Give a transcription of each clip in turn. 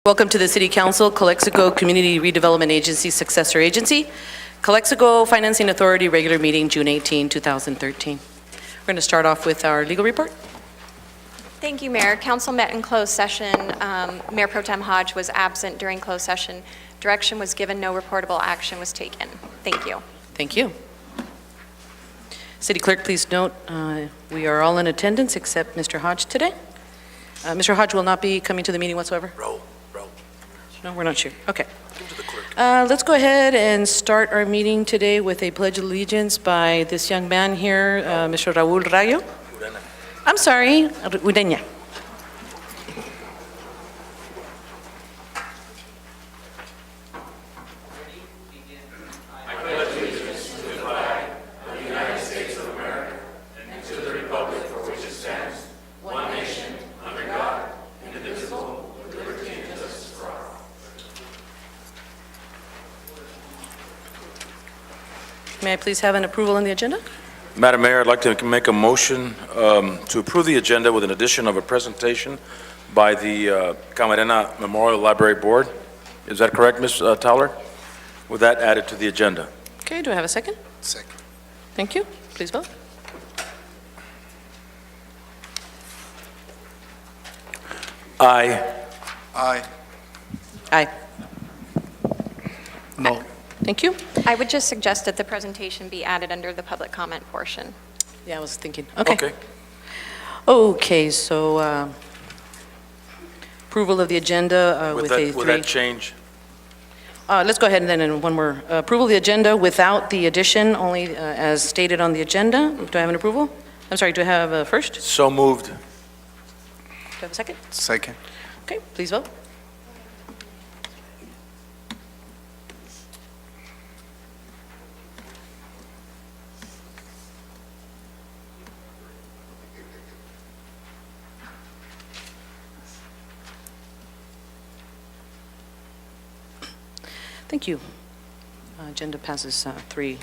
Welcome to the City Council, CLXC Community Redevelopment Agency Successor Agency, CLXC Financing Authority regular meeting, June 18, 2013. We're going to start off with our legal report. Thank you, Mayor. Council met in closed session. Mayor Pro Tem Hodge was absent during closed session. Direction was given, no reportable action was taken. Thank you. Thank you. City Clerk, please note we are all in attendance except Mr. Hodge today. Mr. Hodge will not be coming to the meeting whatsoever? Bro. No, we're not sure. Okay. Let's go ahead and start our meeting today with a pledge of allegiance by this young man here, Mr. Raul Rayo. I'm sorry, Ureña. May I please have an approval on the agenda? Madam Mayor, I'd like to make a motion to approve the agenda with an addition of a presentation by the Camarena Memorial Library Board. Is that correct, Ms. Towler? With that added to the agenda. Okay, do I have a second? Second. Thank you. Please vote. Aye. Aye. Aye. No. Thank you. I would just suggest that the presentation be added under the public comment portion. Yeah, I was thinking. Okay. Okay. Okay, so approval of the agenda with a With that change? let's go ahead and then in one more. Approval of the agenda without the addition, only as stated on the agenda. Do I have an approval? I'm sorry, do I have a first? Do So moved. I have a second? Second. Okay, please vote. Thank you. Agenda passes 3-1.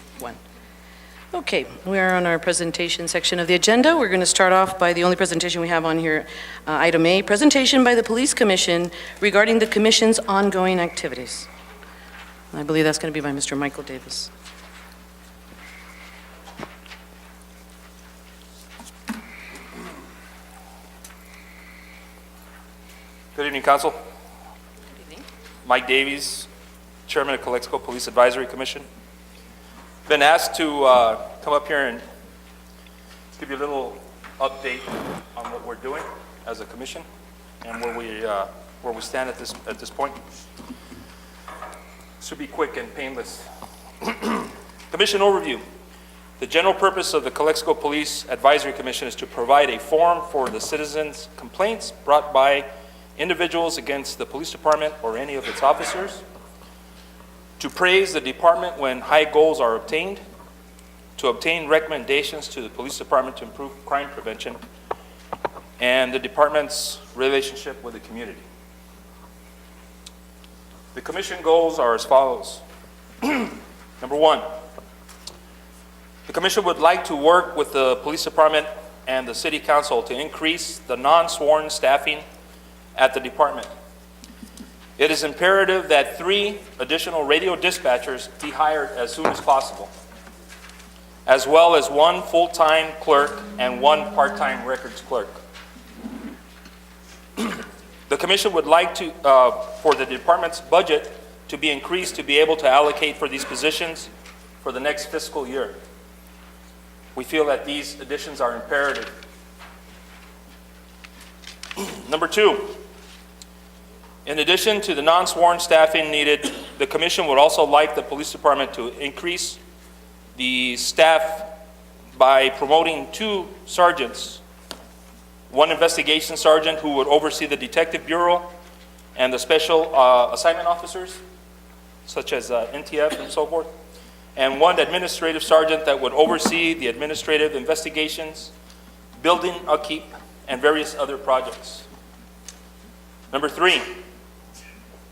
Okay, we are on our presentation section of the agenda. We're going to start off by the only presentation we have on here, item A, presentation by the Police Commission regarding the Commission's ongoing activities. I believe that's going to be by Mr. Michael Davis. Good evening, Council. Good evening. Mike Davies, Chairman of CLXC Police Advisory Commission. Been asked to come up here and give you a little update on what we're doing as a commission and where we stand at this point. This should be quick and painless. Commission overview. The general purpose of the CLXC Police Advisory Commission is to provide a forum for the citizens' complaints brought by individuals against the police department or any of its officers, to praise the department when high goals are obtained, to obtain recommendations to the police department to improve crime prevention, and the department's relationship with the community. The commission goals are as follows. Number one, the commission would like to work with the police department and the city council to increase the non-sworn staffing at the department. It is imperative that 3 additional radio dispatchers be hired as soon as possible, as well as 1 full-time clerk and 1 part-time records clerk. The commission would like to, for the department's budget to be increased to be able to allocate for these positions for the next fiscal year. We feel that these additions are imperative. Number 2, in addition to the non-sworn staffing needed, the commission would also like the police department to increase the staff by promoting 2 sergeants, 1 investigation sergeant who would oversee the detective bureau and the special assignment officers, such as NTF and so forth, and 1 administrative sergeant that would oversee the administrative investigations, building upkeep, and various other projects. Number 3,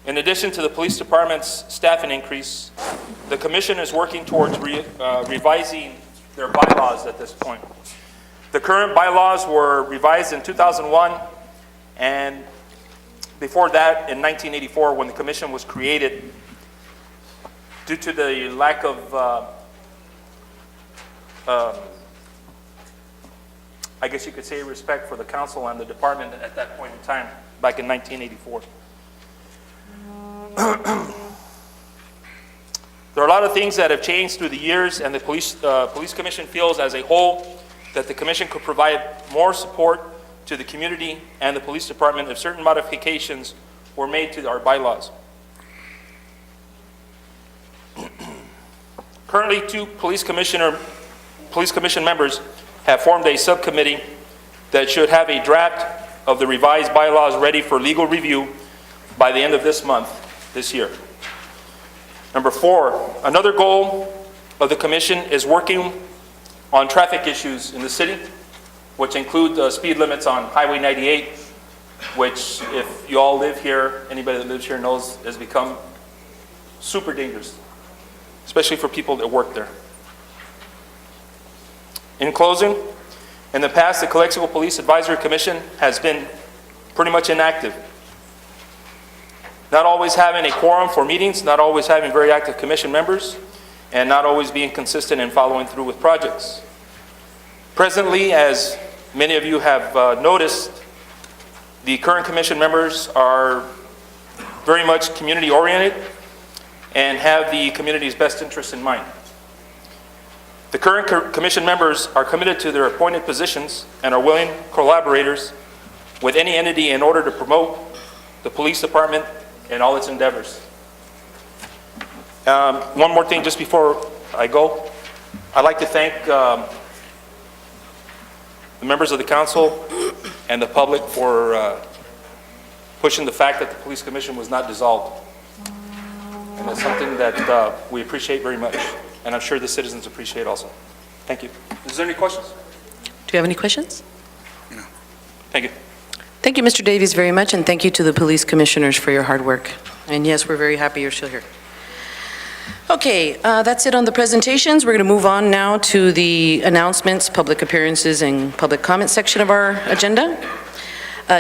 in addition to the police department's staffing increase, the commission is working towards revising their bylaws at this point. The current bylaws were revised in 2001 and before that, in 1984, when the commission was created, due to the lack of, I guess you could say, respect for the council and the department at that point in time, back in 1984. There are a lot of things that have changed through the years, and the police commission feels as a whole that the commission could provide more support to the community and the police department if certain modifications were made to our bylaws. Currently, 2 police commission members have formed a subcommittee that should have a draft of the revised bylaws ready for legal review by the end of this month, this year. Number 4, another goal of the commission is working on traffic issues in the city, which include speed limits on Highway 98, which, if you all live here, anybody that lives here knows, has become super dangerous, especially for people that work there. In closing, in the past, the CLXC Police Advisory Commission has been pretty much inactive. Not always having a quorum for meetings, not always having very active commission members, and not always being consistent in following through with projects. Presently, as many of you have noticed, the current commission members are very much community-oriented and have the community's best interests in mind. The current commission members are committed to their appointed positions and are willing collaborators with any entity in order to promote the police department in all its endeavors. One more thing just before I go. I'd like to thank the members of the council and the public for pushing the fact that the police commission was not dissolved. And that's something that we appreciate very much, and I'm sure the citizens appreciate also. Thank you. Is there any questions? Do you have any questions? No. Thank you. Thank you, Mr. Davies, very much, and thank you to the police commissioners for your hard work. And yes, we're very happy you're still here. Okay, that's it on the presentations. We're going to move on now to the announcements, public appearances, and public comment section of our agenda.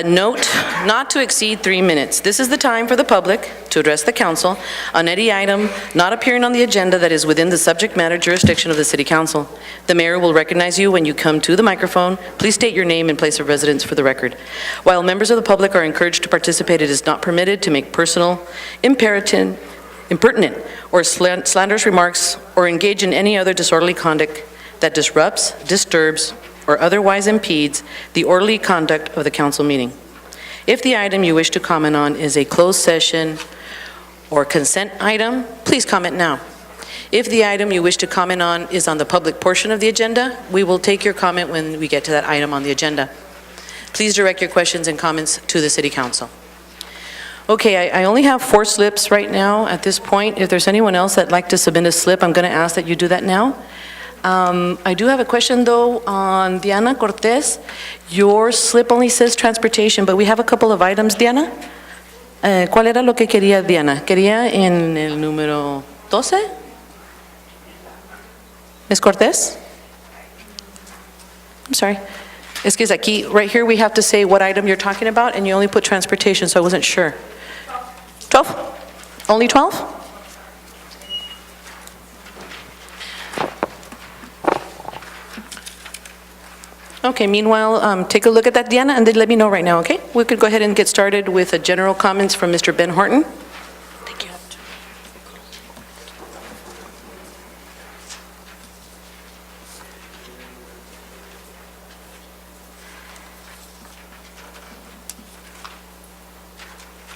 Note, not to exceed 3 minutes. This is the time for the public to address the council on any item not appearing on the agenda that is within the subject matter jurisdiction of the City Council. The mayor will recognize you when you come to the microphone. Please state your name and place of residence for the record. While members of the public are encouraged to participate, it is not permitted to make personal, impertinent, or slanderous remarks or engage in any other disorderly conduct that disrupts, disturbs, or otherwise impedes the orderly conduct of the council meeting. If the item you wish to comment on is a closed session or consent item, please comment now. If the item you wish to comment on is on the public portion of the agenda, we will take your comment when we get to that item on the agenda. Please direct your questions and comments to the City Council. Okay, I only have 4 slips right now at this point. If there's anyone else that'd like to submit a slip, I'm going to ask that you do that now. I do have a question, though, on Diana Cortez. Your slip only says transportation, but we have a couple of items, Diana. ¿Cuál era lo que quería Diana? ¿Quería en el número 12? Ms. Cortez? I'm sorry. Es que es aquí, right here, we have to say what item you're talking about, and you only put transportation, so I wasn't sure. 12? Only 12? Okay, meanwhile, take a look at that, Diana, and then let me know right now, okay? We could go ahead and get started with a general comments from Mr. Ben Horton. Thank you.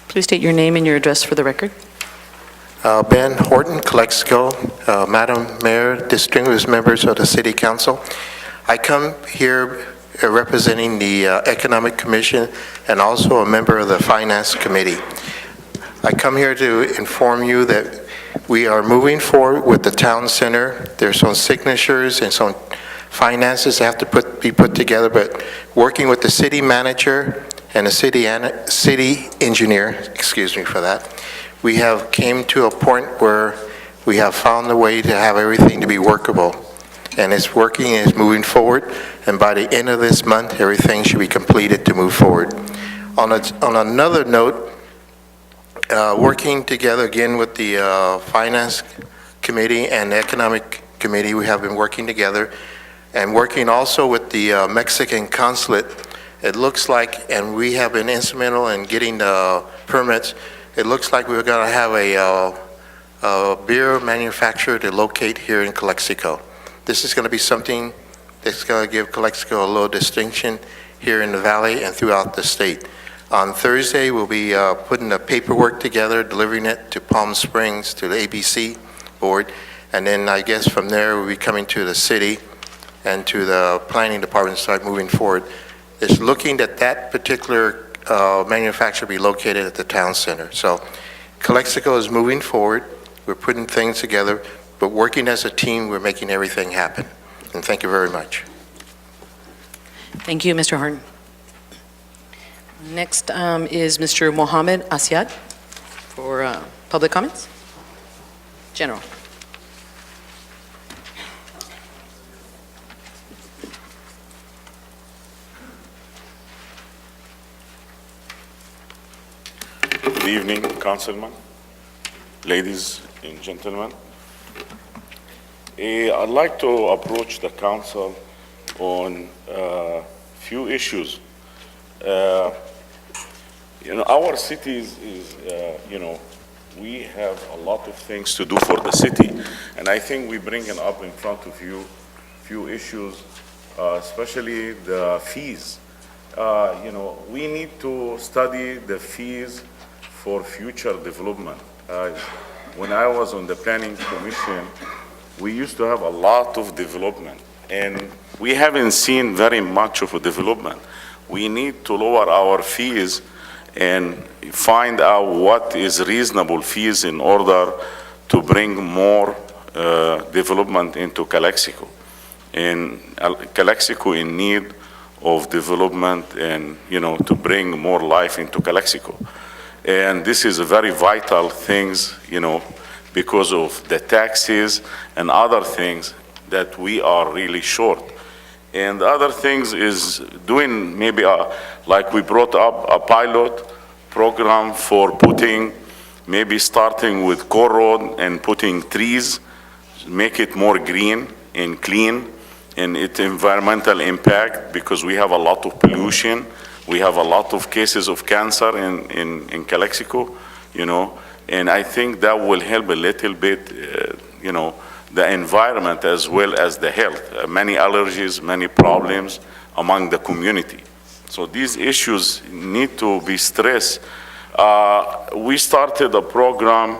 Please state your name and your address for the record. Ben Horton, CLXC, Madam Mayor, distinguished members of the City Council. I come here representing the Economic Commission and also a member of the Finance Committee. I come here to inform you that we are moving forward with the town center. There's some signatures and some finances that have to be put together, but working with the city manager and the city engineer, excuse me for that, we have came to a point where we have found a way to have everything to be workable. And it's working and it's moving forward, and by the end of this month, everything should be completed to move forward. On another note, working together again with the Finance Committee and Economic Committee, we have been working together and working also with the Mexican consulate. It looks like, and we have been instrumental in getting the permits, it looks like we're going to have a beer manufacturer to locate here in Calexico. This is going to be something that's going to give Calexico a little distinction here in the valley and throughout the state. On Thursday, we'll be putting the paperwork together, delivering it to Palm Springs, to the ABC board, and then I guess from there, we'll be coming to the city and to the planning department to start moving forward. It's looking at that particular manufacturer be located at the town center. So Calexico is moving forward. We're putting things together, but working as a team, we're making everything happen. And thank you very much. Thank you, Mr. Horton. Next is Mr. Mohammed Asiad for public comments. General. Good evening, Councilman, ladies and gentlemen. I'd like to approach the council on a few issues. Our city is we have a lot of things to do for the city, and I think we bring it up in front of you few issues, especially the fees. We need to study the fees for future development. When I was on the Planning Commission, we used to have a lot of development, and we haven't seen very much of a development. We need to lower our fees and find out what is reasonable fees in order to bring more development into Calexico. And Calexico in need of development and, to bring more life into Calexico. And this is a very vital things, because of the taxes and other things that we are really short. And the other things is doing maybe like we brought up a pilot program for maybe starting with core road and putting trees, make it more green and clean, and its environmental impact, because we have a lot of pollution. We have a lot of cases of cancer in Calexico, and I think that will help a little bit, the environment as well as the health. Many allergies, many problems among the community. So these issues need to be stressed. We started a program,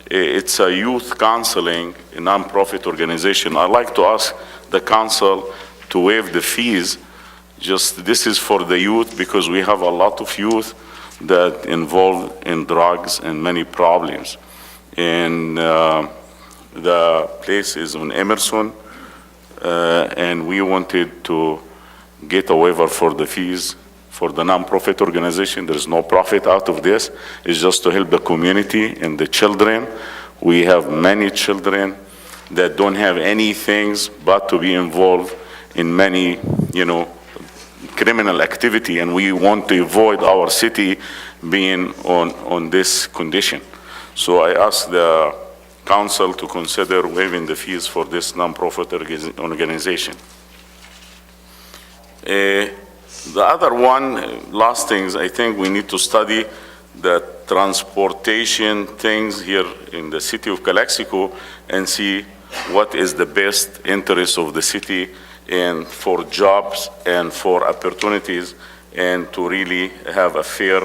it's a youth counseling, a nonprofit organization. I'd like to ask the council to waive the fees. Just this is for the youth, because we have a lot of youth that involved in drugs and many problems. And the place is on Emerson, and we wanted to get a waiver for the fees for the nonprofit organization. There's no profit out of this. It's just to help the community and the children. We have many children that don't have any things but to be involved in many, criminal activity, and we want to avoid our city being on this condition. So I ask the council to consider waiving the fees for this nonprofit organization. The other one, last things, I think we need to study the transportation things here in the city of Calexico and see what is the best interest of the city and for jobs and for opportunities, and to really have a fair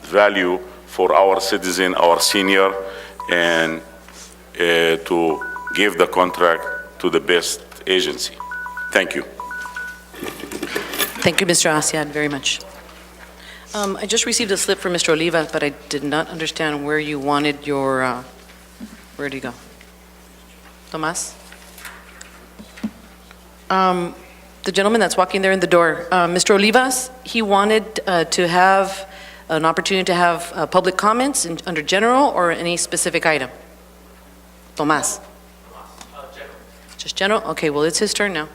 value for our citizen, our senior, and to give the contract to the best agency. Thank you. Thank you, Mr. Asiad, very much. I just received a slip from Mr. Oliva, but I did not understand where you wanted your, where did he go? Tomas? The gentleman that's walking there in the door, Mr. Olivas, he wanted to have an opportunity to have public comments under general or any specific item. Tomas? General. Just general? Okay, well, it's his turn now.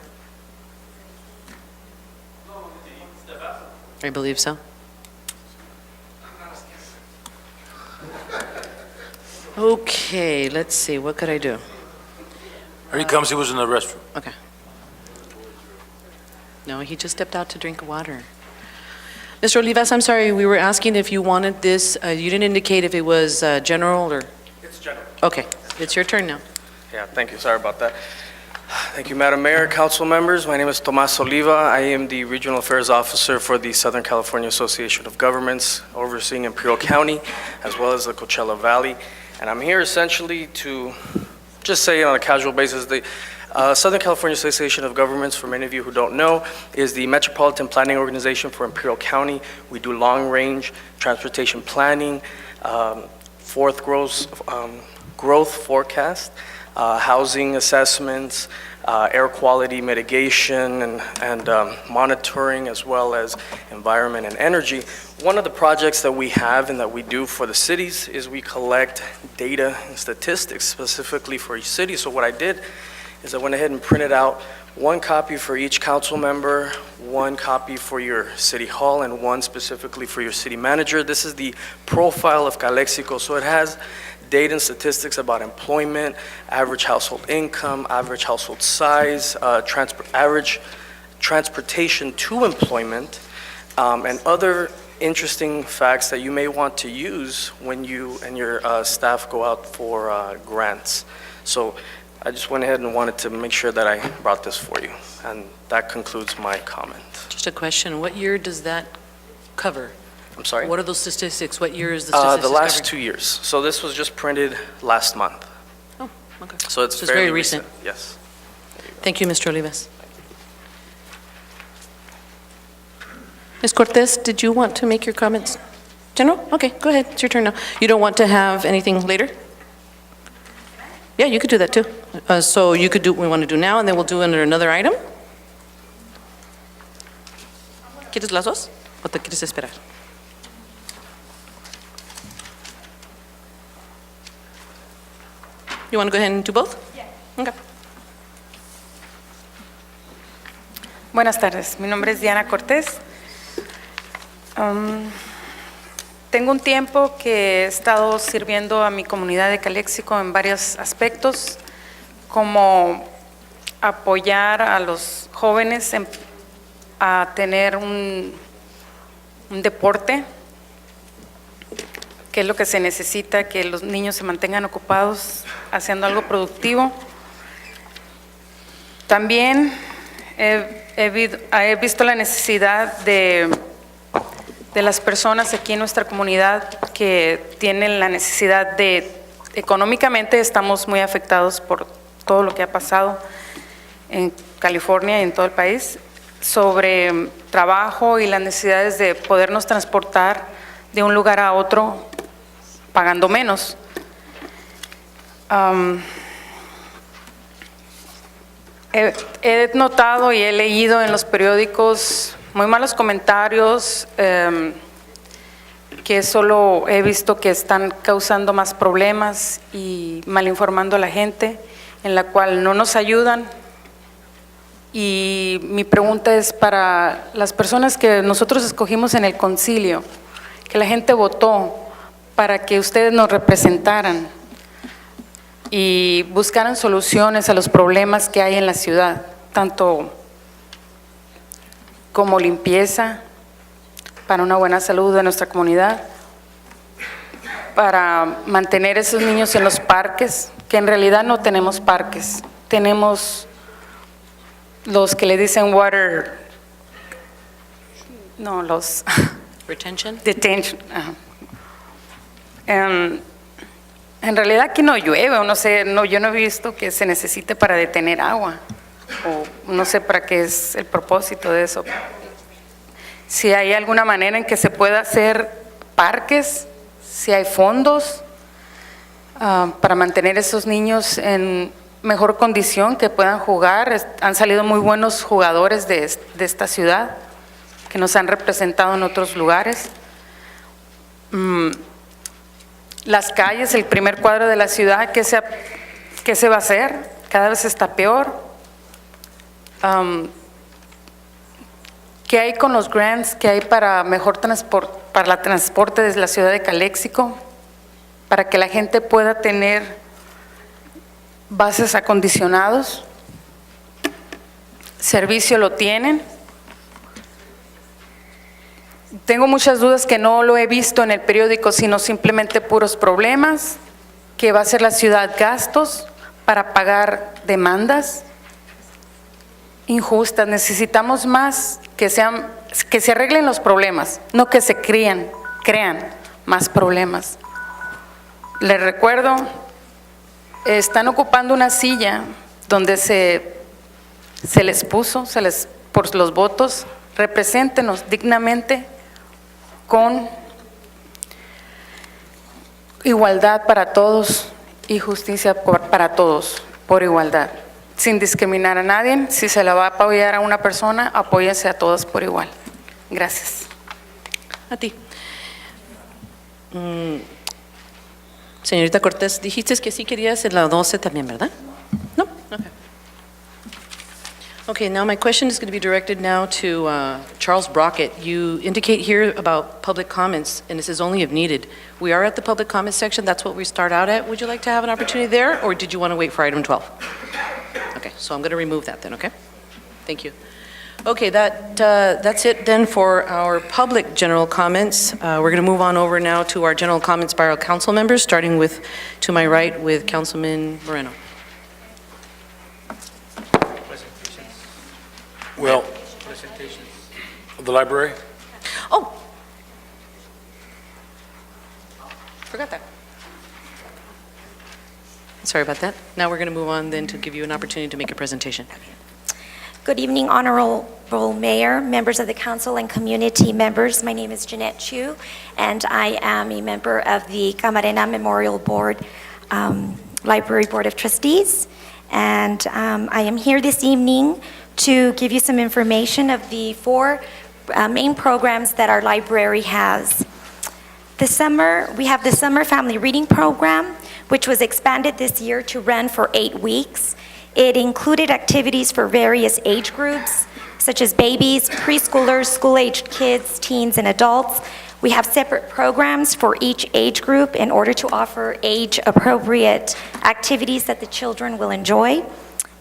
I believe so. Okay, let's see, what could I do? Here he comes, he was in the restroom. Okay. No, he just stepped out to drink water. Mr. Olivas, I'm sorry, we were asking if you wanted this, you didn't indicate if it was general or, It's general. okay, it's your turn now. Yeah, thank you. Sorry about that. Thank you, Madam Mayor, council members. My name is Tomas Oliva. I am the Regional Affairs Officer for the Southern California Association of Governments, overseeing Imperial County, as well as the Coachella Valley. And I'm here essentially to just say on a casual basis, the Southern California Association of Governments, for many of you who don't know, is the metropolitan planning organization for Imperial County. We do long-range transportation planning, fourth growth forecast, housing assessments, air quality mitigation, and monitoring, as well as environment and energy. One of the projects that we have and that we do for the cities is we collect data and statistics specifically for each city. So what I did is I went ahead and printed out one copy for each council member, one copy for your city hall, and one specifically for your city manager. This is the profile of CLXC, so it has data and statistics about employment, average household income, average household size, average transportation to employment, and other interesting facts that you may want to use when you and your staff go out for grants. So I just went ahead and wanted to make sure that I brought this for you, and that concludes my comment. Just a question, what year does that cover? I'm sorry? What are those statistics? What year is the statistics The last covering? 2 years. So this was just printed last month. Oh, okay. So it's So it's fairly very recent. Yes. Thank you, Mr. Olivas. Ms. Cortez, did you want to make your comments? General? Okay, go ahead, it's your turn now. You don't want to have anything later? Yeah, you could do that too. So you could do what we want to do now, and then we'll do under another item. ¿Quieres las dos? ¿O te quieres esperar? You want to go ahead and do both? Yeah. Okay. Buenas tardes, mi nombre es Diana Cortés. Tengo un tiempo que he estado sirviendo a mi comunidad de Caléxico en varios aspectos, como apoyar a los jóvenes a tener un deporte, que es lo que se necesita, que los niños se mantengan ocupados haciendo algo productivo. También he visto la necesidad de las personas aquí en nuestra comunidad que tienen la necesidad económicamente estamos muy afectados por todo lo que ha pasado en California y en todo el país, sobre trabajo y las necesidades de podernos transportar de un lugar a otro pagando menos. He notado y he leído en los periódicos muy malos comentarios que solo he visto que están causando más problemas y malinformando a la gente, en la cual no nos ayudan. Y mi pregunta es para las personas que nosotros escogimos en el concilio, que la gente votó para que ustedes nos representaran y buscaran soluciones a los problemas que hay en la ciudad, tanto como limpieza, para una buena salud de nuestra comunidad, para mantener a esos niños en los parques, que en realidad no tenemos parques, tenemos los que le dicen water, no, los Retention? detention. Ajá. En realidad aquí no llueve, o no sé, yo no he visto que se necesite para detener agua, o no sé para qué es el propósito de eso. Si hay alguna manera en que se pueda hacer parques, si hay fondos para mantener a esos niños en mejor condición, que puedan jugar. Han salido muy buenos jugadores de esta ciudad que nos han representado en otros lugares. Las calles, el primer cuadro de la ciudad, ¿qué se va a hacer? Cada vez está peor. ¿Qué hay con los grants? ¿Qué hay para mejor transporte, para el transporte desde la ciudad de Caléxico? para que la gente pueda tener bases acondicionados. Servicio lo tienen. Tengo muchas dudas que no lo he visto en el periódico, sino simplemente puros problemas, que va a hacer la ciudad gastos para pagar demandas injustas. Necesitamos más que se arreglen los problemas, no que se crean más problemas. Les recuerdo, están ocupando una silla donde se les puso, por los votos, represéntenos dignamente con igualdad para todos y justicia para todos, por igualdad, sin discriminar a nadie. Si se la va a apoyar a una persona, apóyese a todos por igual. Gracias. A ti. Señorita Cortés, dijiste que sí querías en la 12 también, ¿verdad? No? Okay. Okay, now my question is going to be directed now to Charles Brockett. You indicate here about public comments, and this is only if needed. We are at the public comment section. That's what we start out at. Would you like to have an opportunity there, or did you want to wait for item 12? Okay, so I'm going to remove that then, okay? Thank you. Okay, that's it then for our public general comments. We're going to move on over now to our general comments by our council members, starting with, to my right, with Councilman Moreno. Well, the library? Oh! Forgot that. Sorry about that. Now we're going to move on then to give you an opportunity to make a presentation. Good evening, Honorable Mayor, members of the council, and community members. My name is Jeanette Chu, and I am a member of the Camarena Memorial Board, Library Board of Trustees. And I am here this evening to give you some information of the 4 main programs that our library has. This summer, we have the Summer Family Reading Program, which was expanded this year to run for 8 weeks. It included activities for various age groups, such as babies, preschoolers, school-aged kids, teens, and adults. We have separate programs for each age group in order to offer age-appropriate activities that the children will enjoy.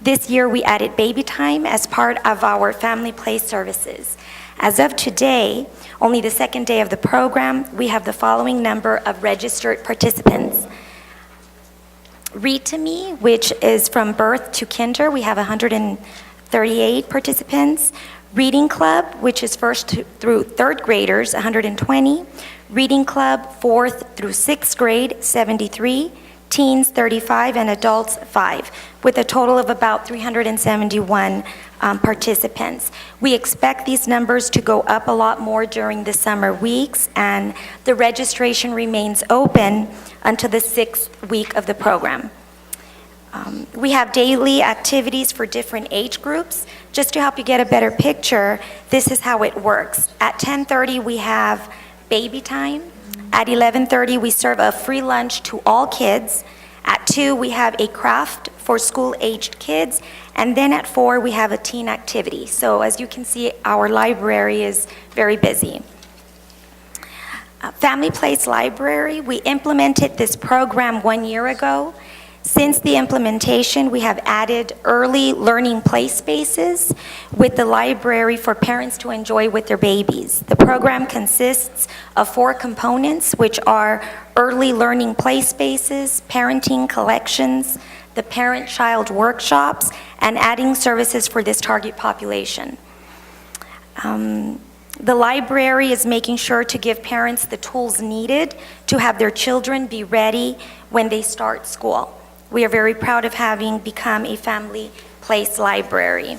This year, we added baby time as part of our family play services. As of today, only the second day of the program, we have the following number of registered participants. Read to Me, which is from birth to kinder, we have 138 participants. Reading Club, which is first through third graders, 120. Reading Club, 4th through 6th grade, 73. Teens, 35, and adults, 5, with a total of about 371 participants. We expect these numbers to go up a lot more during the summer weeks, and the registration remains open until the 6th week of the program. We have daily activities for different age groups. Just to help you get a better picture, this is how it works. At 10:30, we have baby time. At 11:30, we serve a free lunch to all kids. At 2, we have a craft for school-aged kids. And then at 4, we have a teen activity. So as you can see, our library is very busy. Family Place Library, we implemented this program 1 year ago. Since the implementation, we have added early learning play spaces with the library for parents to enjoy with their babies. The program consists of 4 components, which are early learning play spaces, parenting collections, the parent-child workshops, and adding services for this target population. The library is making sure to give parents the tools needed to have their children be ready when they start school. We are very proud of having become a Family Place library.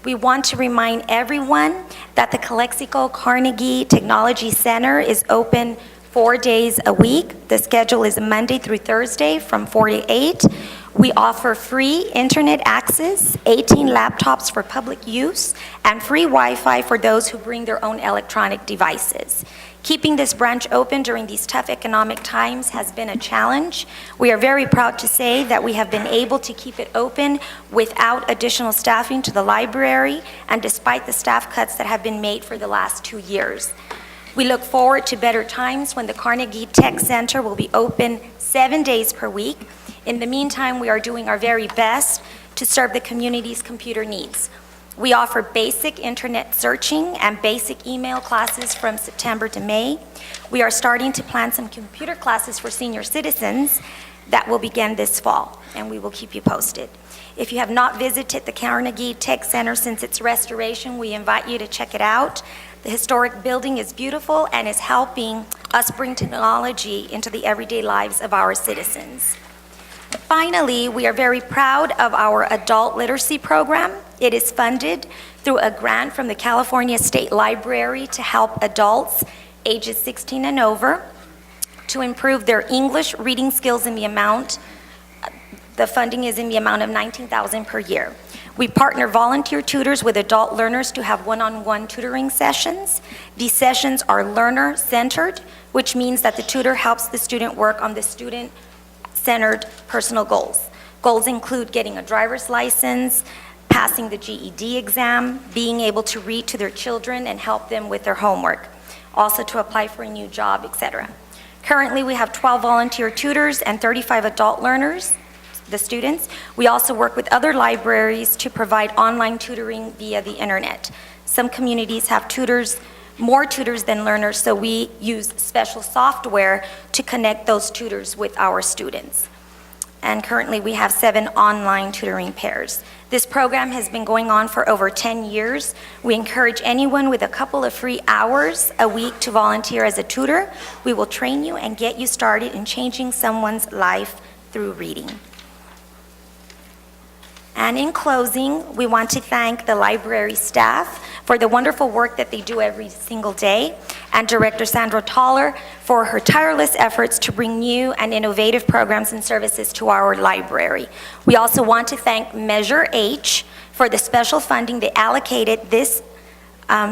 We want to remind everyone that the CLXC Carnegie Technology Center is open 4 days a week. The schedule is Monday through Thursday from 4 to 8. We offer free internet access, 18 laptops for public use, and free Wi-Fi for those who bring their own electronic devices. Keeping this branch open during these tough economic times has been a challenge. We are very proud to say that we have been able to keep it open without additional staffing to the library and despite the staff cuts that have been made for the last 2 years. We look forward to better times when the Carnegie Tech Center will be open 7 days per week. In the meantime, we are doing our very best to serve the community's computer needs. We offer basic internet searching and basic email classes from September to May. We are starting to plan some computer classes for senior citizens that will begin this fall, and we will keep you posted. If you have not visited the Carnegie Tech Center since its restoration, we invite you to check it out. The historic building is beautiful and is helping us bring technology into the everyday lives of our citizens. Finally, we are very proud of our adult literacy program. It is funded through a grant from the California State Library to help adults ages 16 and over to improve their English reading skills in the amount, the funding is in the amount of $19,000 per year. We partner volunteer tutors with adult learners to have one-on-one tutoring sessions. These sessions are learner-centered, which means that the tutor helps the student work on the student-centered personal goals. Goals include getting a driver's license, passing the GED exam, being able to read to their children and help them with their homework, also to apply for a new job, etc. Currently, we have 12 volunteer tutors and 35 adult learners, the students. We also work with other libraries to provide online tutoring via the internet. Some communities have more tutors than learners, so we use special software to connect those tutors with our students. And currently, we have 7 online tutoring pairs. This program has been going on for over 10 years. We encourage anyone with a couple of free hours a week to volunteer as a tutor. We will train you and get you started in changing someone's life through reading. And in closing, we want to thank the library staff for the wonderful work that they do every single day, and Director Sandra Toller for her tireless efforts to bring new and innovative programs and services to our library. We also want to thank Measure H for the special funding they allocated this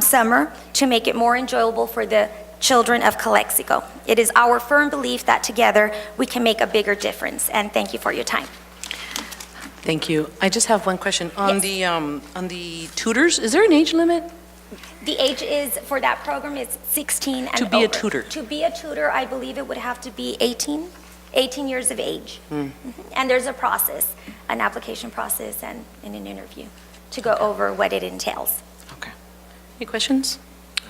summer to make it more enjoyable for the children of CLXC. It is our firm belief that together we can make a bigger difference, and thank you for your time. Thank you. I just have one question. On the tutors, is there an age limit? The age is, for that program, is 16 and over. To be a tutor? To be a tutor, I believe it would have to be 18 years of age. Mm. And there's a process, an application process and an interview to go over what it entails. Okay. Any questions?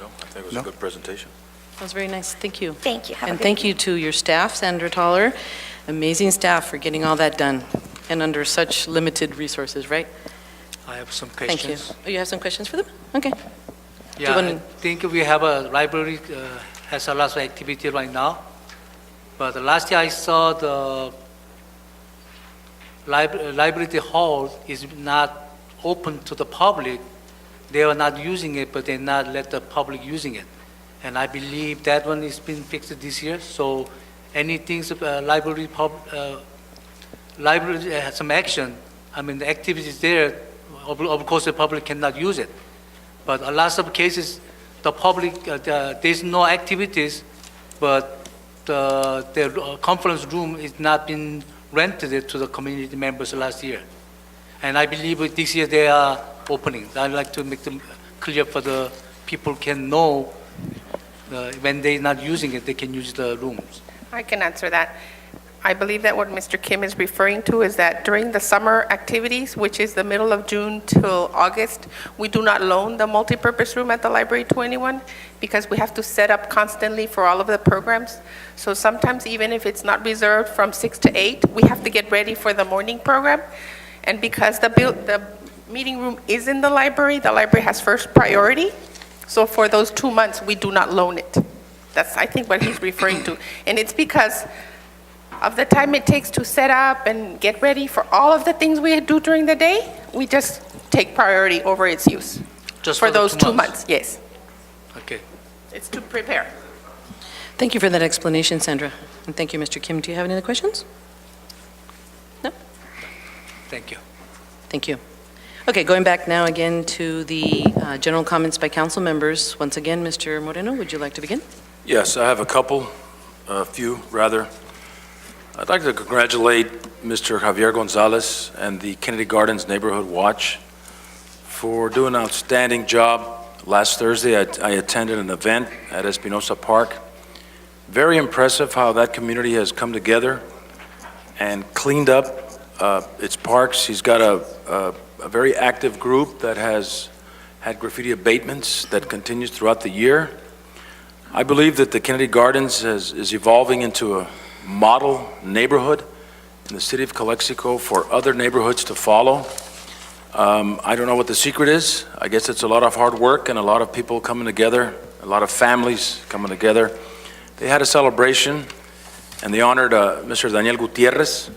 No, I think it was a good presentation. That was very nice. Thank you. Thank you. Have a And good thank you to your staff, Sandra Toller, amazing staff for getting all that done and under such limited resources, right? I have some Thank you. questions. Oh, you have some questions for them? Okay. Yeah, wanna- I think we have a library has a lot of activity right now. But last year I saw the library hall is not open to the public. They are not using it, but they not let the public using it. And I believe that one is been fixed this year. So anything library has some action. I mean, the activities there, of course, the public cannot use it. But a lot of cases, the public, there's no activities, but the conference room is not been rented to the community members last year. And I believe this year they are opening. I'd like to make them clear for the people can know when they're not using it, they can use the rooms. I can answer that. I believe that what Mr. Kim is referring to is that during the summer activities, which is the middle of June till August, we do not loan the multipurpose room at the library to anyone because we have to set up constantly for all of the programs. So sometimes even if it's not reserved from 6 to 8, we have to get ready for the morning program. And because the meeting room is in the library has first priority. So for those 2 months, we do not loan it. That's, I think, what he's referring to. And it's because of the time it takes to set up and get ready for all of the things we do during the day, we just take priority over its use. Just For the those 2 months, yes. Okay. It's to prepare. Thank you for that explanation, Sandra. And thank you, Mr. Kim. Do you have any other questions? No? Thank you. Thank you. Okay, going back now again to the general comments by council members. Once again, Mr. Moreno, would you like to begin? Yes, I have a few rather. I'd like to congratulate Mr. Javier Gonzalez and the Kennedy Gardens Neighborhood Watch for doing an outstanding job Last Thursday, I attended an event at Espinosa Park. Very impressive how that community has come together and cleaned up its parks. He's got a very active group that has had graffiti abatements that continues throughout the year. I believe that the Kennedy Gardens is evolving into a model neighborhood in the city of Calexico for other neighborhoods to follow. I don't know what the secret is. I guess it's a lot of hard work and a lot of people coming together, a lot of families coming together. They had a celebration, and they honored Mr. Daniel Gutierrez,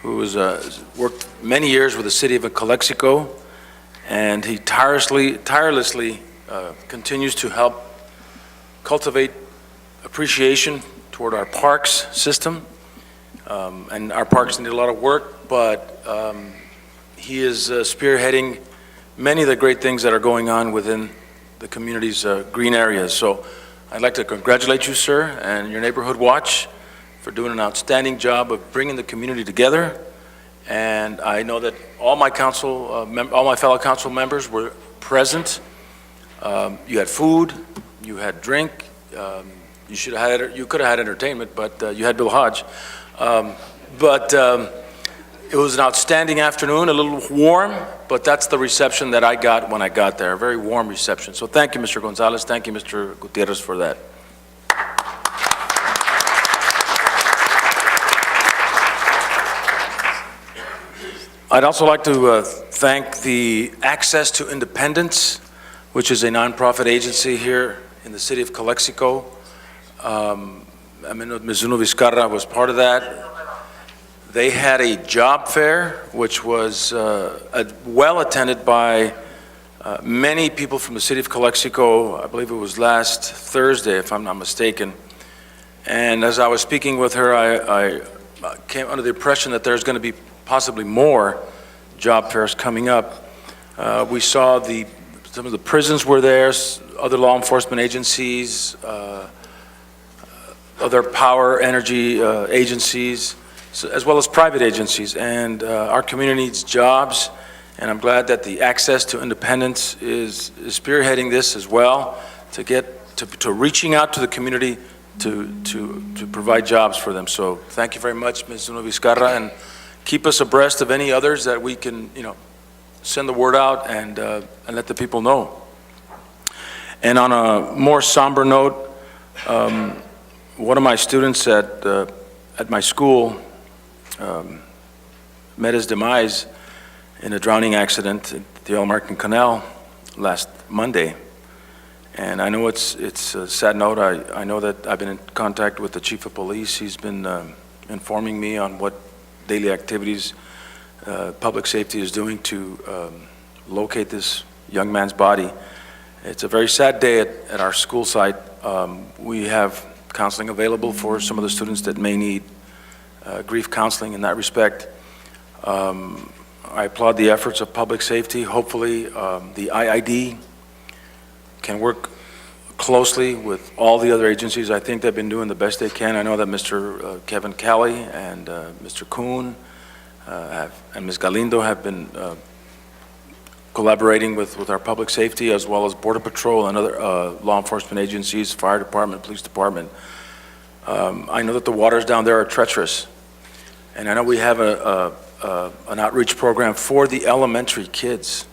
who has worked many years with the city of Calexico, and he tirelessly continues to help cultivate appreciation toward our parks system. And our parks need a lot of work, but he is spearheading many of the great things that are going on within the community's green areas. So I'd like to congratulate you, sir, and your Neighborhood Watch for doing an outstanding job of bringing the community together. And I know that all my fellow council members were present. You had food, you had drink, you could have had entertainment, but you had Bill Hodge. It was an outstanding afternoon, a little warm, but that's the reception that I got when I got there, a very warm reception. So thank you, Mr. Gonzalez, thank you, Mr. Gutierrez, for that. I'd also like to thank the Access to Independence, which is a nonprofit agency here in the city of Calexico. I mean, Ms. Zuno Vizcarra was part of that. They had a job fair, which was well attended by many people from the city of Calexico. I believe it was last Thursday, if I'm not mistaken. And as I was speaking with her, I came under the impression that there's going to be possibly more job fairs coming up. We saw some of the prisons were there, other law enforcement agencies, other power energy agencies, as well as private agencies. And our community needs jobs, and I'm glad that the Access to Independence is spearheading this as well, to get to reaching out to the community to provide jobs for them. So thank you very much, Ms. Zuno Vizcarra, and keep us abreast of any others that we can, send the word out and let the people know. And on a more somber note, one of my students at my school met his demise in a drowning accident at the All-American Canal last Monday. And I know it's a sad note. I know that I've been in contact with the chief of police. He's been informing me on what daily activities public safety is doing to locate this young man's body. It's a very sad day at our school site. We have counseling available for some of the students that may need grief counseling in that respect. I applaud the efforts of public safety. Hopefully, the IID can work closely with all the other agencies. I think they've been doing the best they can. I know that Mr. Kevin Kelly and Mr. Kuhn and Ms. Galindo have been collaborating with our public safety, as well as Border Patrol and other law enforcement agencies, fire department, police department. I know that the waters down there are treacherous, and I know we have an outreach program for the elementary kids.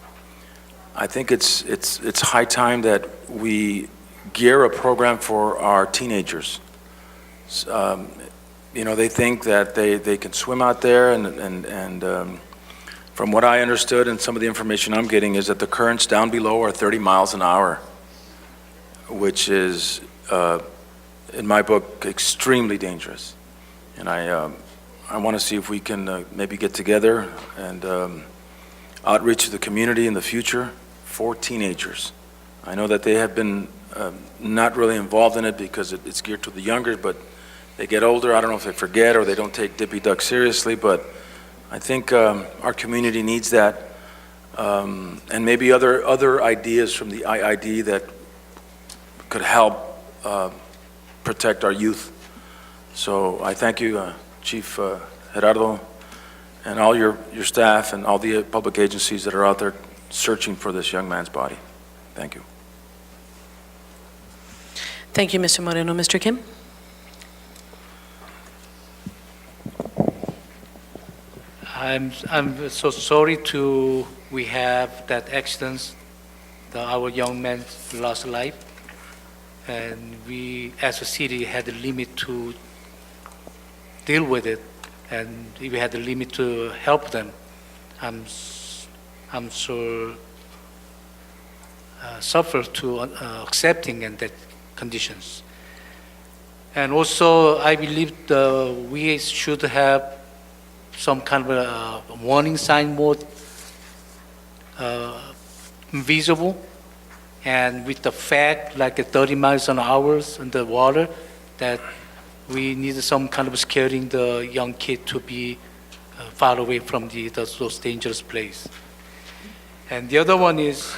I think it's high time that we gear a program for our teenagers. They think that they can swim out there, and from what I understood and some of the information I'm getting is that the currents down below are 30 miles an hour, which is, in my book, extremely dangerous. And I want to see if we can maybe get together and outreach to the community in the future for teenagers. I know that they have been not really involved in it because it's geared to the younger, but they get older. I don't know if they forget or they don't take Dippy Duck seriously, but I think our community needs that, and maybe other ideas from the IID that could help protect our youth. So I thank you, Chief Gerardo, and all your staff and all the public agencies that are out there searching for this young man's body. Thank you. Thank you, Mr. Moreno. Mr. Kim? I'm so sorry we have that accident, our young man lost life, and we, as a city, had a limit to deal with it, and we had a limit to help them. I'm so suffer to accepting in that conditions. And also, I believe we should have some kind of a warning sign more visible, and with the fact like 30 miles an hour in the water, that we need some kind of scaring the young kid to be far away from those dangerous places. And the other one is,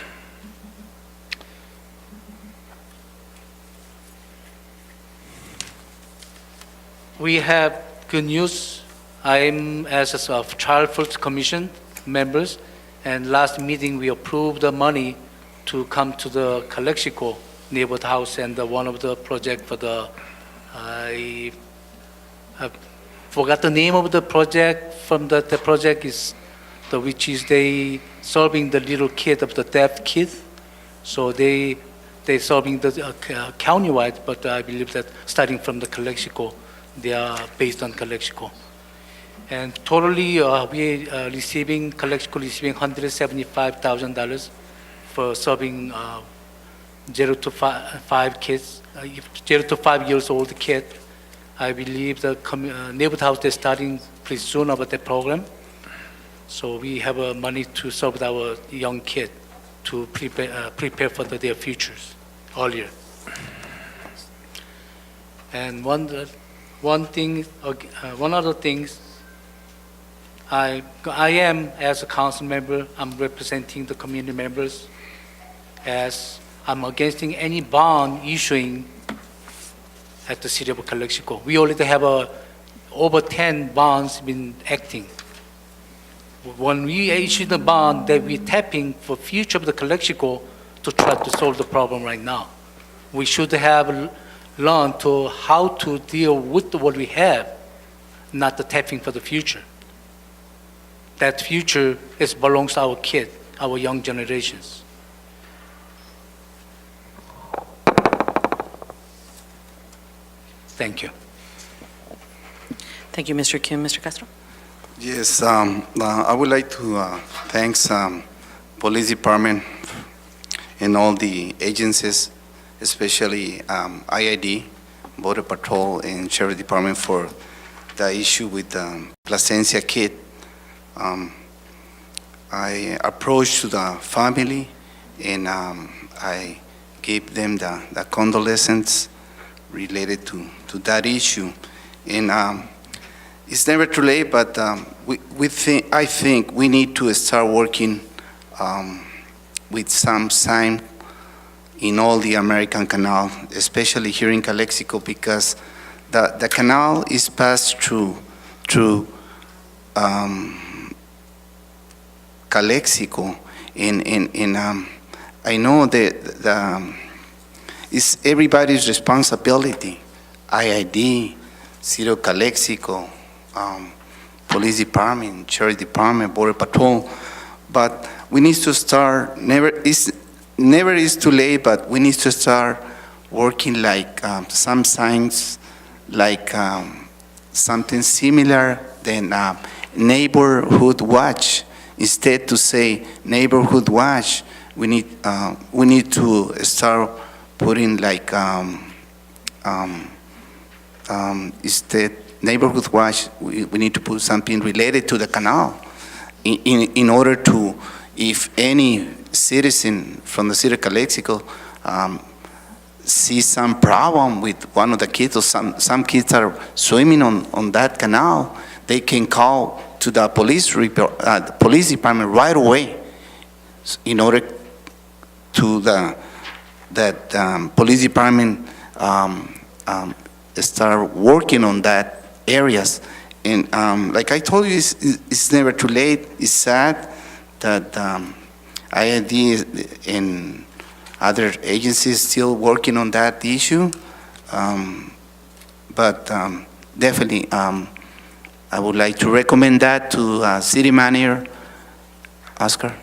we have good news. I'm as a Child First Commission members, and last meeting we approved the money to come to the CLXC neighborhood house, and one of the project for the, I forgot the name of the project. From the project is which is they solving the little kid of the deaf kid. So they solving the countywide, but I believe that starting from the CLXC, they are based on CLXC. And totally, we receiving $175,000 for serving 0 to 5 kids, 0 to 5 years old kid. I believe the neighborhood house is starting pretty soon about the program. So we have money to serve our young kid to prepare for their futures earlier. And one other thing. I am, as a council member, I'm representing the community members, as I'm against any bond issuing at the city of CLXC. We already have over 10 bonds been acting. When we issue the bond, that we're tapping for future of the CLXC to try to solve the problem right now. We should have learned to how to deal with what we have, not the tapping for the future. That future belongs to our kids, our young generations. Thank you. Thank you, Mr. Kim. Mr. Castro? Yes, I would like to thank Police Department and all the agencies, especially IID, Border Patrol, and Sheriff Department for the issue with Placencia kid. I approached the family, and I gave them the condolences related to that issue. And it's never too late, but I think we need to start working with some sign in all the American Canal, especially here in CLXC, because the canal is passed through CLXC, and I know that it's everybody's responsibility. IID, City of CLXC, Police Department, Sheriff Department, Border Patrol, but we need to start. Never is too late, but we need to start working like some signs, like something similar than neighborhood watch. Instead to say neighborhood watch, we need to start putting like instead neighborhood watch. We need to put something related to the canal, in order to, if any citizen from the city of CLXC see some problem with one of the kids, or some kids are swimming on that canal, they can call to the police department right away, in order to that police department start working on that areas. And like I told you, it's never too late. It's sad that IID and other agencies still working on that issue. But definitely, I would like to recommend that to City Manager Oscar.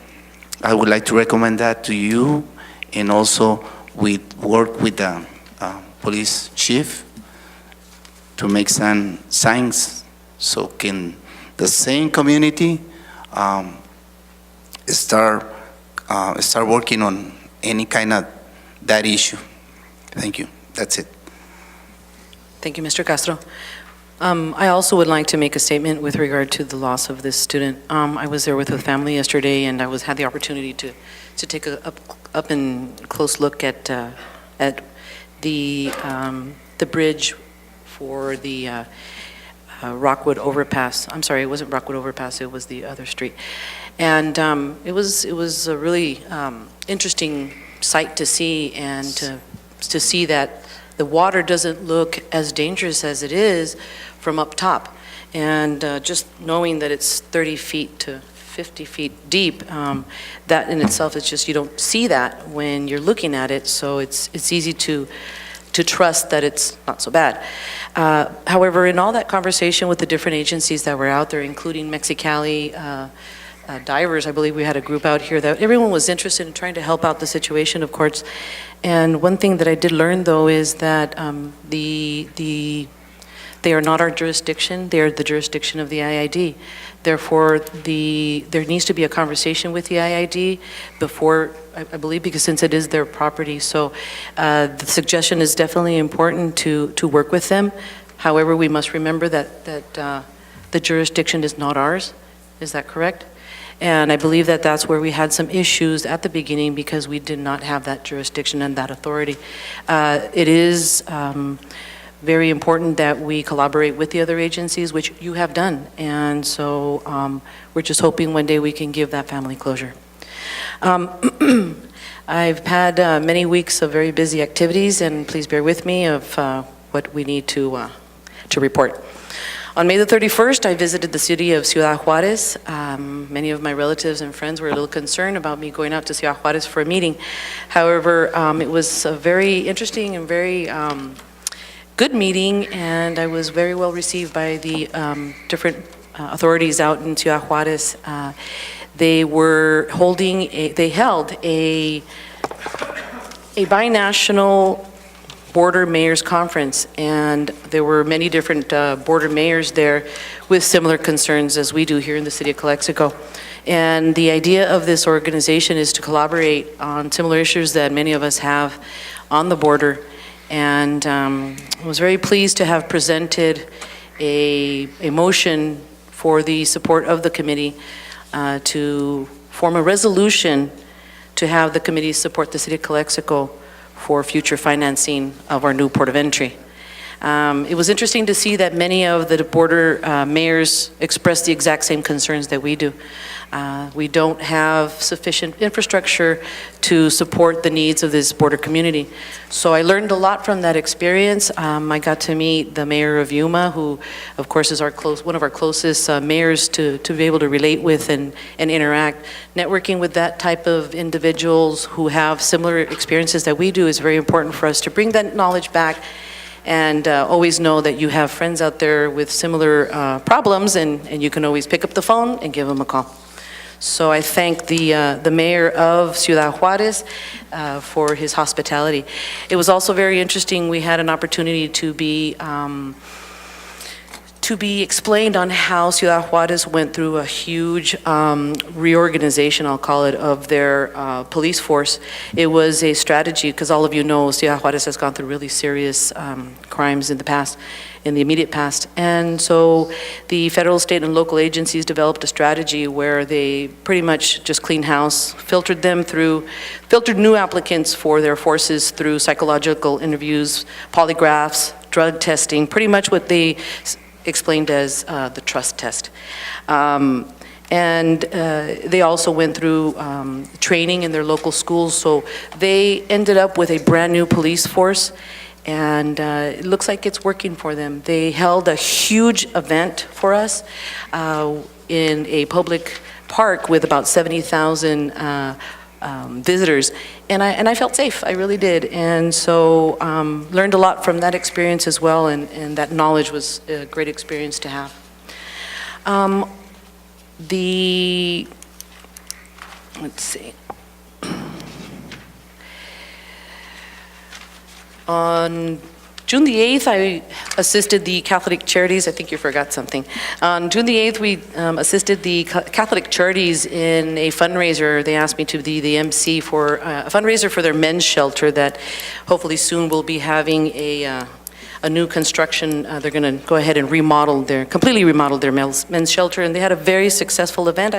I would like to recommend that to you, and also work with the police chief to make some signs, so can the same community start working on any kind of that issue. Thank you. That's it. Thank you, Mr. Castro. I also would like to make a statement with regard to the loss of this student. I was there with the family yesterday, and I had the opportunity to take a up and close look at the bridge for the Rockwood overpass. I'm sorry, it wasn't Rockwood overpass, it was the other street. And it was a really interesting sight to see, and to see that the water doesn't look as dangerous as it is from up top. And just knowing that it's 30 feet to 50 feet deep, that in itself is just, you don't see that when you're looking at it, so it's easy to trust that it's not so bad. However, in all that conversation with the different agencies that were out there, including Mexicali divers, I believe we had a group out here that everyone was interested in trying to help out the situation, of course. And one thing that I did learn, though, is that they are not our jurisdiction, they are the jurisdiction of the IID. Therefore, there needs to be a conversation with the IID before, I believe, because since it is their property. So the suggestion is definitely important to work with them. However, we must remember that the jurisdiction is not ours. Is that correct? And I believe that that's where we had some issues at the beginning, because we did not have that jurisdiction and that authority. It is very important that we collaborate with the other agencies, which you have done. And so we're just hoping one day we can give that family closure. I've had many weeks of very busy activities, and please bear with me of what we need to report. On May the 31st, I visited the city of Ciudad Juarez. Many of my relatives and friends were a little concerned about me going out to Ciudad Juarez for a meeting. However, it was a very interesting and very good meeting, and I was very well received by the different authorities out in Ciudad Juarez. They held a binational border mayors conference, and there were many different border mayors there with similar concerns as we do here in the city of CLXC. And the idea of this organization is to collaborate on similar issues that many of us have on the border. And I was very pleased to have presented a motion for the support of the committee to form a resolution to have the committee support the city of CLXC for future financing of our new port of entry. It was interesting to see that many of the border mayors expressed the exact same concerns that we do. We don't have sufficient infrastructure to support the needs of this border community. So I learned a lot from that experience. I got to meet the mayor of Yuma, who of course is one of our closest mayors to be able to relate with and interact. Networking with that type of individuals who have similar experiences that we do is very important for us to bring that knowledge back, and always know that you have friends out there with similar problems, and you can always pick up the phone and give them a call. So I thank the mayor of Ciudad Juarez for his hospitality. It was also very interesting. We had an opportunity to be explained on how Ciudad Juarez went through a huge reorganization, I'll call it, of their police force. It was a strategy, because all of you know Ciudad Juarez has gone through really serious crimes in the past, in the immediate past. And so the federal, state, and local agencies developed a strategy where they pretty much just cleaned house, filtered new applicants for their forces through psychological interviews, polygraphs, drug testing, pretty much what they explained as the trust test. And they also went through training in their local schools, so they ended up with a brand new police force, and it looks like it's working for them. They held a huge event for us in a public park with about 70,000 visitors, and I felt safe, I really did, and so learned a lot from that experience as well, and that knowledge was a great experience to have. Let's see. On June the 8th, I assisted the Catholic Charities. I think you forgot something. On June the 8th, we assisted the Catholic Charities in a fundraiser. They asked me to be the MC for a fundraiser for their men's shelter that hopefully soon will be having a new construction. They're going to go ahead and completely remodel their men's shelter, and they had a very successful event.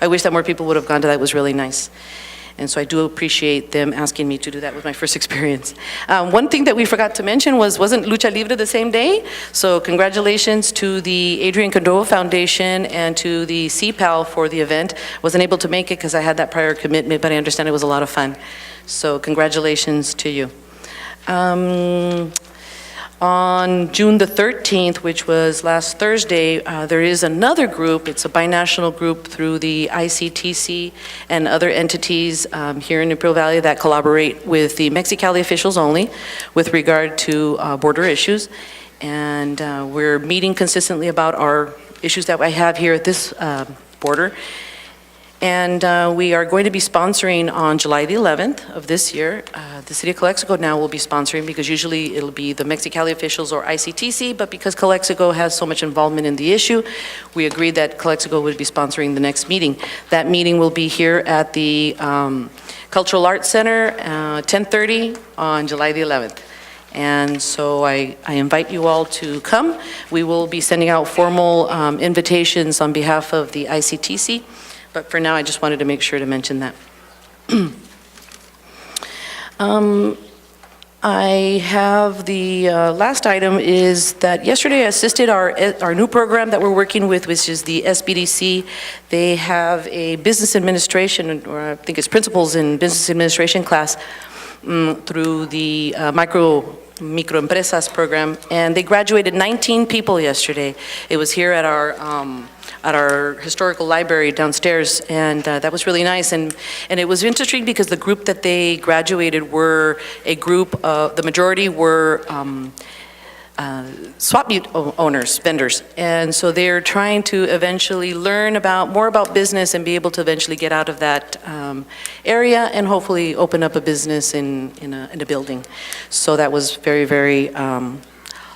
I wish that more people would have gone to that. It was really nice. And so I do appreciate them asking me to do that with my first experience. One thing that we forgot to mention wasn't Lucha Libre the same day? So congratulations to the Adrian Cordova Foundation and to the CPAL for the event. Wasn't able to make it because I had that prior commitment, but I understand it was a lot of fun. So congratulations to you. On June the 13th, which was last Thursday, there is another group. It's a binational group through the ICTC and other entities here in Imperial Valley that collaborate with the Mexicali officials only with regard to border issues. And we're meeting consistently about our issues that I have here at this border. And we are going to be sponsoring on July the 11th of this year. The City of Calexico now will be sponsoring because usually it'll be the Mexicali officials or ICTC, but because Calexico has so much involvement in the issue, we agreed that Calexico would be sponsoring the next meeting. That meeting will be here at the Cultural Arts Center, 10:30 on July the 11th. And so I invite you all to come. We will be sending out formal invitations on behalf of the ICTC. But for now, I just wanted to make sure to mention that. I have the last item is that yesterday I assisted our new program that we're working with, which is the SBDC. They have a business administration, or I think it's principles in business administration class through the microempresas program, and they graduated 19 people yesterday. It was here at our historical library downstairs, and that was really nice. And it was interesting because the group that they graduated were a group of, the majority were swap meet owners, vendors. And so they're trying to eventually learn more about business and be able to eventually get out of that area and hopefully open up a business in a building. So that was very, very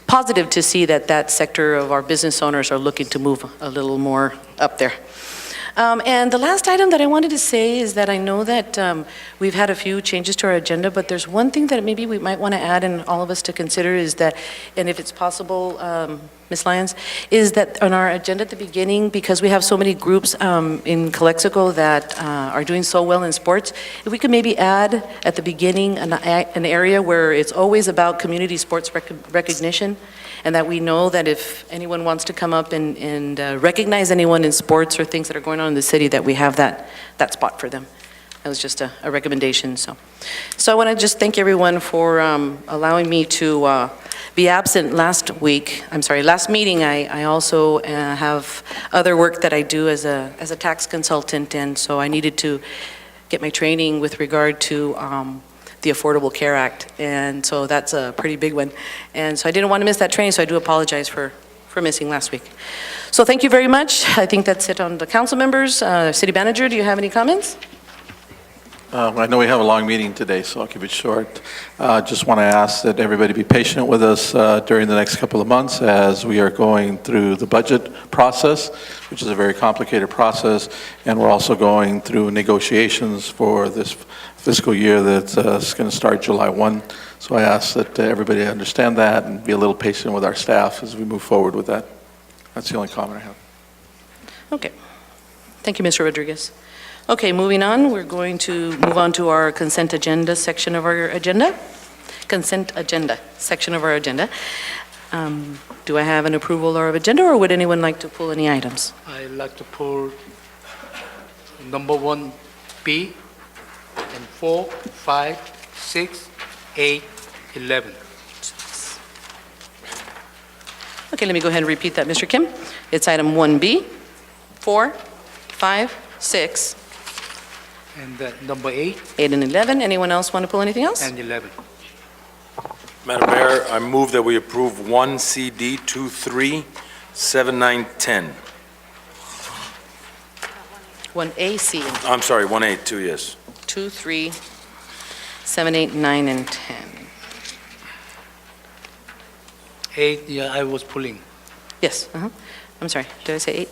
positive to see that sector of our business owners are looking to move a little more up there. And the last item that I wanted to say is that I know that we've had a few changes to our agenda, but there's one thing that maybe we might want to add and all of us to consider is that, and if it's possible, Ms. Lyons, is that on our agenda at the beginning, because we have so many groups in Calexico that are doing so well in sports, if we could maybe add at the beginning an area where it's always about community sports recognition, and that we know that if anyone wants to come up and recognize anyone in sports or things that are going on in the city, that we have that spot for them. That was just a recommendation. So I want to just thank everyone for allowing me to be absent last meeting. I also have other work that I do as a tax consultant, and so I needed to get my training with regard to the Affordable Care Act, and so that's a pretty big one. And so I didn't want to miss that training, so I do apologize for missing last week. So thank you very much. I think that's it on the council members. City Manager, do you have any comments? I know we have a long meeting today, so I'll keep it short. Just want to ask that everybody be patient with us during the next couple of months as we are going through the budget process, which is a very complicated process, and we're also going through negotiations for this fiscal year that's going to start July 1. So I ask that everybody understand that and be a little patient with our staff as we move forward with that. That's the only comment I have. Okay. Thank you, Mr. Rodriguez. Okay, moving on, we're going to move on to our consent agenda section of our agenda. Consent agenda section of our agenda. Do I have an approval of agenda, or would anyone like to pull any items? I'd like to pull number 1B and 4, 5, 6, 8, 11. Okay, let me go ahead and repeat that, Mr. Kim. It's item 1B, 4, 5, 6, And number 8 8 and 11. Anyone else want to pull anything else? and 11. Madam Mayor, I move that we approve 1 CD 237910. 1A, C, and I'm sorry, 182, yes. 2, 3, 7, 8, 9, and 10. 8, yeah, I was pulling. Yes, I'm sorry, did I say 8?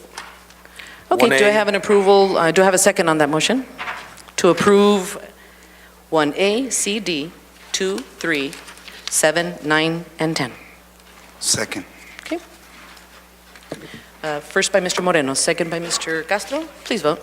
Okay, do I 1A. have an approval, do I have a second on that motion? To approve 1A, C, D, 2, 3, 7, 9, and 10. Second. First by Mr. Moreno, second by Mr. Castro. Please vote.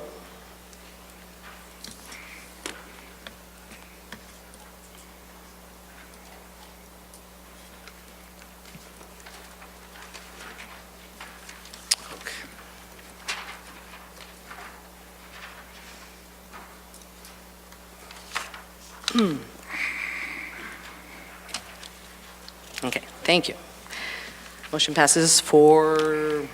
Okay, thank you. Motion passes 4-0.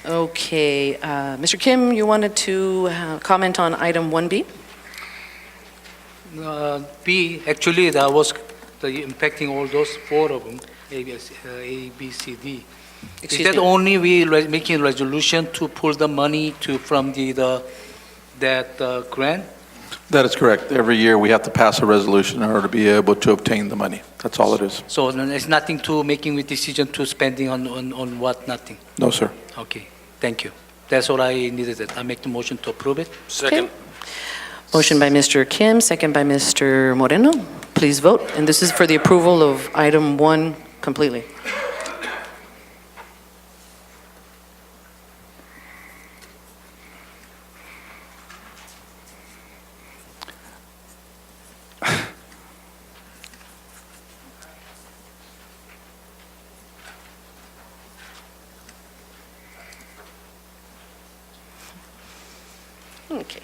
Okay, Mr. Kim, you wanted to comment on item 1B? B, actually, that was impacting all those 4 of them, A, B, C, D. Excuse Is that me. only we making resolution to pull the money from that grant? That is correct. Every year, we have to pass a resolution in order to be able to obtain the money. That's all it is. So then it's nothing to making a decision to spending on what, nothing? No, sir. Okay, thank you. That's all I needed. I make the motion to approve it. Second. Motion by Mr. Kim, second by Mr. Moreno. Please vote. And this is for the approval of item 1 completely. Okay,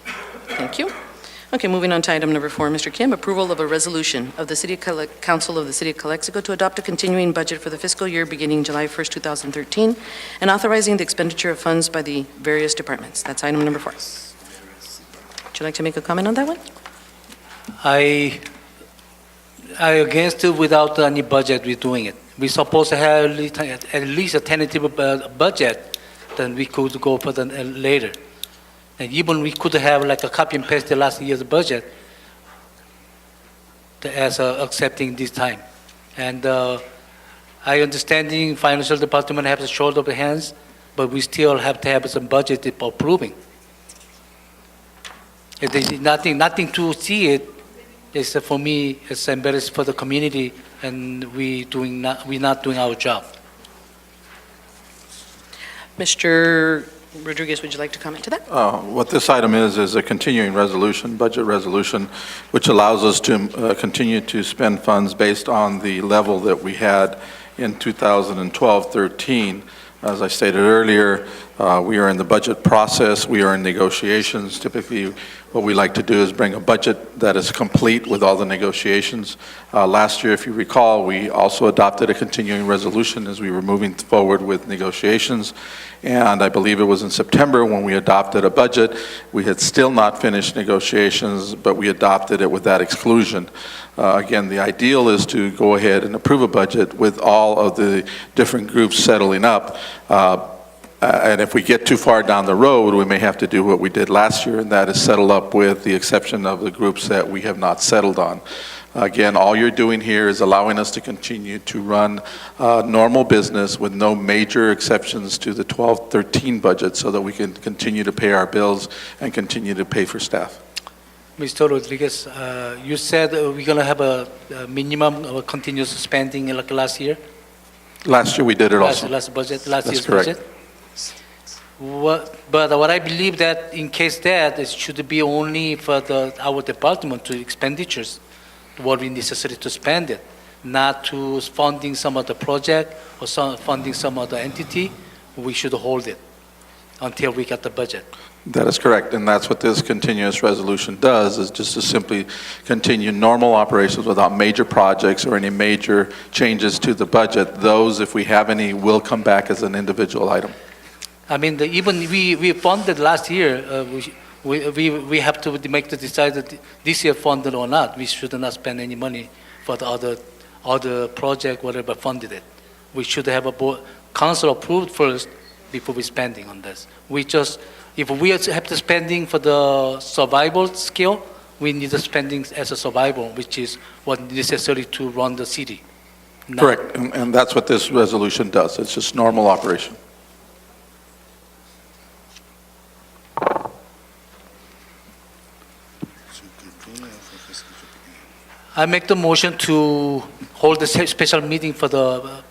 thank you. Okay, moving on to item number 4, Mr. Kim, approval of a resolution of the Council of the City of Calexico to adopt a continuing budget for the fiscal year beginning July 1st, 2013, and authorizing the expenditure of funds by the various departments. That's item number 4. Would you like to make a comment on that one? I against it without any budget, we're doing it. We're supposed to have at least a tentative budget, then we could go for the later. And even we could have like a copy and paste the last year's budget as accepting this time. And I understanding financial department has a shoulder of the hands, but we still have to have some budget for approving. If there's nothing to see it, it's for me, it's embarrassing for the community, and we're not doing our job. Mr. Rodriguez, would you like to comment to that? What this item is a continuing resolution, budget resolution, which allows us to continue to spend funds based on the level that we had in 2012-13. As I stated earlier, we are in the budget process, we are in negotiations. Typically, what we like to do is bring a budget that is complete with all the negotiations. Last year, if you recall, we also adopted a continuing resolution as we were moving forward with negotiations. And I believe it was in September when we adopted a budget. We had still not finished negotiations, but we adopted it with that exclusion. Again, the ideal is to go ahead and approve a budget with all of the different groups settling up. And if we get too far down the road, we may have to do what we did last year, and that is settle up with the exception of the groups that we have not settled on. Again, all you're doing here is allowing us to continue to run normal business with no major exceptions to the 12-13 budget so that we can continue to pay our bills and continue to pay for staff. Mr. Rodriguez, you said we're going to have a minimum of continuous spending like last year? Last year we did it also. Last budget, That's year's correct. budget? But what I believe that in case that, it should be only for our department to expenditures, what we necessary to spend it, not to funding some of the project or funding some other entity. We should hold it until we get the budget. That is correct, and that's what this continuous resolution does, is just to simply continue normal operations without major projects or any major changes to the budget. Those, if we have any, will come back as an individual item. I mean, even we funded last year, we have to make the decide that this year funded or not. We should not spend any money for the other project, whatever funded it. We should have a board, council approved first before we spending on this. If we have the spending for the survival skill, we need the spending as a survival, which is what necessary to run the city. Not- Correct, and that's what this resolution does. It's just normal operation. I make the motion to hold a special meeting for the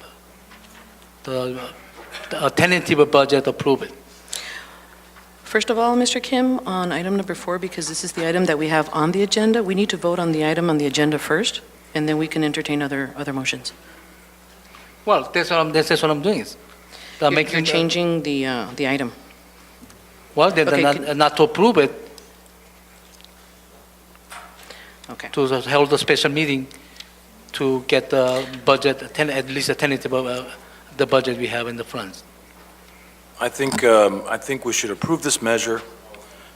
tentative budget, approve it. First of all, Mr. Kim, on item number 4, because this is the item that we have on the agenda, we need to vote on the item on the agenda first, and then we can entertain other motions. Well, that's what I'm doing. You're changing the item. Well, then Okay, not to approve it, Okay. to hold a special meeting to get the budget, at least a tentative of the budget we have in the front. I think we should approve this measure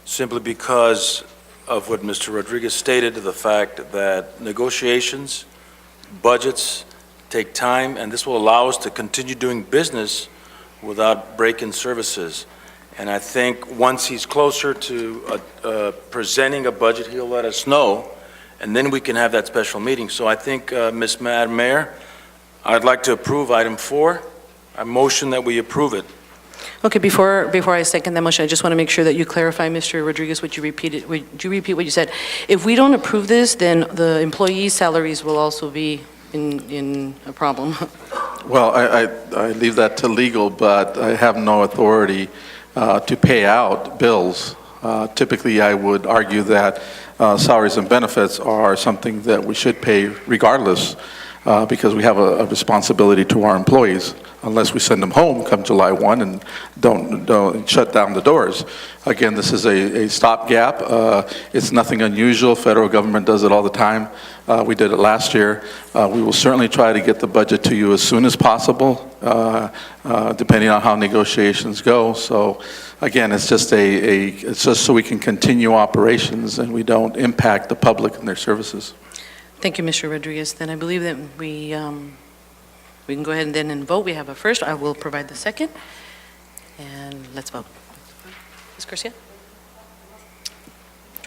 simply because of what Mr. Rodriguez stated, the fact that negotiations, budgets take time, and this will allow us to continue doing business without break-in services. And I think once he's closer to presenting a budget, he'll let us know, and then we can have that special meeting. So I think, Madam Mayor, I'd like to approve item 4. I motion that we approve it. Okay, before I second that motion, I just want to make sure that you clarify, Mr. Rodriguez, would you repeat what you said? If we don't approve this, then the employees' salaries will also be in a problem. Well, I leave that to legal, but I have no authority to pay out bills. Typically, I would argue that salaries and benefits are something that we should pay regardless, because we have a responsibility to our employees, unless we send them home come July 1 and don't shut down the doors. Again, this is a stopgap. It's nothing unusual. Federal government does it all the time. We did it last year. We will certainly try to get the budget to you as soon as possible, depending on how negotiations go. So again, it's just so we can continue operations and we don't impact the public and their services. Thank you, Mr. Rodriguez. Then I believe that we can go ahead and then vote. We have a first. I will provide the second. And let's vote. Ms. Garcia?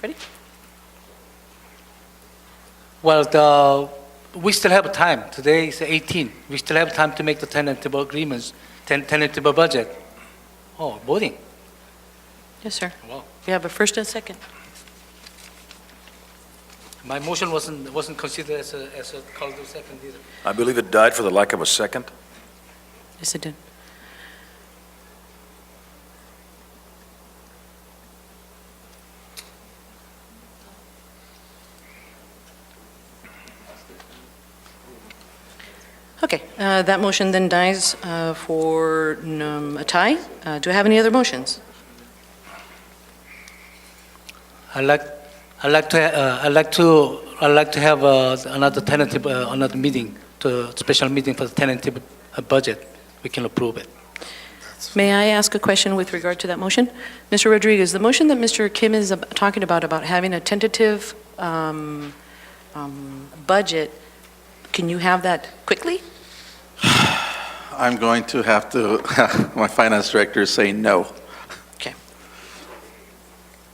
Ready? Well, we still have time. Today is 18. We still have time to make the tentative agreements, tentative budget. Oh, voting. Yes, sir. Wow. We have a first and second. My motion wasn't considered as a call to second either. I believe it died for the lack of a second. Yes, it did. Okay, that motion then dies for a tie. Do I have any other motions? I'd like to have another tentative, another meeting, special meeting for the tentative budget. We can approve it. May I ask a question with regard to that motion? Mr. Rodriguez, the motion that Mr. Kim is talking about having a tentative budget, can you have that quickly? I'm going to have to, my finance director is saying no. Okay.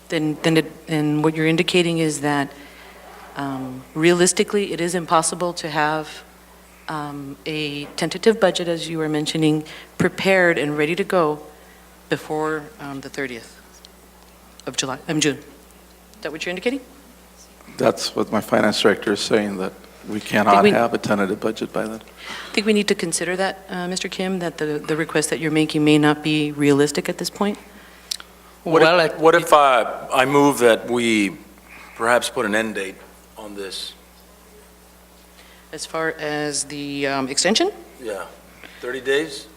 Then what you're indicating is that realistically, it is impossible to have a tentative budget, as you were mentioning, prepared and ready to go before the 30th of June. Is that what you're indicating? That's what my finance director is saying, that we cannot have a tentative budget by then. I think we need to consider that, Mr. Kim, that the request that you're making may not be realistic at this point. What if I move that we perhaps put an end date on this? As far as the extension? Yeah, 30 days,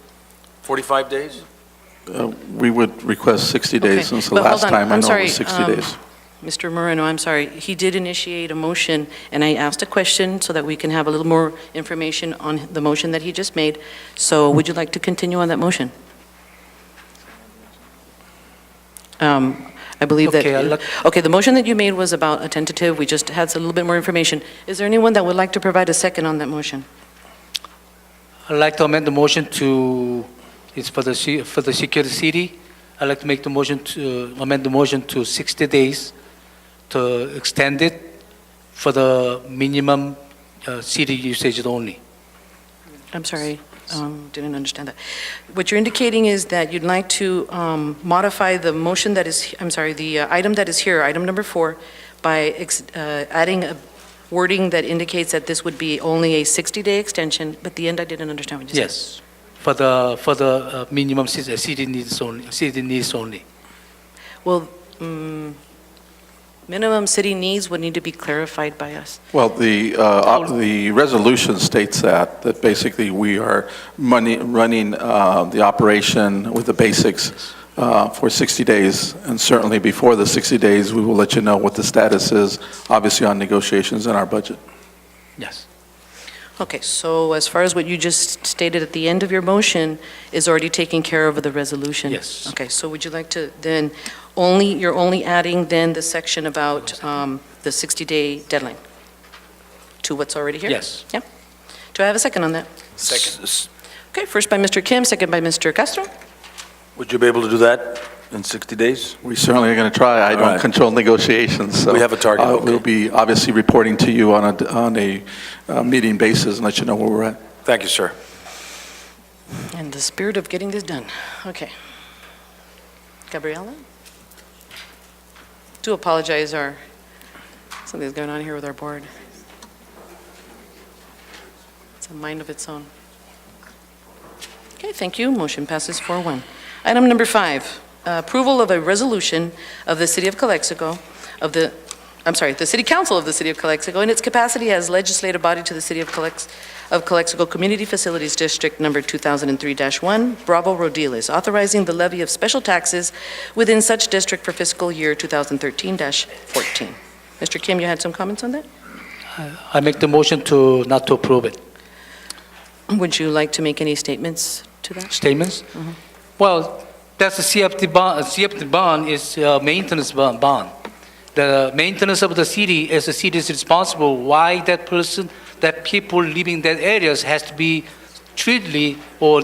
45 days? We would request 60 days, Okay, since the but hold last on. time I I'm know it sorry, was 60 days. Mr. Moreno, I'm sorry. He did initiate a motion, and I asked a question so that we can have a little more information on the motion that he just made. So would you like to continue on that motion? I believe that, Okay, I'd like- okay, the motion that you made was about a tentative, we just had a little bit more information. Is there anyone that would like to provide a second on that motion? I'd like to amend the motion to, it's for the secure city. I'd like to make the motion to, amend the motion to 60 days to extend it for the minimum city usage only. I'm sorry, didn't understand that. What you're indicating is that you'd like to modify the motion that is, I'm sorry, the item that is here, item number 4, by adding a wording that indicates that this would be only a 60-day extension, but at the end I didn't understand what you said. Yes, for the minimum city needs only. Well, minimum city needs would need to be clarified by us. Well, the resolution states that basically we are running the operation with the basics for 60 days, and certainly before the 60 days, we will let you know what the status is, obviously on negotiations and our budget. Yes. Okay, so as far as what you just stated at the end of your motion is already taking care of the resolution? Yes. Okay, so would you like to then you're only adding then the section about the 60-day deadline to what's already here? Yes. Yeah. Do I have a second on that? Second. Okay, first by Mr. Kim, second by Mr. Castro. Would you be able to do that in 60 days? We certainly are going to try. I All don't right. control negotiations, so. We have a target, okay. We'll be obviously reporting to you on a meeting basis and let you know where we're at. Thank you, sir. In the spirit of getting this done. Okay. Gabriela? Do apologize, something's going on here with our board. It's a mind of its own. Okay, thank you. Motion passes 4-1. Item number 5, approval of a resolution of the City of Calexico, the City Council of the City of Calexico in its capacity as legislative body to the City of Calexico Community Facilities District Number 2003-1, Bravo Rodiles, authorizing the levy of special taxes within such district for fiscal year 2013-14. Mr. Kim, you had some comments on that? I make the motion to not to approve it. Would you like to make any statements to that? Statements? Mm-hmm. Well, that's a CFD bond. CFD bond is a maintenance bond. The maintenance of the city, as the city is responsible, why that people living in that areas has to be treated or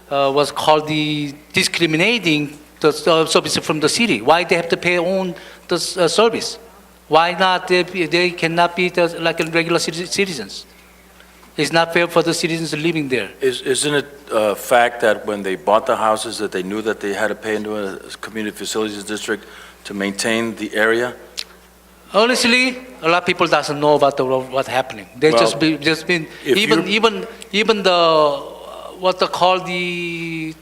what's called the discriminating the service from the city. Why they have to pay on the service? Why not they cannot be like regular citizens? It's not fair for the citizens living there. Isn't it a fact that when they bought the houses that they knew that they had to pay into a community facilities district to maintain the area? Honestly, a lot of people doesn't know about what's happening. They Well, just been if even the what they call the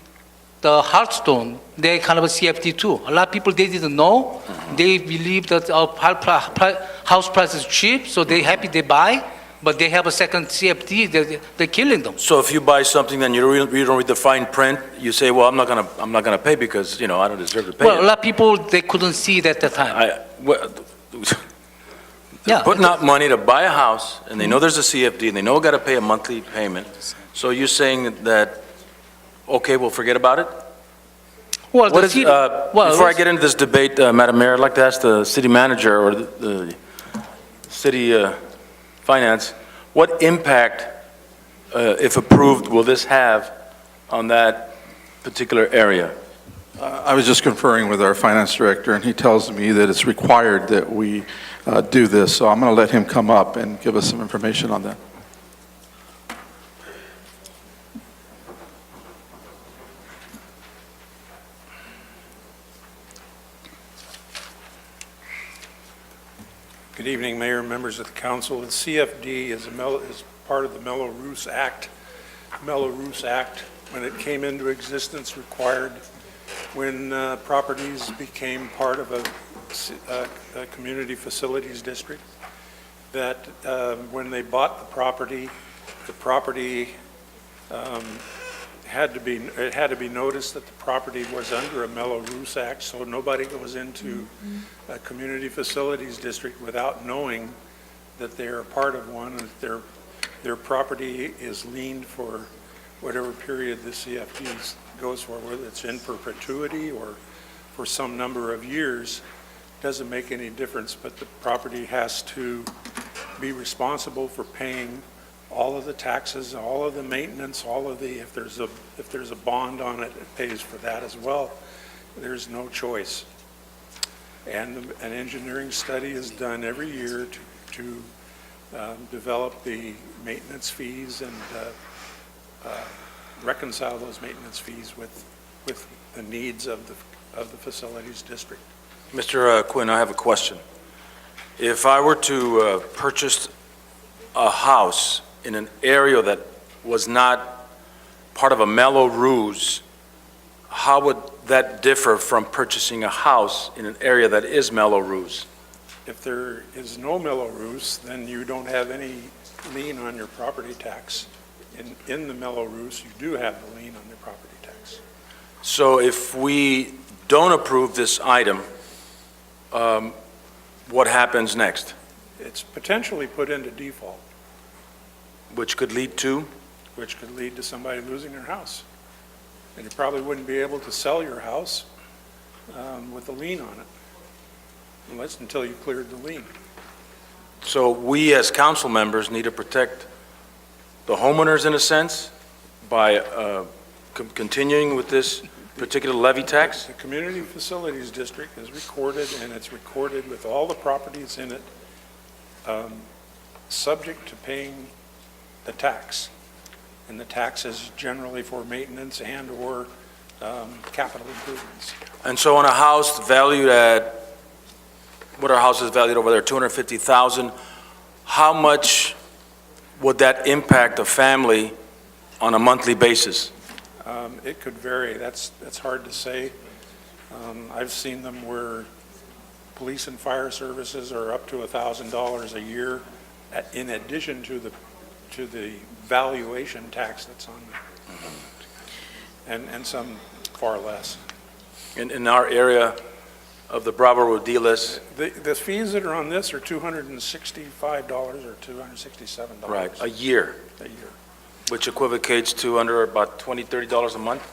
Hearthstone. They kind of a CFD too. A lot of people they didn't know. They believe that our house price is cheap, so they happy they buy. But they have a second CFD. They're killing them. So if you buy something, then you don't read the fine print, you say, well, I'm not gonna pay because, I don't deserve to pay Well, a it. lot of people they couldn't see it at the time. They're Yeah. putting out money to buy a house, and they know there's a CFD, and they know gotta pay a monthly payment. So you're saying that, okay, we'll forget about it? Well, What the is, city, before I get into this debate, Madam Mayor, I'd like to ask the city manager or the city finance, what impact, if approved, will this have on that particular area? I was just conferring with our finance director, and he tells me that it's required that we do this, so I'm going to let him come up and give us some information on that. Good evening, Mayor, members of the council. The CFD is part of the Mello-Roos Act. Mello-Roos Act, when it came into existence, required when properties became part of a community facilities district, that when they bought the property had to be noticed that the property was under a Mello-Roos Act, so nobody goes into a community facilities district without knowing that they're a part of one, that their property is liened for whatever period the CFD goes for, whether it's in perpetuity or for some number of years, doesn't make any difference, but the property has to be responsible for paying all of the taxes, all of the maintenance, all of the, if there's a bond on it, it pays for that as well. There's no choice. And an engineering study is done every year to develop the maintenance fees and reconcile those maintenance fees with the needs of the facilities district. Mr. Quinn, I have a question. If I were to purchase a house in an area that was not part of a Mello-Roos, how would that differ from purchasing a house in an area that is Mello-Roos? If there is no Mello-Roos, then you don't have any lien on your property tax. In the Mello-Roos, you do have the lien on the property tax. So if we don't approve this item, what happens next? It's potentially put into default, Which could lead to? which could lead to somebody losing their house. And you probably wouldn't be able to sell your house with a lien on it, until you cleared the lien. So we as council members need to protect the homeowners in a sense by continuing with this particular levy tax? The Community Facilities District is recorded, and it's recorded with all the properties in it, subject to paying the tax. And the tax is generally for maintenance and/or capital improvements. And so on a house valued at, what are houses valued over there, 250,000, how much would that impact a family on a monthly basis? It could vary. That's hard to say. I've seen them where police and fire services are up to $1,000 a year in addition to the valuation tax that's on them, and some far less. In our area of the Bravo Rodiles, The fees that are on this are $265 or $267. right, a year, A year. which equivocates to under about $20, $30 a month?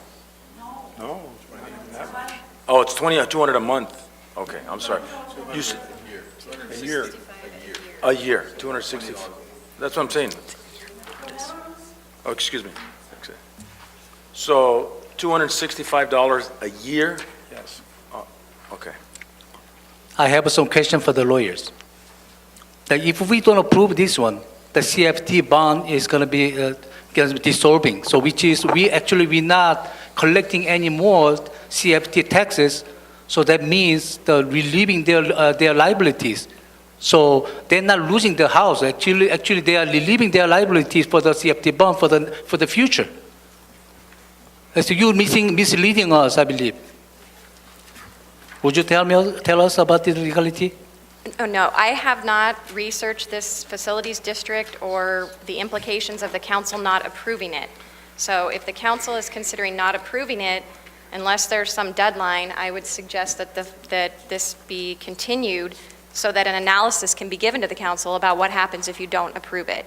No, it's not even that much. Oh, it's 200 a month. Okay, I'm sorry. You said A year. a year, 260. That's what I'm saying. Oh, excuse me. So $265 a year? Yes. Okay. I have some question for the lawyers. That if we don't approve this one, the CFT bond is going to be dissolving. So which is we're not collecting any more CFT taxes. So that means the relieving their liabilities. So they're not losing the house. Actually they are relieving their liabilities for the CFT bond for the future. So you're misleading us, I believe. Would you tell us about the legality? Oh, no, I have not researched this facilities district or the implications of the council not approving it. So if the council is considering not approving it, unless there's some deadline, I would suggest that this be continued so that an analysis can be given to the council about what happens if you don't approve it.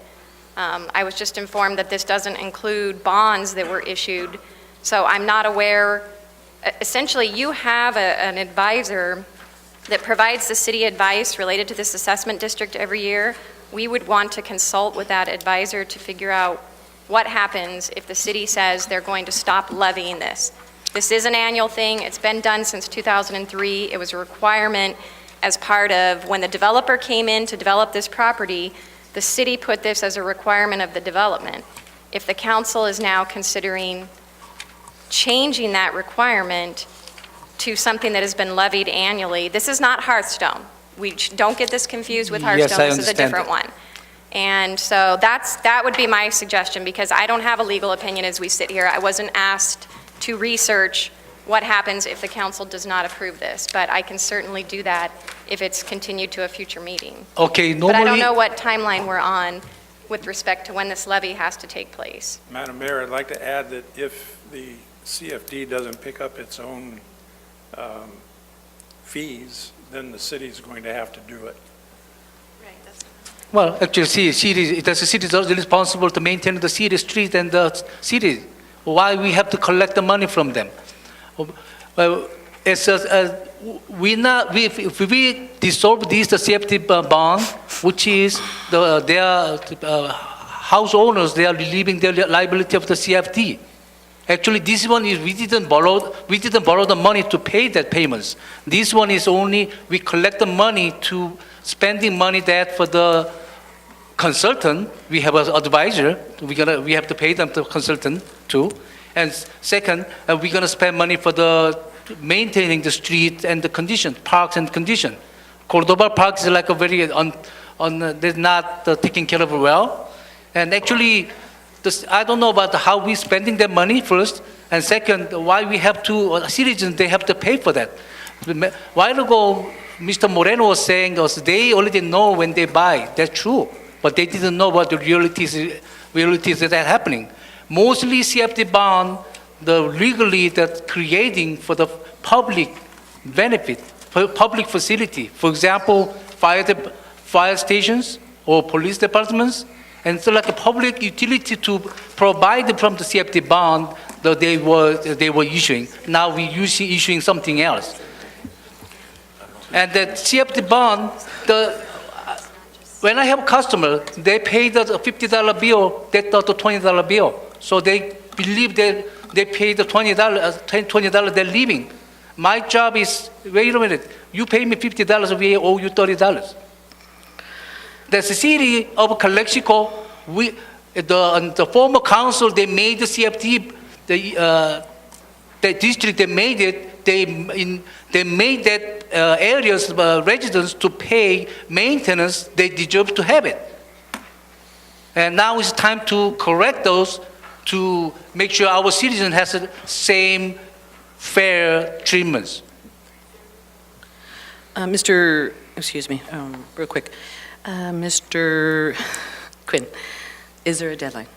I was just informed that this doesn't include bonds that were issued, so I'm not aware. Essentially, you have an advisor that provides the city advice related to this assessment district every year. We would want to consult with that advisor to figure out what happens if the city says they're going to stop levying this. This is an annual thing. It's been done since 2003. It was a requirement as part of when the developer came in to develop this property, the city put this as a requirement of the development. If the council is now considering changing that requirement to something that has been levied annually, this is not Hearthstone. We don't get this confused with Hearthstone. Yes, I this is a different one. And so that would be my suggestion, because I don't have a legal opinion as we sit here. I wasn't asked to research what happens if the council does not approve this, but I can certainly do that if it's continued to a future meeting. Okay, But I don't normally, know what timeline we're on with respect to when this levy has to take place. Madam Mayor, I'd like to add that if the CFD doesn't pick up its own fees, then the city's going to have to do it. well, actually, the city is also responsible to maintain the city street and the city. Why we have to collect the money from them? Well, it's if we dissolve this the CFD bond, which is their house owners, they are relieving their liability of the CFD. Actually, this one is we didn't borrow the money to pay that payments. This one is only we collect the money to spending money that for the consultant. We have an advisor. We have to pay them the consultant too. And second, we're gonna spend money for the maintaining the street and the condition, parks and condition. Cordoba Park is like a very they're not taken care of well. And actually, I don't know about how we spending their money first, and second, why we have to, citizens, they have to pay for that. A while ago, Mr. Moreno was saying they already know when they buy. That's true, but they didn't know what the realities that are happening. Mostly CFD bond, the legally that creating for the public benefit, for public facility. For example, fire stations or police departments. And so like a public utility to provide from the CFD bond that they were issuing. Now we're issuing something else. And the CFD bond, when I have a customer, they pay the $50 bill, they thought the $20 bill. So they believe that they pay the $20 they're leaving. My job is, wait a minute, you pay me $50, we owe you $30. The city of CLXC, the former council, they made the CFD, the district, they made it, they made that areas, residents to pay maintenance, they deserve to have it. And now it's time to correct those to make sure our citizen has the same fair treatments. Excuse me, real quick. Mr. Quinn, is there a deadline?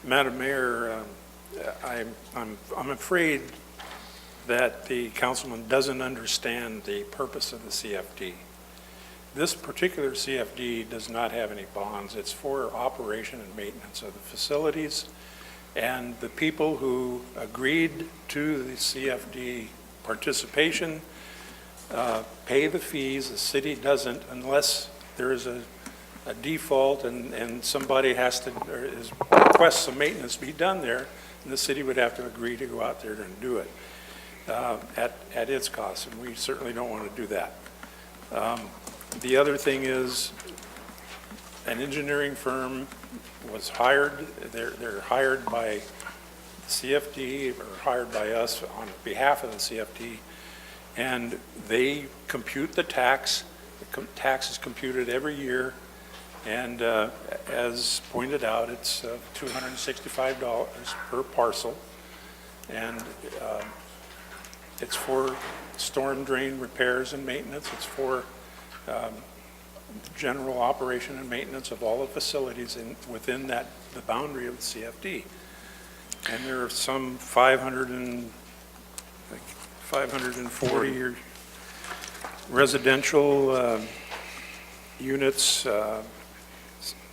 Madam Mayor, I'm afraid that the councilman doesn't understand the purpose of the CFD. This particular CFD does not have any bonds. It's for operation and maintenance of the facilities, and the people who agreed to the CFD participation pay the fees. The city doesn't unless there is a default and somebody has to request some maintenance be done there, and the city would have to agree to go out there and do it at its cost, and we certainly don't want to do that. The other thing is an engineering firm was hired. They're hired by the CFD or hired by us on behalf of the CFD, and they compute the tax. The tax is computed every year, and as pointed out, it's $265 per parcel, and it's for storm drain repairs and maintenance. It's for general operation and maintenance of all the facilities within the boundary of the CFD. And there are some 540 residential units,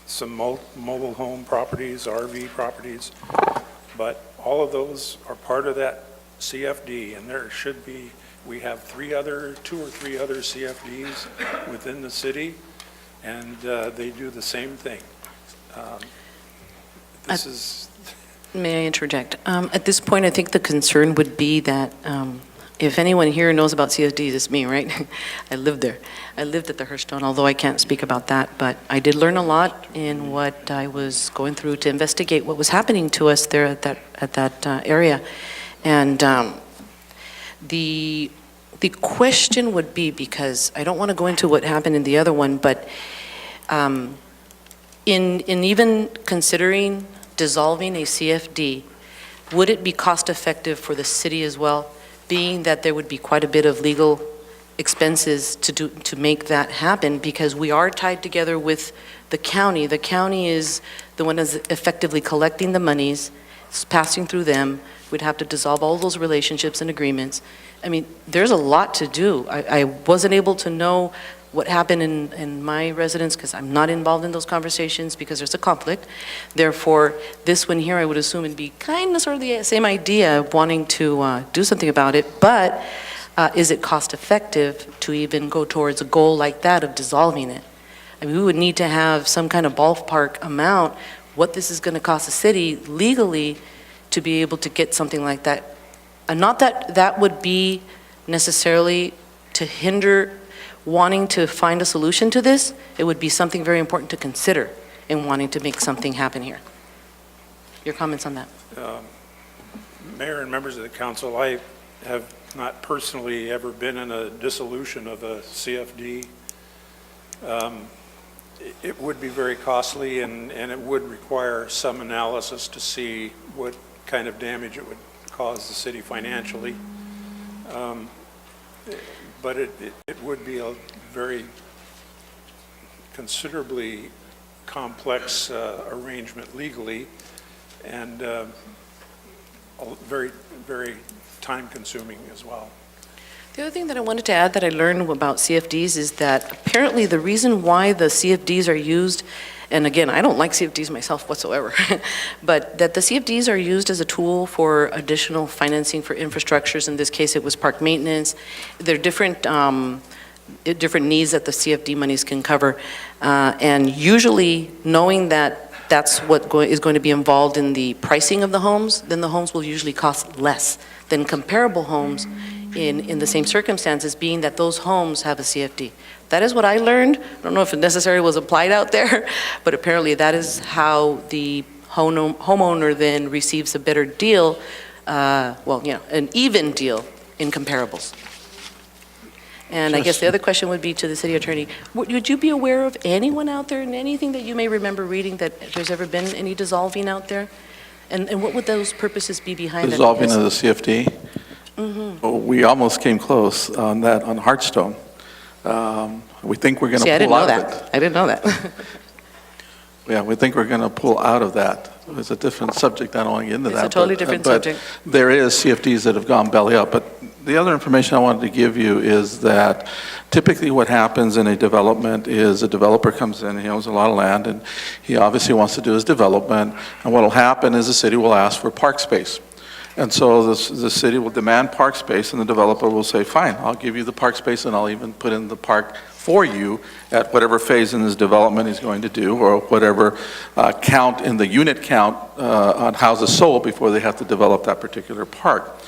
some mobile home properties, RV properties, but all of those are part of that CFD, and there should be, we have two or three other CFDs within the city, and they do the same thing. May I interject? At this point, I think the concern would be that if anyone here knows about CFDs, it's me, right? I lived there. I lived at the Hirschstone, although I can't speak about that, but I did learn a lot in what I was going through to investigate what was happening to us there at that area. And the question would be, because I don't want to go into what happened in the other one, but in even considering dissolving a CFD, would it be cost effective for the city as well, being that there would be quite a bit of legal expenses to make that happen, because we are tied together with the county. The county is the one that's effectively collecting the monies, it's passing through them. We'd have to dissolve all those relationships and agreements. I mean, there's a lot to do. I wasn't able to know what happened in my residence, because I'm not involved in those conversations because there's a conflict. Therefore, this one here, I would assume it'd be kind of sort of the same idea of wanting to do something about it, but is it cost effective to even go towards a goal like that of dissolving it? I mean, we would need to have some kind of ballpark amount, what this is going to cost the city legally to be able to get something like that. And not that that would be necessarily to hinder wanting to find a solution to this. It would be something very important to consider in wanting to make something happen here. Your comments on that? Mayor and members of the council, I have not personally ever been in a dissolution of a CFD. It would be very costly, and it would require some analysis to see what kind of damage it would cause the city financially. But it would be a very considerably complex arrangement legally, and very, very time-consuming as well. The other thing that I wanted to add that I learned about CFDs is that apparently the reason why the CFDs are used, and again, I don't like CFDs myself whatsoever, but that the CFDs are used as a tool for additional financing for infrastructures. In this case, it was park maintenance. There are different needs that the CFD monies can cover. And usually, knowing that that's what is going to be involved in the pricing of the homes, then the homes will usually cost less than comparable homes in the same circumstances, being that those homes have a CFD. That is what I learned. I don't know if it necessarily was applied out there, but apparently that is how the homeowner then receives a better deal, an even deal in comparables. And I guess the other question would be to the city attorney, would you be aware of anyone out there and anything that you may remember reading that there's ever been any dissolving out there? And what would those purposes be behind that? Dissolving of the CFD? Well, we almost came close on that on Hearthstone. We think we're going to pull out of it. I didn't know that. Yeah, we think we're going to pull out of that. It's a different subject. I don't want to get into that. It's a totally different subject. But there is CFDs that have gone belly up. But the other information I wanted to give you is that typically what happens in a development is a developer comes in, he owns a lot of land, and he obviously wants to do his development. And what will happen is the city will ask for park space. And so the city will demand park space, and the developer will say, fine, I'll give you the park space, and I'll even put in the park for you at whatever phase in his development he's going to do, or whatever count in the unit count on houses sold before they have to develop that particular park.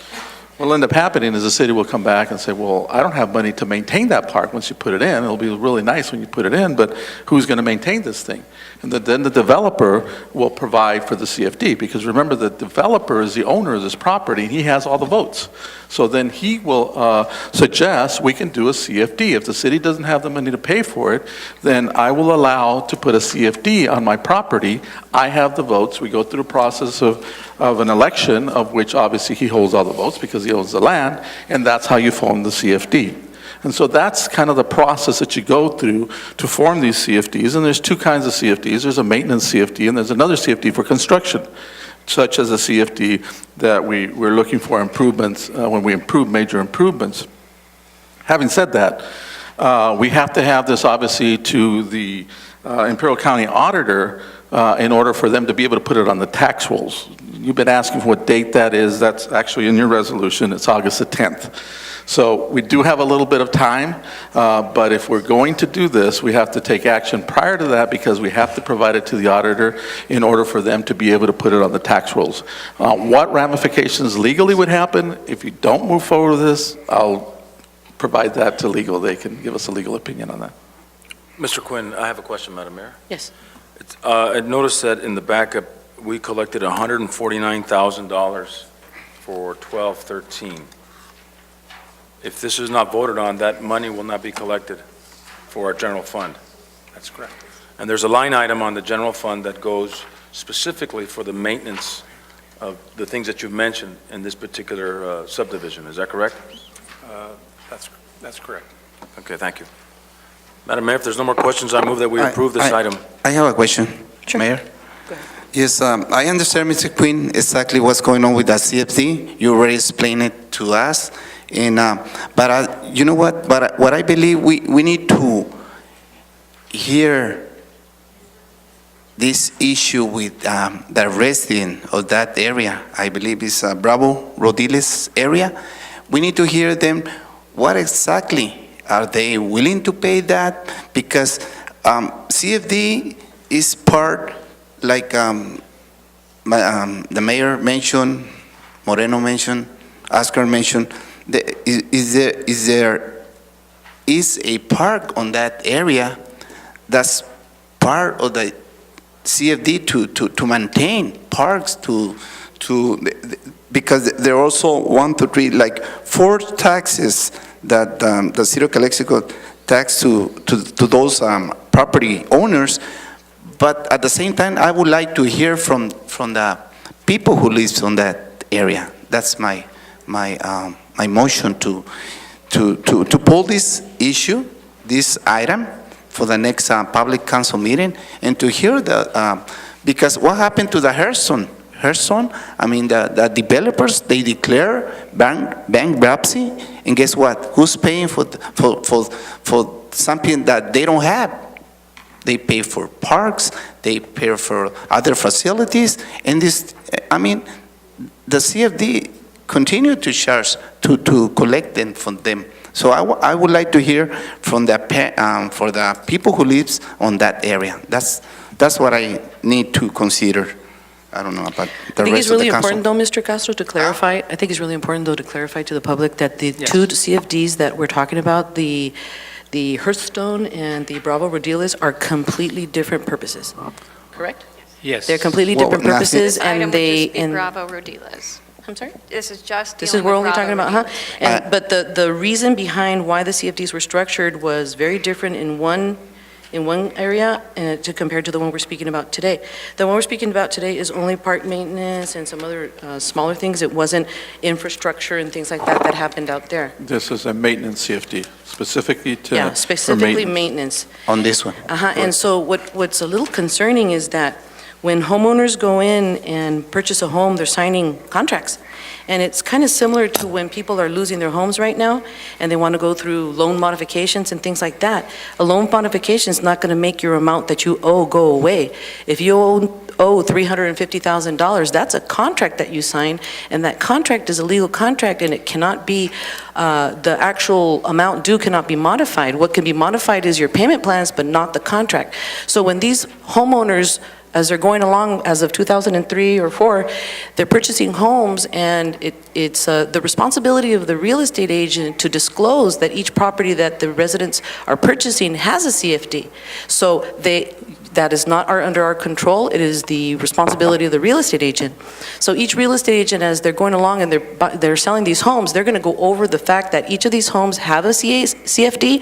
What will end up happening is the city will come back and say, well, I don't have money to maintain that park once you put it in. It'll be really nice when you put it in, but who's going to maintain this thing? And then the developer will provide for the CFD, because remember, the developer is the owner of this property, and he has all the votes. So then he will suggest we can do a CFD. If the city doesn't have the money to pay for it, then I will allow to put a CFD on my property. I have the votes. We go through a process of an election, of which obviously he holds all the votes because he owns the land, and that's how you form the CFD. And so that's kind of the process that you go through to form these CFDs. And there's two kinds of CFDs. There's a maintenance CFD, and there's another CFD for construction, such as a CFD that we're looking for improvements when we improve major improvements. Having said that, we have to have this obviously to the Imperial County Auditor in order for them to be able to put it on the tax rolls. You've been asking for what date that is. That's actually in your resolution. It's August the 10th. So we do have a little bit of time, but if we're going to do this, we have to take action prior to that, because we have to provide it to the auditor in order for them to be able to put it on the tax rolls. What ramifications legally would happen if you don't move forward with this, I'll provide that to legal. They can give us a legal opinion on that. Mr. Quinn, I have a question, Madam Mayor. Yes. I noticed that in the backup, we collected $149,000 for 12-13. If this is not voted on, that money will not be collected for our general fund. That's correct. And there's a line item on the general fund that goes specifically for the maintenance of the things that you've mentioned in this particular subdivision. Is that correct? That's correct. Okay, thank you. Madam Mayor, if there's no more questions, I move that we approve this item. I have a question, Sure. Mayor. Go ahead. Yes, I understand, Mr. Quinn, exactly what's going on with that CFD. You already explained it to us. And, but you know what I believe we need to hear this issue with the resident of that area. I believe it's Bravo Rodiles area. We need to hear them, what exactly are they willing to pay that? Because CFD is part, like the mayor mentioned, Moreno mentioned, Oscar mentioned, is there a park on that area that's part of the CFD to maintain parks because there are also 1, 2, 3, like 4 taxes that the city of Calexico tax to those property owners. But at the same time, I would like to hear from the people who live on that area. That's my motion to pull this issue, this item, for the next public council meeting, and to hear because what happened to the Hearthstone, I mean, the developers, they declare bankruptcy, and guess what? Who's paying for something that they don't have? They pay for parks, they pay for other facilities, and this, I mean, the CFD continue to charge to collect them from them. So I would like to hear from for the people who lives on that area. That's what I need to consider. I don't know about the I think rest it's of really the council. important, though, Mr. Castro, to clarify. I think it's really important, though, to clarify to the public that the two CFDs that we're talking about, the Hearthstone and the Bravo Rodiles, are completely different purposes. Correct? Yes. They're completely Well, different nothing- purposes, This item and would they... just be Bravo Rodiles. I'm sorry? This is just This is, dealing we're with only talking Bravo about, Rodiles. But the reason behind why the CFDs were structured was very different in one area to compared to the one we're speaking about today. The one we're speaking about today is only park maintenance and some other smaller things. It wasn't infrastructure and things like that happened out there. This is a maintenance CFD, specifically to... Yeah, for specifically maintenance. On this one. And so what's a little concerning is that when homeowners go in and purchase a home, they're signing contracts. And it's kind of similar to when people are losing their homes right now and they want to go through loan modifications and things like that. A loan modification is not going to make your amount that you owe go away. If you owe $350,000, that's a contract that you sign, and that contract is a legal contract, and it cannot be, the actual amount due cannot be modified. What can be modified is your payment plans, but not the contract. So when these homeowners, as they're going along as of 2003 or 4, they're purchasing homes, and it's the responsibility of the real estate agent to disclose that each property that the residents are purchasing has a CFD. So that is not under our control. It is the responsibility of the real estate agent. So each real estate agent, as they're going along and they're selling these homes, they're going to go over the fact that each of these homes have a CFD.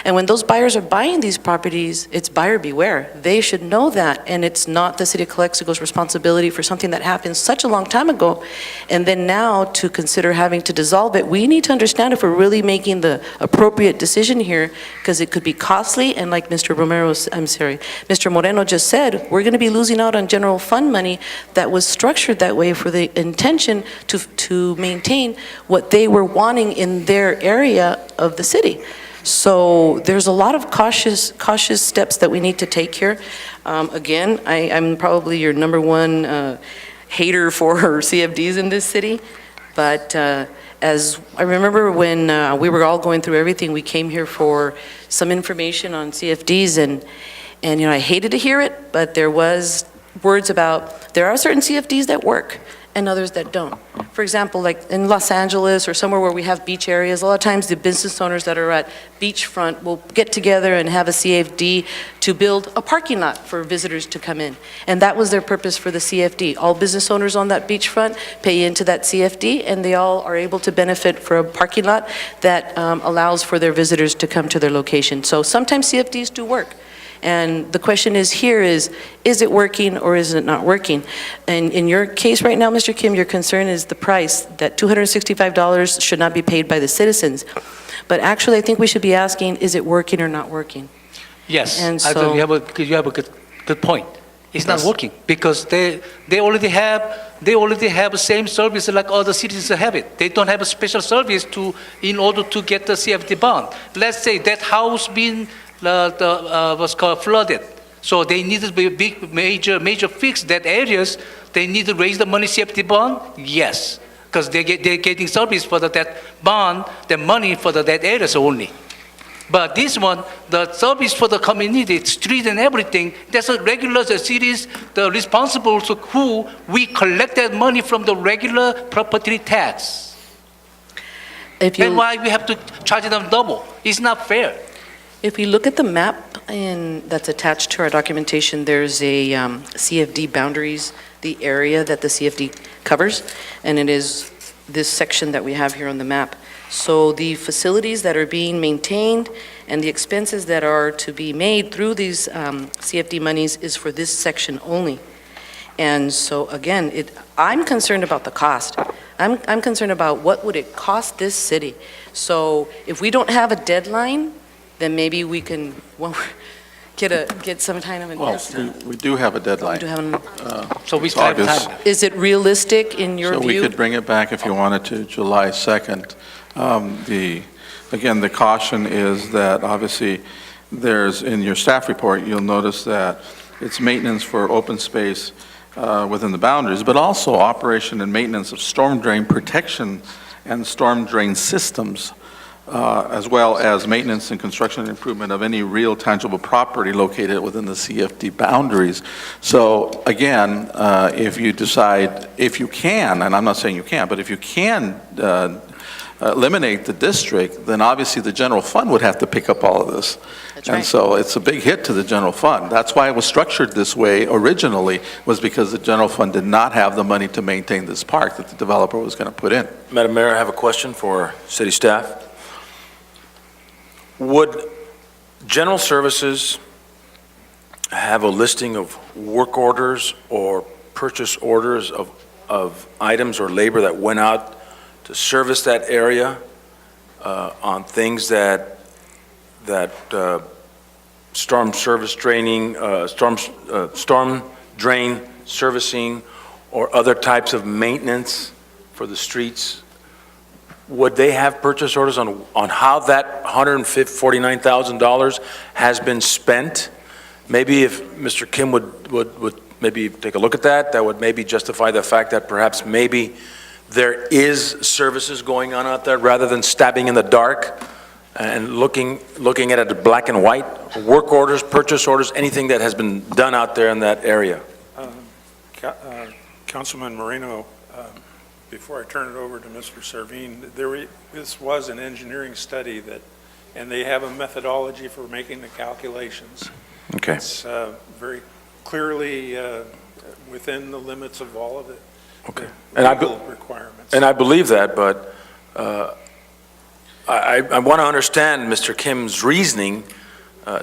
And when those buyers are buying these properties, it's buyer beware. They should know that, and it's not the City of Calexico's responsibility for something that happened such a long time ago. And then now to consider having to dissolve it, we need to understand if we're really making the appropriate decision here, because it could be costly, and like Mr. Moreno just said, we're going to be losing out on general fund money that was structured that way for the intention to maintain what they were wanting in their area of the city. So there's a lot of cautious steps that we need to take here. Again, I'm probably your #1 hater for CFDs in this city, but as I remember when we were all going through everything, we came here for some information on CFDs, and you know, I hated to hear it, but there was words about there are certain CFDs that work and others that don't. For example, like in Los Angeles or somewhere where we have beach areas, a lot of times the business owners that are at beachfront will get together and have a CFD to build a parking lot for visitors to come in. And that was their purpose for the CFD. All business owners on that beachfront pay into that CFD, and they all are able to benefit for a parking lot that allows for their visitors to come to their location. So sometimes CFDs do work. And the question is here is it working or is it not working? And in your case right now, Mr. Kim, your concern is the price, that $265 should not be paid by the citizens. But actually, I think we should be asking, is it working or not working? Yes, And I so- believe you have a good point. It's not working because they already have the same service like other cities have it. They don't have a special service in order to get the CFD bond. Let's say that house been what's called flooded, so they need to be big major fix that areas. They need to raise the money CFD bond. Yes, because they're getting service for that bond, the money for that areas only. But this one, the service for the community, street and everything, that's a regular cities, the responsible to who we collect that money from the regular property tax. And why we have to charge them double? It's not fair. If you look at the map that's attached to our documentation, there's a CFD boundaries, the area that the CFD covers, and it is this section that we have here on the map. So the facilities that are being maintained and the expenses that are to be made through these CFD monies is for this section only. And so again, I'm concerned about the cost. I'm concerned about what would it cost this city. So if we don't have a deadline, then maybe we can get some kind of an estimate. We do have a deadline. We do have So we It's still have August. time. Is it realistic in your So view? we could bring it back if you wanted to, July 2nd. Again, the caution is that obviously there's, in your staff report, you'll notice that it's maintenance for open space within the boundaries, but also operation and maintenance of storm drain protection and storm drain systems, as well as maintenance and construction and improvement of any real tangible property located within the CFD boundaries. So again, if you decide, if you can, and I'm not saying you can't, but if you can eliminate the district, then obviously the general fund would have to pick up all of this. That's And right. so it's a big hit to the general fund. That's why it was structured this way originally, was because the general fund did not have the money to maintain this park that the developer was going to put in. Madam Mayor, I have a question for city staff. Would general services have a listing of work orders or purchase orders of items or labor that went out to service that area on things that storm service draining, storm drain servicing, or other types of maintenance for the streets? Would they have purchase orders on how that $149,000 has been spent? Maybe if Mr. Kim would maybe take a look at that, that would maybe justify the fact that perhaps maybe there is services going on out there rather than stabbing in the dark and looking at it black and white, work orders, purchase orders, anything that has been done out there in that area. Councilman Moreno, before I turn it over to Mr. Servine, this was an engineering study and they have a methodology for making the calculations. Okay. It's very clearly within the limits of all of it. Okay. Legal requirements. And I believe that, but I want to understand Mr. Kim's reasoning,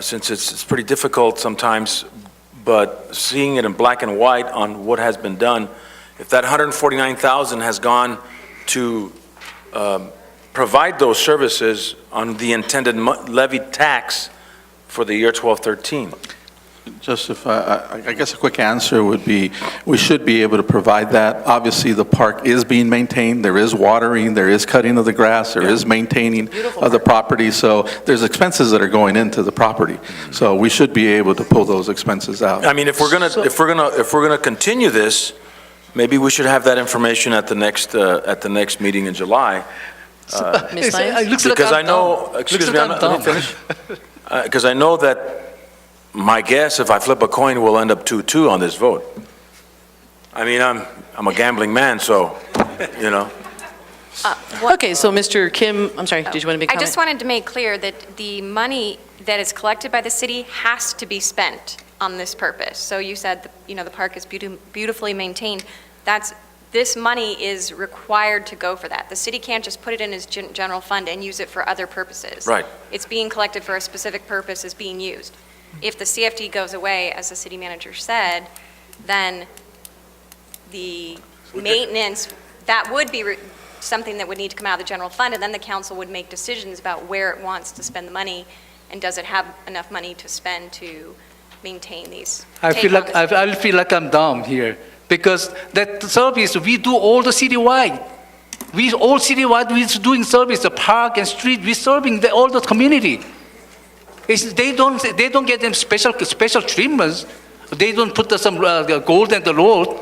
since it's pretty difficult sometimes, but seeing it in black and white on what has been done, if that $149,000 has gone to provide those services on the intended levied tax for the year 12-13. Just if, I guess a quick answer would be, we should be able to provide that. Obviously, the park is being maintained, there is watering, there is cutting of the grass, there is maintaining of the property, so there's expenses that are going into the property. So we should be able to pull those expenses out. I mean, if we're gonna continue this, maybe we should have that information at the next meeting in July. Ms. Lyons? Because I know, excuse me, let me finish. Because I know that my guess, if I flip a coin, will end up 2-2 on this vote. I mean, I'm a gambling man, so, you know. Okay, so Mr. Kim, I'm sorry, did you want to make a I comment? just wanted to make clear that the money that is collected by the city has to be spent on this purpose. So you said, the park is beautifully maintained. This money is required to go for that. The city can't just put it in its general fund and use it for other purposes. Right. It's being collected for a specific purpose, is being used. If the CFD goes away, as the city manager said, then the maintenance, that would be something that would need to come out of the general fund, and then the council would make decisions about where it wants to spend the money, and does it have enough money to spend to maintain these. I take feel on like, this- I feel like I'm dumb here, because that service, we do all the citywide. We, all citywide, we're doing service, the park and street, we're serving all the community. They don't get them special treatments. They don't put some gold in the road.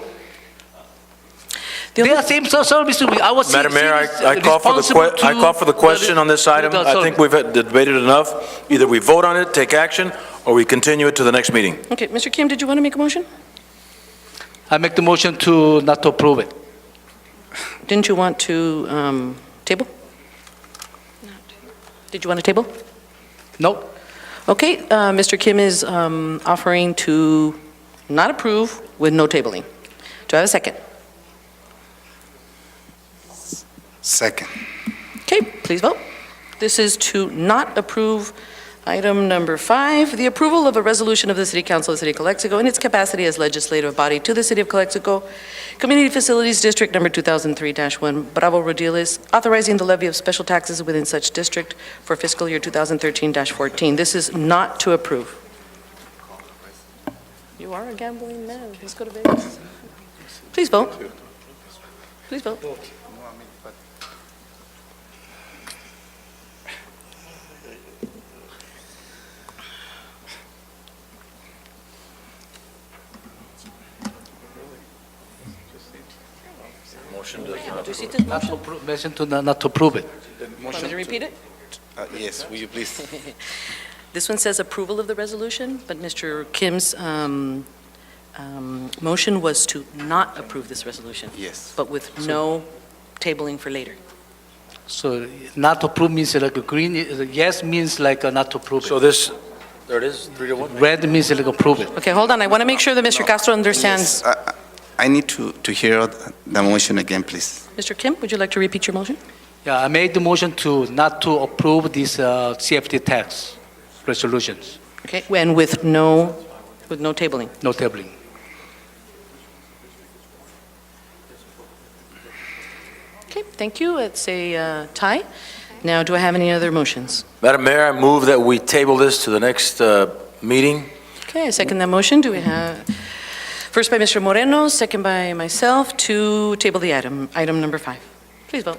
They are same service to me. Our Madam Mayor, city is I call for responsible I call for the question on this item. the I think we've debated enough. Either we vote on it, take action, or we continue it to the next meeting. Okay, Mr. Kim, did you want to make a motion? I make the motion to not to approve it. Didn't you want to table? Did you want to table? No. Okay, Mr. Kim is offering to not approve with no tabling. Do I have a second? Second. Okay, please vote. This is to not approve item number 5, the approval of a resolution of the City Council of the City of Calexico in its capacity as legislative body to the City of Calexico, Community Facilities District Number 2003-1, Bravo Rodiles, authorizing the levy of special taxes within such district for fiscal year 2013-14. This is not to approve. You are a gambling man. Let's go to Vegas. Please vote. Please vote. Motion Do you see this Not to motion? approve, motion to not to approve it. Want me to repeat it? Yes, will you please? This one says approval of the resolution, but Mr. Kim's motion was to not approve this resolution, Yes. but with no tabling for later. So not to approve means like a green, yes means like not to approve So it. this, there it is, 3-1. Red means like approve it. Okay, hold on, I want to make sure that Mr. Castro understands. Yes, I need to hear the motion again, please. Mr. Kim, would you like to repeat your motion? Yeah, I made the motion to not to approve these CFT tax resolutions, Okay, and with no tabling. no tabling. Okay, thank you, it's a tie. Now, do I have any other motions? Madam Mayor, I move that we table this to the next meeting. Okay, I second that motion. Do we have, first by Mr. Moreno, second by myself, to table the item number 5. Please vote.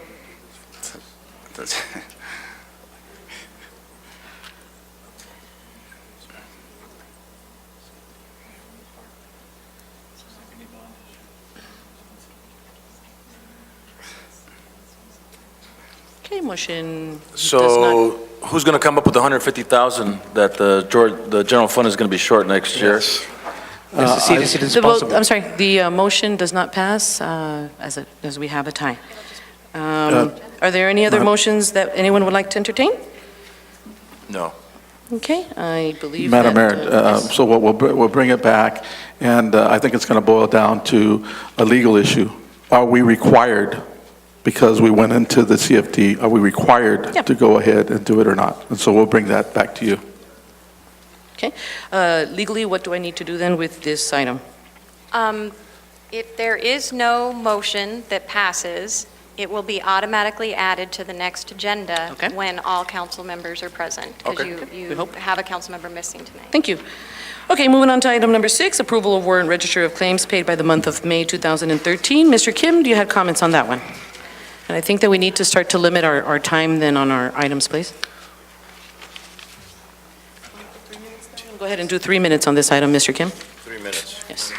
Okay, motion does not. So who's going to come up with the 150,000 that the general fund is going to be short next year? It's the city is The vote, responsible. I'm sorry, the motion does not pass as we have a tie. Are there any other motions that anyone would like to entertain? No. Okay, I believe that... Madam Mayor, yes. so we'll bring it back, and I think it's going to boil down to a legal issue. Are we required, because we went into the CFD, are we required Yep. to go ahead and do it or not? And so we'll bring that back to you. Okay, legally, what do I need to do then with this item? If there is no motion that passes, it will be automatically added to the next agenda Okay. when all council members are present. Because Okay. you We hope. have a council member missing tonight. Thank you. Okay, moving on to item number 6, approval of warrant register of claims paid by the month of May 2013. Mr. Kim, do you have comments on that one? And I think that we need to start to limit our time then on our items, please. Go ahead and do 3 minutes on this item, Mr. Kim. 3 minutes. Yes.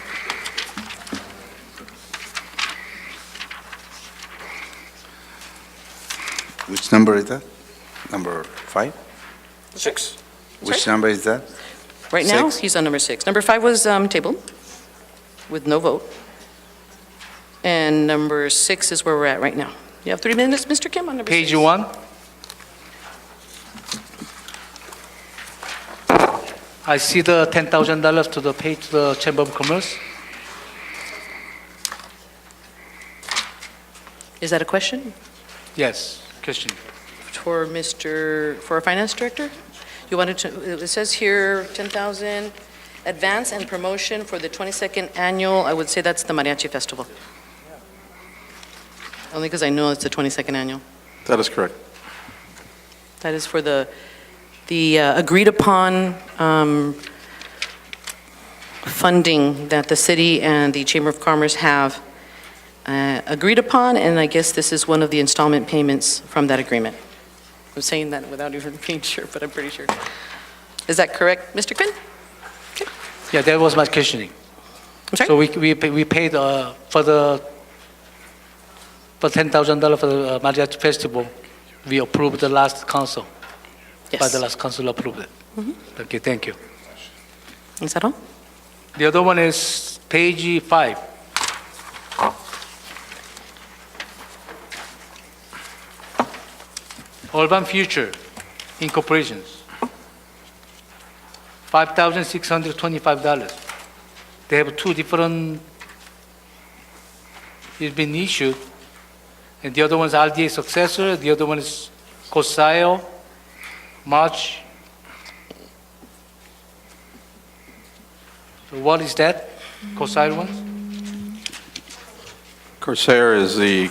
Which number is that? Number 5? 6. Which number is that? Right now, 6. he's on number 6. Number 5 was tabled with no vote. And number 6 is where we're at right now. You have 3 minutes, Mr. Kim, on number 6. Page 1. I see the $10,000 to the pay to the Chamber of Commerce. Is that a question Yes, question. for our finance director? You wanted to, it says here, 10,000 advance and promotion for the 22nd annual, I would say that's the Mariachi Festival. Only because I know it's the 22nd annual. That is correct. That is for the agreed upon funding that the city and the Chamber of Commerce have agreed upon, and I guess this is one of the installment payments from that agreement. I'm saying that without even being sure, but I'm pretty sure. Is that correct, Mr. Quinn? Yeah, that was my questioning. I'm sorry? So we paid for $10,000 for the Mariachi Festival. We approved the last council. Yes. By the last council approved it. Okay, thank you. Is that all? The other one is page 5. Urban Future Incorporations, $5,625. They have two different, it's been issued, and the other one is RDA successor, the other one is COSIO, March. So what is that, COSIO one? Corsair is the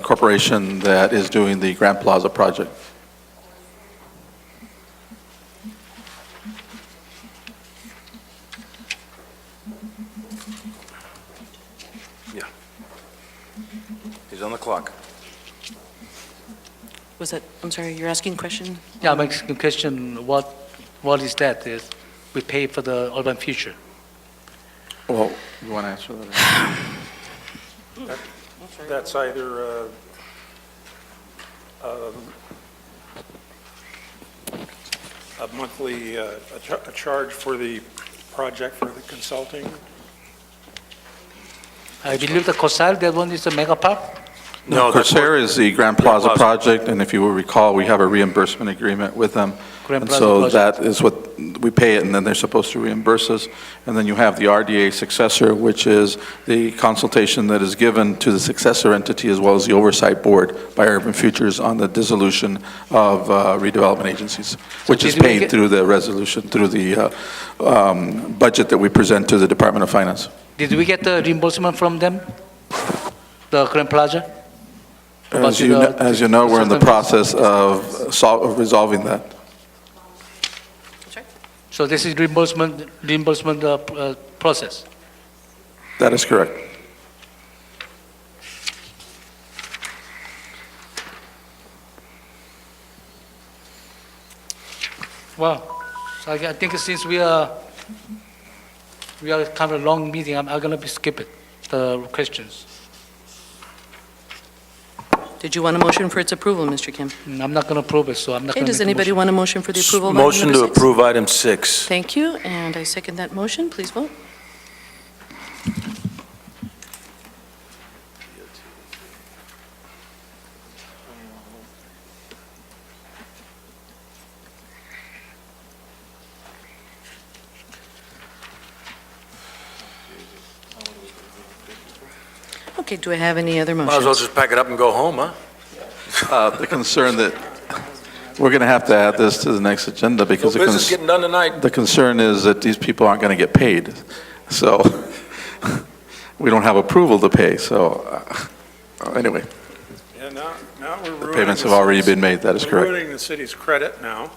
corporation that is doing the Grand Plaza project. Yeah. He's on the clock. Was that, I'm sorry, you're asking a question? Yeah, I'm asking a question, what is that? Is we pay for the Urban Future. Well, you want to answer that? That's either a monthly, a charge for the project for the consulting. I believe the COSIO, that one is the mega park? No, that's Corsair is the Grand Plaza Plaza. project, and if you will recall, we have a reimbursement agreement with them. Grand And Plaza so project. that is what, we pay it, and then they're supposed to reimburse us. And then you have the RDA successor, which is the consultation that is given to the successor entity as well as the oversight board by Urban Futures on the dissolution of redevelopment agencies, which is did we paid get- through the resolution, through the budget that we present to the Department of Finance. Did we get the reimbursement from them? The Grand Plaza? About As you know, we're in the certain- process of resolving that. So this is reimbursement process. That is correct. Well, so I think since we are kind of a long meeting, I'm going to be skipping the questions. Did you want a motion for its approval, Mr. Kim? I'm not going to approve it, so I'm not Okay, going to does anybody want a motion for the approval of item Motion number to 6? approve item 6. Thank you, and I second that motion. Please vote. Okay, do I have any other Might as well motions? just pack it up and go home, huh? The concern that, we're going to have to add this to the next agenda No because business getting done tonight. the concern is that these people aren't going to get paid. So we don't have approval to pay, so anyway, Yeah, now we're ruining. the payments have already been made, that is We're correct. ruining the city's credit now.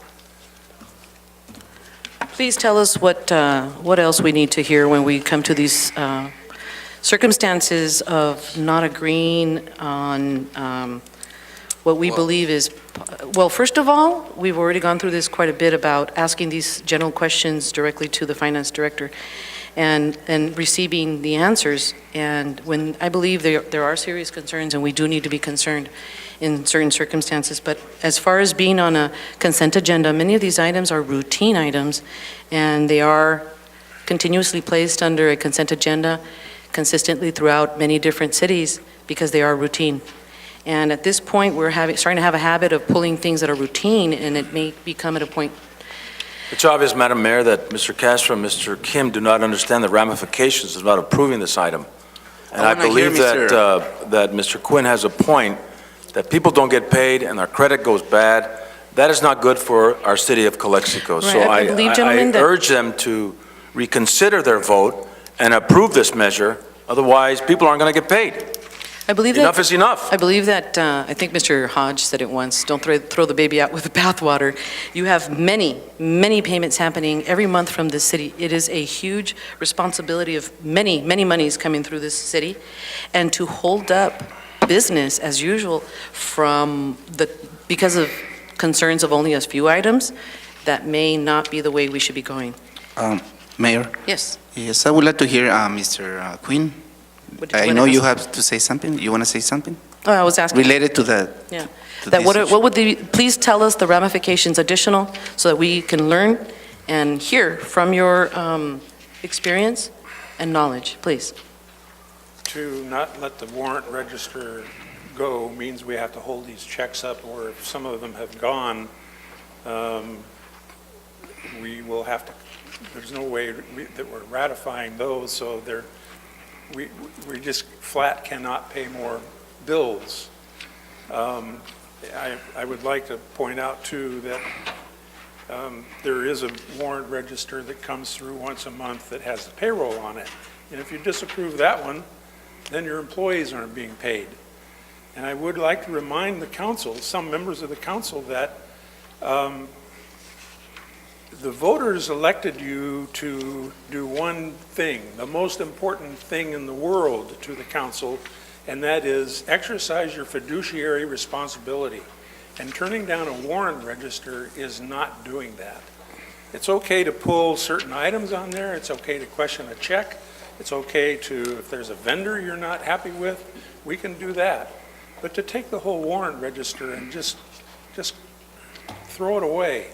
Please tell us what else we need to hear when we come to these circumstances of not agreeing on what we believe is, well, first of all, we've already gone through this quite a bit about asking these general questions directly to the finance director and receiving the answers. And when I believe there are serious concerns and we do need to be concerned in certain circumstances. But as far as being on a consent agenda, many of these items are routine items and they are continuously placed under a consent agenda consistently throughout many different cities because they are routine. And at this point, we're starting to have a habit of pulling things that are routine, and it may become at a point. It's obvious, Madam Mayor, that Mr. Castro and Mr. Kim do not understand the ramifications of not approving this item. And I wanna hear believe that Mr. Quinn has a point, that people don't get paid and our credit goes bad. That is not good for our city of Calexico. So Right, I believe, gentlemen, that- urge them to reconsider their vote and approve this measure. Otherwise, people aren't going to get paid. I believe that. Enough is enough. I believe that, I think Mr. Hodge said it once, don't throw the baby out with the bathwater. You have many, many payments happening every month from this city. It is a huge responsibility of many, many monies coming through this city. And to hold up business as usual because of concerns of only a few items, that may not be the way we should be going. Mayor? Yes. Yes, I would like to hear Mr. Quinn. What did you I wanna know you ask? have to say something. You want to say something? Oh, I was asking. Related to the... Yeah. to That this what issue. would please tell us the ramifications additional so that we can learn and hear from your experience and knowledge, please. To not let the warrant register go means we have to hold these checks up, or if some of them have gone, we will have to, there's no way that we're ratifying those, so we just flat cannot pay more bills. I would like to point out too that there is a warrant register that comes through once a month that has the payroll on it. And if you disapprove that one, then your employees aren't being paid. And I would like to remind the council, some members of the council, that the voters elected you to do one thing, the most important thing in the world to the council, and that is exercise your fiduciary responsibility. And turning down a warrant register is not doing that. It's okay to pull certain items on there. It's okay to question a check. It's okay to, if there's a vendor you're not happy with, we can do that. But to take the whole warrant register and just throw it away,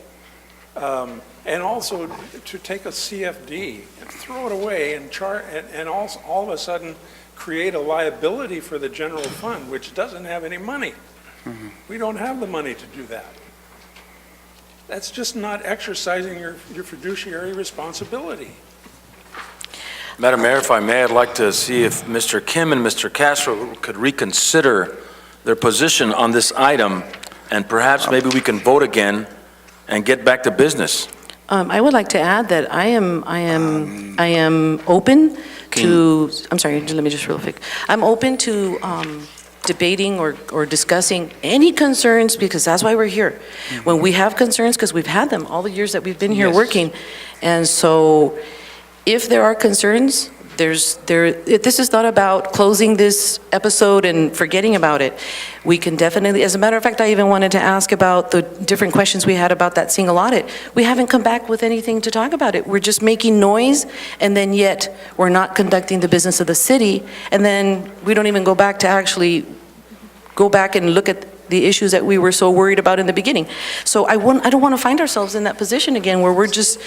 and also to take a CFD and throw it away and also all of a sudden create a liability for the general fund, which doesn't have any money. Mm-hmm. We don't have the money to do that. That's just not exercising your fiduciary responsibility. Madam Mayor, if I may, I'd like to see if Mr. Kim and Mr. Castro could reconsider their position on this item, and perhaps maybe we can vote again and get back to business. I would like to add that I am open to, I'm sorry, let me just real quick. I'm open to debating or discussing any concerns, because that's why we're here. When we have concerns, because we've had them all the years that we've been here Yes. working. And so if there are concerns, this is not about closing this episode and forgetting about it. We can definitely, as a matter of fact, I even wanted to ask about the different questions we had about that single audit. We haven't come back with anything to talk about it. We're just making noise, and then yet we're not conducting the business of the city, and then we don't even go back to actually go back and look at the issues that we were so worried about in the beginning. So I don't want to find ourselves in that position again where we're just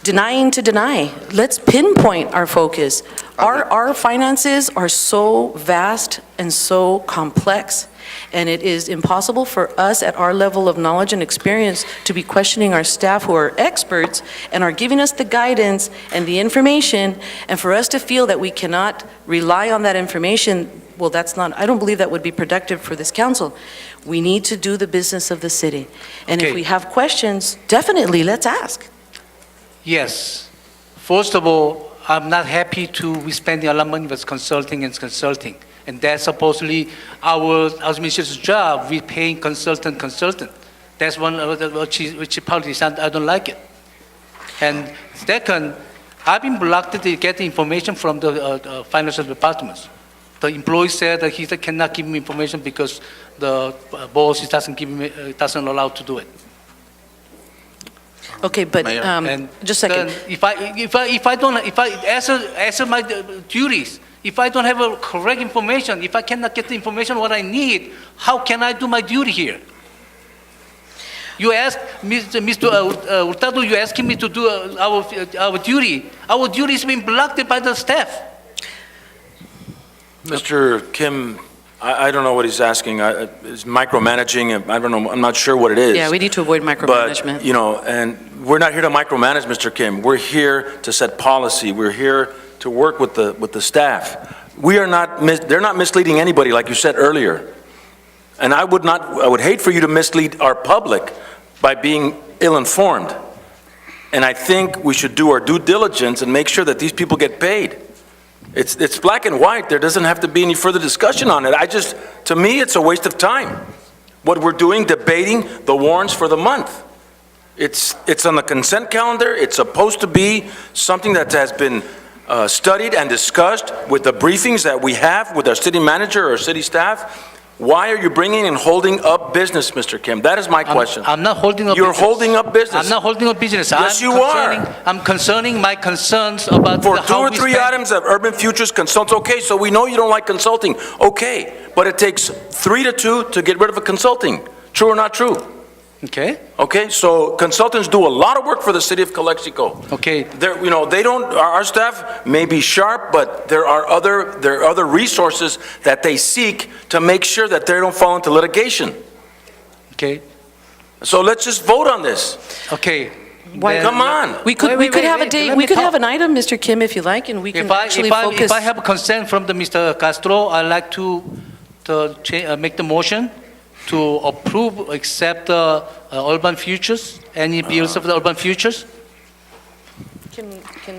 denying to deny. Let's pinpoint our focus. Our finances are so vast and so complex, and it is impossible for us at our level of knowledge and experience to be questioning our staff who are experts and are giving us the guidance and the information, and for us to feel that we cannot rely on that information. Well, that's not, I don't believe that would be productive for this council. We need to do the business of the city. And if Okay. we have questions, definitely, let's ask. Yes. First of all, I'm not happy we spending a lot of money with consulting. And that's supposedly our administration's job, we paying consultant. That's one of the, which politics, I don't like it. And second, I've been blocked to get the information from the financial departments. The employee said that he cannot give me information because the boss doesn't allow to do it. Okay, but Mayor. And just a second. then if I answer my duties, if I don't have a correct information, if I cannot get the information what I need, how can I do my duty here? You ask Mr. Hurtado, you asking me to do our duty. Our duty is being blocked by the staff. Mr. Kim, I don't know what he's asking. Is micromanaging, I don't know, I'm not sure what it is. Yeah, we need to avoid micromanagement. But, you know, and we're not here to micromanage, Mr. Kim. We're here to set policy. We're here to work with the staff. We are not, they're not misleading anybody, like you said earlier. And I would hate for you to mislead our public by being ill-informed. And I think we should do our due diligence and make sure that these people get paid. It's black and white. There doesn't have to be any further discussion on it. To me, it's a waste of time. What we're doing, debating the warrants for the month. It's on the consent calendar. It's supposed to be something that has been studied and discussed with the briefings that we have with our city manager or city staff. Why are you bringing and holding up business, Mr. Kim? That is my question. I'm not holding up You're business. holding up business. I'm not holding up business. Yes, you are. I'm concerning my concerns about For how two or we three spend- items of Urban Futures consult, okay, so we know you don't like consulting, okay, but it takes 3 to 2 to get rid of a consulting. True or not true? Okay, Okay, so consultants do a lot of work for the city of Calexico. okay. They don't, our staff may be sharp, but there are other resources that they seek to make sure that they don't fall into litigation. Okay, So let's just vote on this. okay. Why- Then- Come on. We could Wait, have a wait, date, let we me could talk. have an item, Mr. Kim, if you like, and we can actually focus. If I have a consent from the Mr. Castro, I'd like to make the motion to approve, accept urban futures, any bills of the urban futures.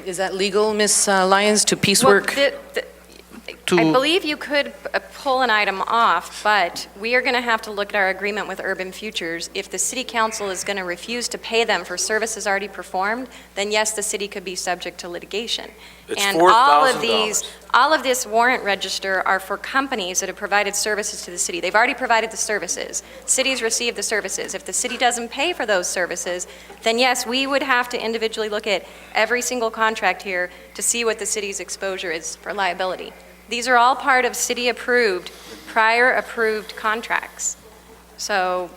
Is that legal, Ms. Lyons, to Well, piecework? To- I believe you could pull an item off, but we are going to have to look at our agreement with Urban Futures. If the city council is going to refuse to pay them for services already performed, then yes, the city could be subject to litigation. It's And $4,000. all of this warrant register are for companies that have provided services to the city. They've already provided the services. Cities receive the services. If the city doesn't pay for those services, then yes, we would have to individually look at every single contract here to see what the city's exposure is for liability. These are all part of city-approved, prior-approved contracts. So,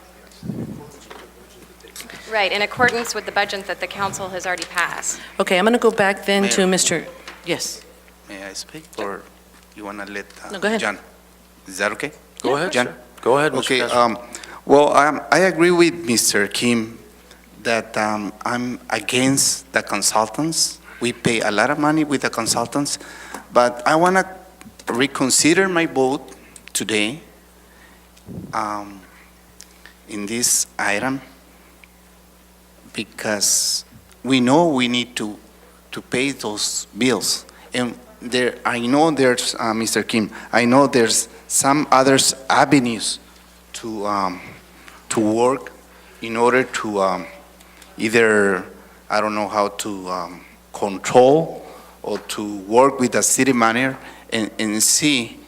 right, in accordance with the budget that the council has already passed. Okay, I'm going to go back then to Mayor. Mr., yes. May I speak, or you want to let No, go ahead. John? Is that okay? Go ahead, John? sir. Go ahead, Mr. Okay, Castro. well, I agree with Mr. Kim that I'm against the consultants. We pay a lot of money with the consultants, but I want to reconsider my vote today in this item because we know we need to pay those bills. And I know there's, Mr. Kim, I know there's some other avenues to work in order to either, I don't know how to control or to work with the city manager and see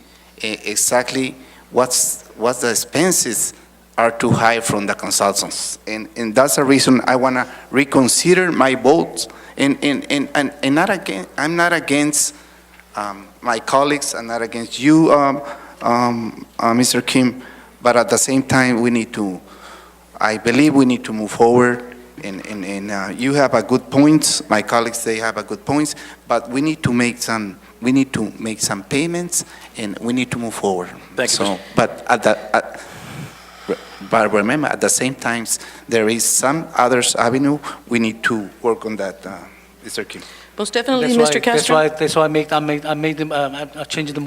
exactly what's the expenses are too high from the consultants. And that's the reason I want to reconsider my votes. And I'm not against my colleagues, I'm not against you, Mr. Kim, but at the same time, I believe we need to move forward. And you have a good points, my colleagues, they have a good points, but we need to make some payments, and we need to move forward. Thank you, So, but remember, at the same time, there is some others avenue, we need to work on that, Mr. Kim. Most definitely, Mr. Castro. That's why I changed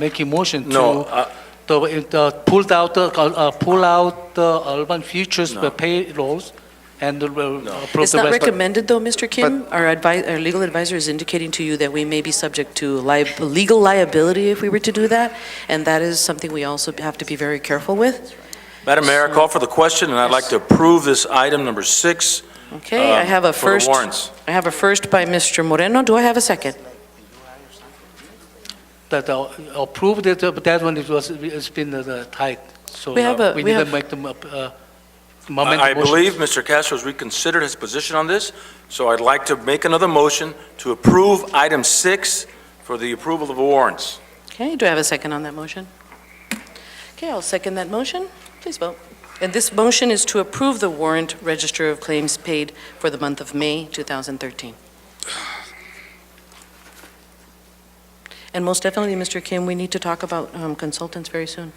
making motion No, to pull out the urban futures payrolls and approve the rest. It's not recommended, though, Mr. Kim. Our legal advisor is indicating to you that we may be subject to legal liability if we were to do that, and that is something we also have to be very careful with. Madam Mayor, I call for the question, and I'd like to approve this item number 6. Okay, I have a for the first. warrants. I have a first by Mr. Moreno. Do I have a second? That approved it, but that one it's been tight. So We have a- we we need to have- make them I believe Mr. Castro has reconsidered his position on this, so I'd like to make another motion to approve item 6 for the approval of the warrants. Okay, do I have a second on that motion? Okay, I'll second that motion. Please vote. And this motion is to approve the warrant register of claims paid for the month of May 2013. And most definitely, Mr. Kim, we need to talk about consultants very soon.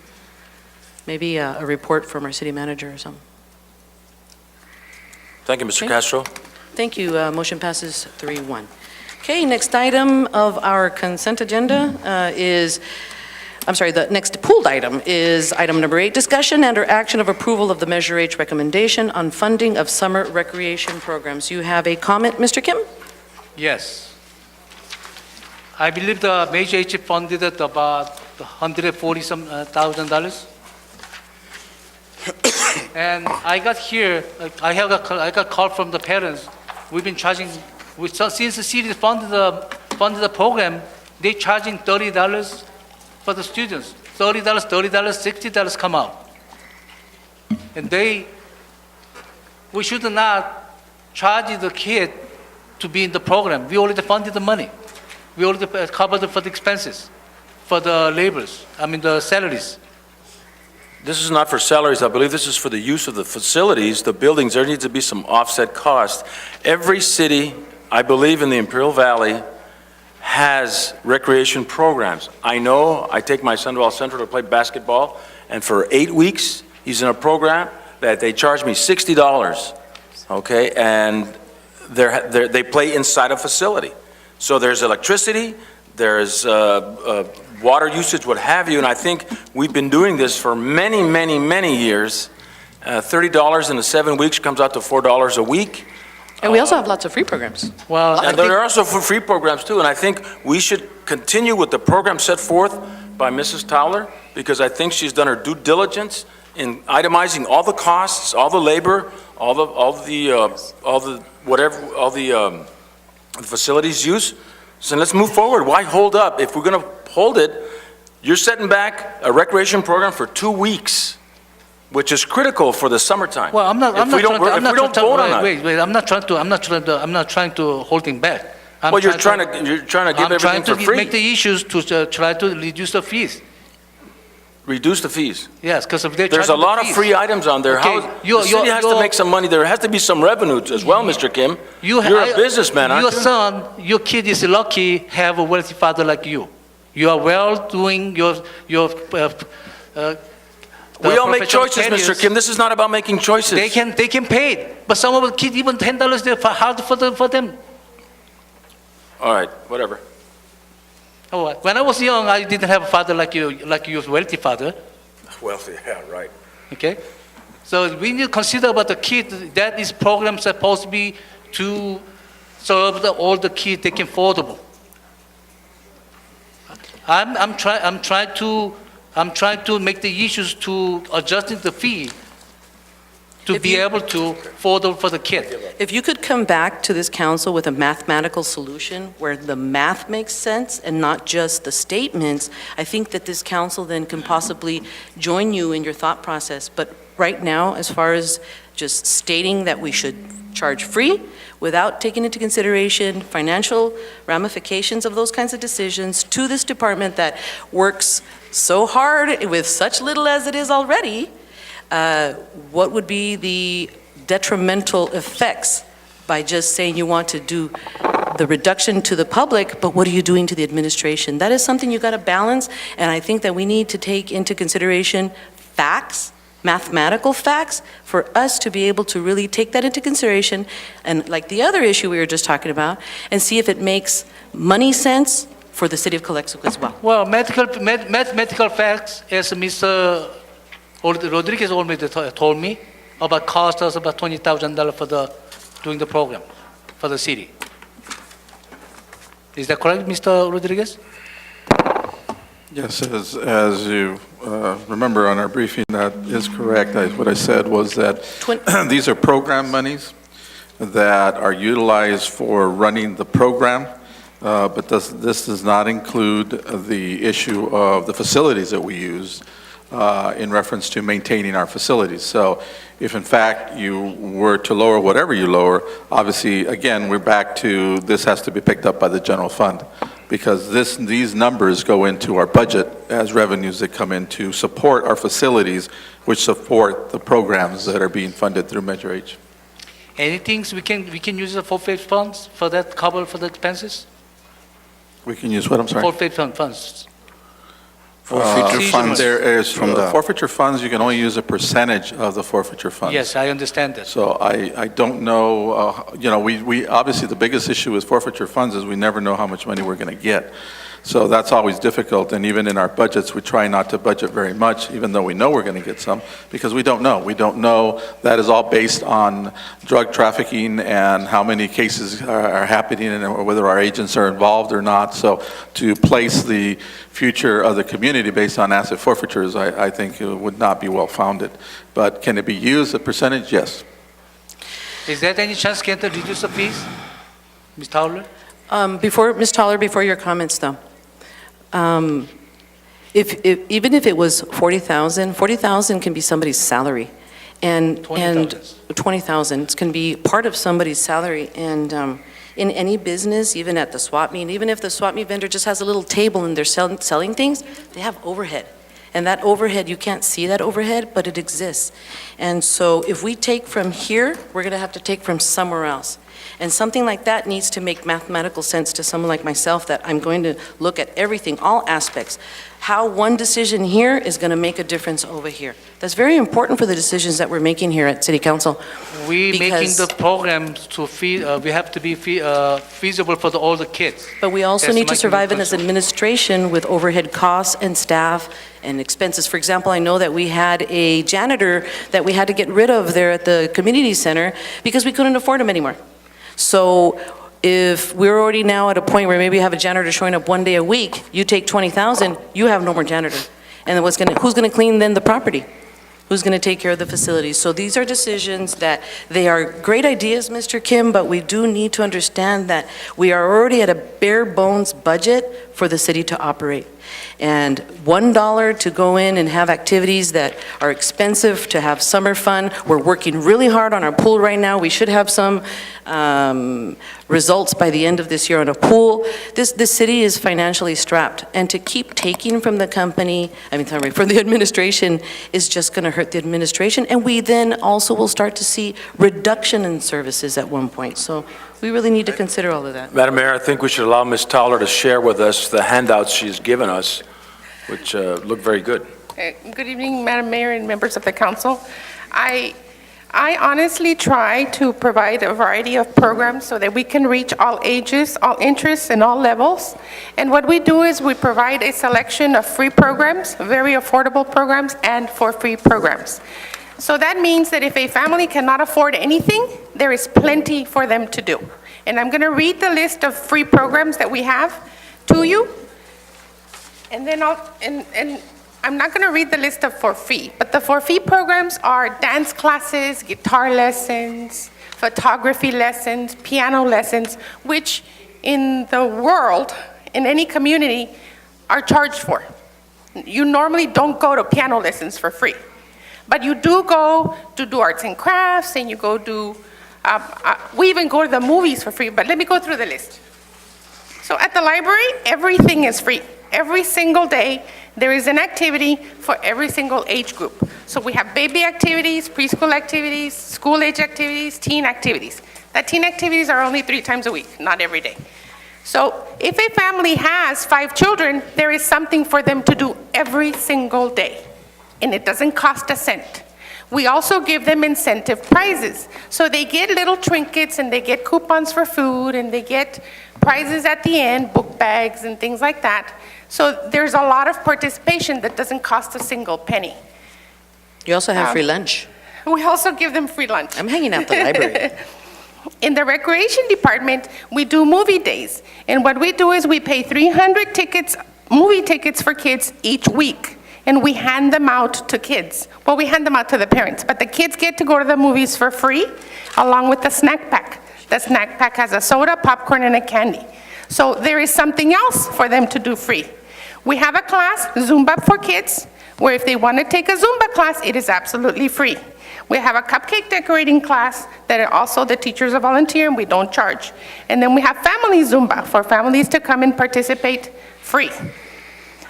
Maybe a report from our city manager or something. Thank you, Mr. Okay. Castro. Thank you. Motion passes 3-1. Okay, next item of our consent agenda the next pulled item is item number 8, discussion and/or action of approval of the Measure H recommendation on funding of summer recreation programs. You have a comment, Mr. Kim? Yes. I believe the Major H funded it about $140,000. And I got here, I got a call from the parents. We've been charging, since the city funded the program, they charging $30 for the students. $30, $60 come out. And we should not charge the kid to be in the program. We already funded the money. We already covered for the expenses, for the the salaries. This is not for salaries. I believe this is for the use of the facilities, the buildings. There needs to be some offset cost. Every city, I believe in the Imperial Valley, has recreation programs. I know I take my son to El Centro to play basketball, and for 8 weeks, he's in a program that they charge me $60, okay? And they play inside a facility. So there's electricity, there's water usage, what have you, and I think we've been doing this for many, many, many years. $30 in the 7 weeks comes out to $4 a week. And we also have lots of free programs. Well, And there are also free programs too, and I think we should continue with the program set forth by Mrs. Towler, because I think she's done her due diligence in itemizing all the costs, all the labor, all the facilities use. So let's move forward. Why hold up? If we're going to hold it, you're setting back a recreation program for 2 weeks, which is critical for the summertime. Well, I'm not If we don't vote on it. wait, I'm not trying to hold him back. Well, you're trying to give everything for I'm trying to free. make the issues to try to reduce the fees. Reduce the fees. Yes, because if they're There's a charging the lot of fees- free items on there. Okay, The city has to make some money. There has to be some revenue as well, Mr. Kim. You're a businessman, aren't you? Your kid is lucky have a wealthy father like you. You are well doing your We all make choices, Mr. Kim. This is not about making choices. They can pay it, but some of the kids even $10 they're hard for them. All right, whatever. Oh, when I was young, I didn't have a father like your wealthy father. Well, yeah, right. Okay, so we need to consider about the kid. That is program supposed to be to serve all the kids they can affordable. I'm trying to make the issues to adjusting the fee to be able to afford for the kid. If you could come back to this council with a mathematical solution where the math makes sense and not just the statements, I think that this council then can possibly join you in your thought process. But right now, as far as just stating that we should charge free without taking into consideration financial ramifications of those kinds of decisions to this department that works so hard with such little as it is already, what would be the detrimental effects by just saying you want to do the reduction to the public, but what are you doing to the administration? That is something you got to balance, and I think that we need to take into consideration facts, mathematical facts, for us to be able to really take that into consideration, and like the other issue we were just talking about, and see if it makes money sense for the city of Calexico as well. Well, mathematical facts, as Mr. Rodriguez already told me, about cost us about $20,000 for doing the program for the city. Is that correct, Mr. Rodriguez? Yes, as you remember on our briefing, that is correct. What I said was that these are program monies that are utilized for running the program, but this does not include the issue of the facilities that we use in reference to maintaining our facilities. So if in fact you were to lower whatever you lower, obviously, again, we're back to this has to be picked up by the general fund, because these numbers go into our budget as revenues that come in to support our facilities, which support the programs that are being funded through Measure H. Anything we can use the forfeit funds for that cover for the expenses? We can use what, I'm sorry? Forfeit funds. Forfeiture funds There is, from the- forfeiture funds, you can only use a percentage of the forfeiture funds. Yes, I understand that. So I don't know, we obviously, the biggest issue with forfeiture funds is we never know how much money we're going to get. So that's always difficult, and even in our budgets, we try not to budget very much, even though we know we're going to get some, because we don't know. We don't know. That is all based on drug trafficking and how many cases are happening and whether our agents are involved or not. So to place the future of the community based on asset forfeitures, I think it would not be well-founded. But can it be used, a percentage? Yes. Is there any chance can to reduce the fees? Ms. Towler? Ms. Toller, before your comments, though, even if it was 40,000, 40,000 can be somebody's salary, and 20,000 can be part of somebody's salary, and in any business, even at the swap meet, even if the swap meet vendor just has a little table and they're selling things, they have overhead. And that overhead, you can't see that overhead, but it exists. And so if we take from here, we're going to have to take from somewhere else. And something like that needs to make mathematical sense to someone like myself, that I'm going to look at everything, all aspects. How one decision here is going to make a difference over here. That's very important for the decisions that we're making here at City Council. We making Because- the program to feed, we have to be feasible for all the kids. But we also That's need to my survive in as concern. administration with overhead costs and staff and expenses. For example, I know that we had a janitor that we had to get rid of there at the community center because we couldn't afford him anymore. So if we're already now at a point where maybe you have a janitor showing up one day a week, you take 20,000, you have no more janitor. And then who's going to clean then the property? Who's going to take care of the facilities? So these are decisions that they are great ideas, Mr. Kim, but we do need to understand that we are already at a bare bones budget for the city to operate. And $1 to go in and have activities that are expensive, to have summer fun. We're working really hard on our pool right now. We should have some results by the end of this year on a pool. This city is financially strapped, and to keep taking from the company, from the administration, is just going to hurt the administration, and we then also will start to see reduction in services at one point. So we really need to consider all of that. Madam Mayor, I think we should allow Ms. Towler to share with us the handouts she's given us, which look very good. Good evening, Madam Mayor and members of the council. I honestly try to provide a variety of programs so that we can reach all ages, all interests, and all levels. And what we do is we provide a selection of free programs, very affordable programs, and for free programs. So that means that if a family cannot afford anything, there is plenty for them to do. And I'm going to read the list of free programs that we have to you. And then I'm not going to read the list of for fee, but the for fee programs are dance classes, guitar lessons, photography lessons, piano lessons, which in the world, in any community, are charged for. You normally don't go to piano lessons for free, but you do go to do arts and crafts, and you go do, we even go to the movies for free, but let me go through the list. So at the library, everything is free. Every single day, there is an activity for every single age group. So we have baby activities, preschool activities, school-age activities, teen activities. The teen activities are only 3 times a week, not every day. So if a family has 5 children, there is something for them to do every single day, and it doesn't cost a cent. We also give them incentive prizes. So they get little trinkets, and they get coupons for food, and they get prizes at the end, book bags and things like that. So there's a lot of participation that doesn't cost a single penny. You also have free lunch. We also give them free lunch. I'm hanging out the library. In the recreation department, we do movie days. And what we do is we pay 300 tickets, movie tickets for kids each week. And we hand them out to kids. Well, we hand them out to the parents, but the kids get to go to the movies for free, along with the snack pack. The snack pack has a soda, popcorn, and a candy. So there is something else for them to do free. We have a class, Zumba for kids, where if they want to take a Zumba class, it is absolutely free. We have a cupcake decorating class that are also the teachers are volunteer, and we don't charge. And then we have family Zumba for families to come and participate free.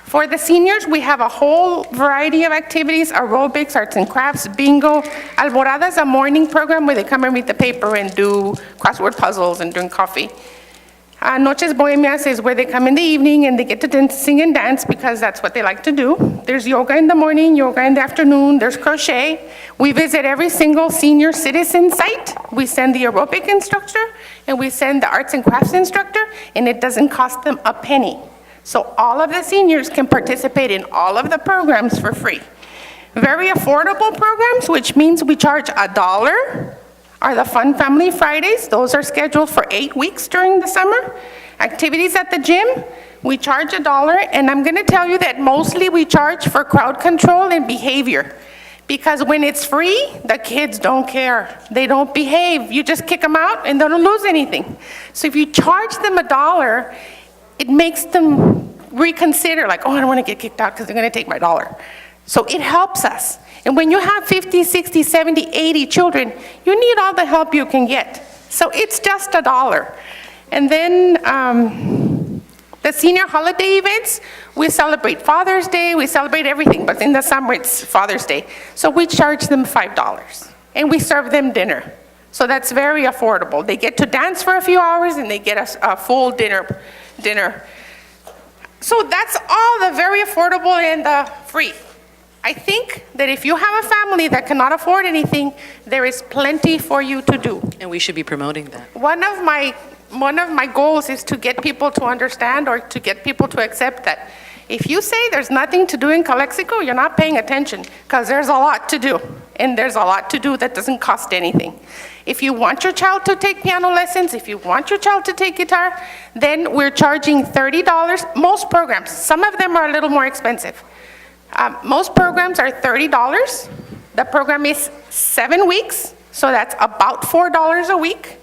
For the seniors, we have a whole variety of activities, aerobics, arts and crafts, bingo. Alborada is a morning program where they come and read the paper and do crossword puzzles and drink coffee. Noches Bohemias is where they come in the evening and they get to sing and dance because that's what they like to do. There's yoga in the morning, yoga in the afternoon, there's crochet. We visit every single senior citizen site. We send the aerobic instructor and we send the arts and crafts instructor, and it doesn't cost them a penny. So all of the seniors can participate in all of the programs for free. Very affordable programs, which means we charge $1, are the Fun Family Fridays. Those are scheduled for 8 weeks during the summer. Activities at the gym, we charge $1, and I'm gonna tell you that mostly we charge for crowd control and behavior. Because when it's free, the kids don't care. They don't behave. You just kick them out and they don't lose anything. So if you charge them $1, it makes them reconsider, like, oh, I don't want to get kicked out because they're going to take my $1. So it helps us. And when you have 50, 60, 70, 80 children, you need all the help you can get. So it's just $1. And then the senior holiday events, we celebrate Father's Day, we celebrate everything, but in the summer it's Father's Day. So we charge them $5, and we serve them dinner. So that's very affordable. They get to dance for a few hours, and they get a full dinner. So that's all the very affordable and the free. I think that if you have a family that cannot afford anything, there is plenty for you to do. And we should be promoting that. One of my goals is to get people to understand or to get people to accept that if you say there's nothing to do in Calexico, you're not paying attention, because there's a lot to do, and there's a lot to do that doesn't cost anything. If you want your child to take piano lessons, if you want your child to take guitar, then we're charging $30. Most programs, some of them are a little more expensive. Most programs are $30. The program is 7 weeks, so that's about $4 a week.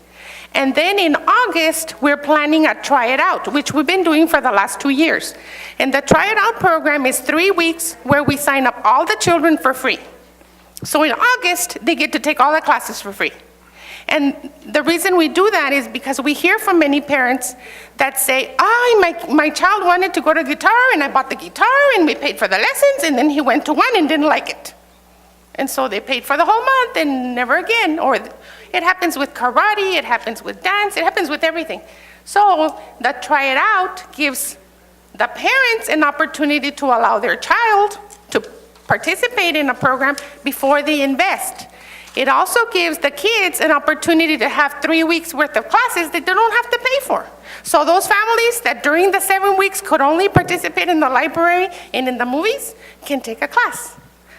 And then in August, we're planning a Try It Out, which we've been doing for the last 2 years. And the Try It Out program is 3 weeks where we sign up all the children for free. So in August, they get to take all the classes for free. And the reason we do that is because we hear from many parents that say, my child wanted to go to guitar, and I bought the guitar, and we paid for the lessons, and then he went to one and didn't like it. And so they paid for the whole month and never again. Or it happens with karate, it happens with dance, it happens with everything. So the Try It Out gives the parents an opportunity to allow their child to participate in a program before they invest. It also gives the kids an opportunity to have 3 weeks worth of classes that they don't have to pay for. So those families that during the 7 weeks could only participate in the library and in the movies can take a class.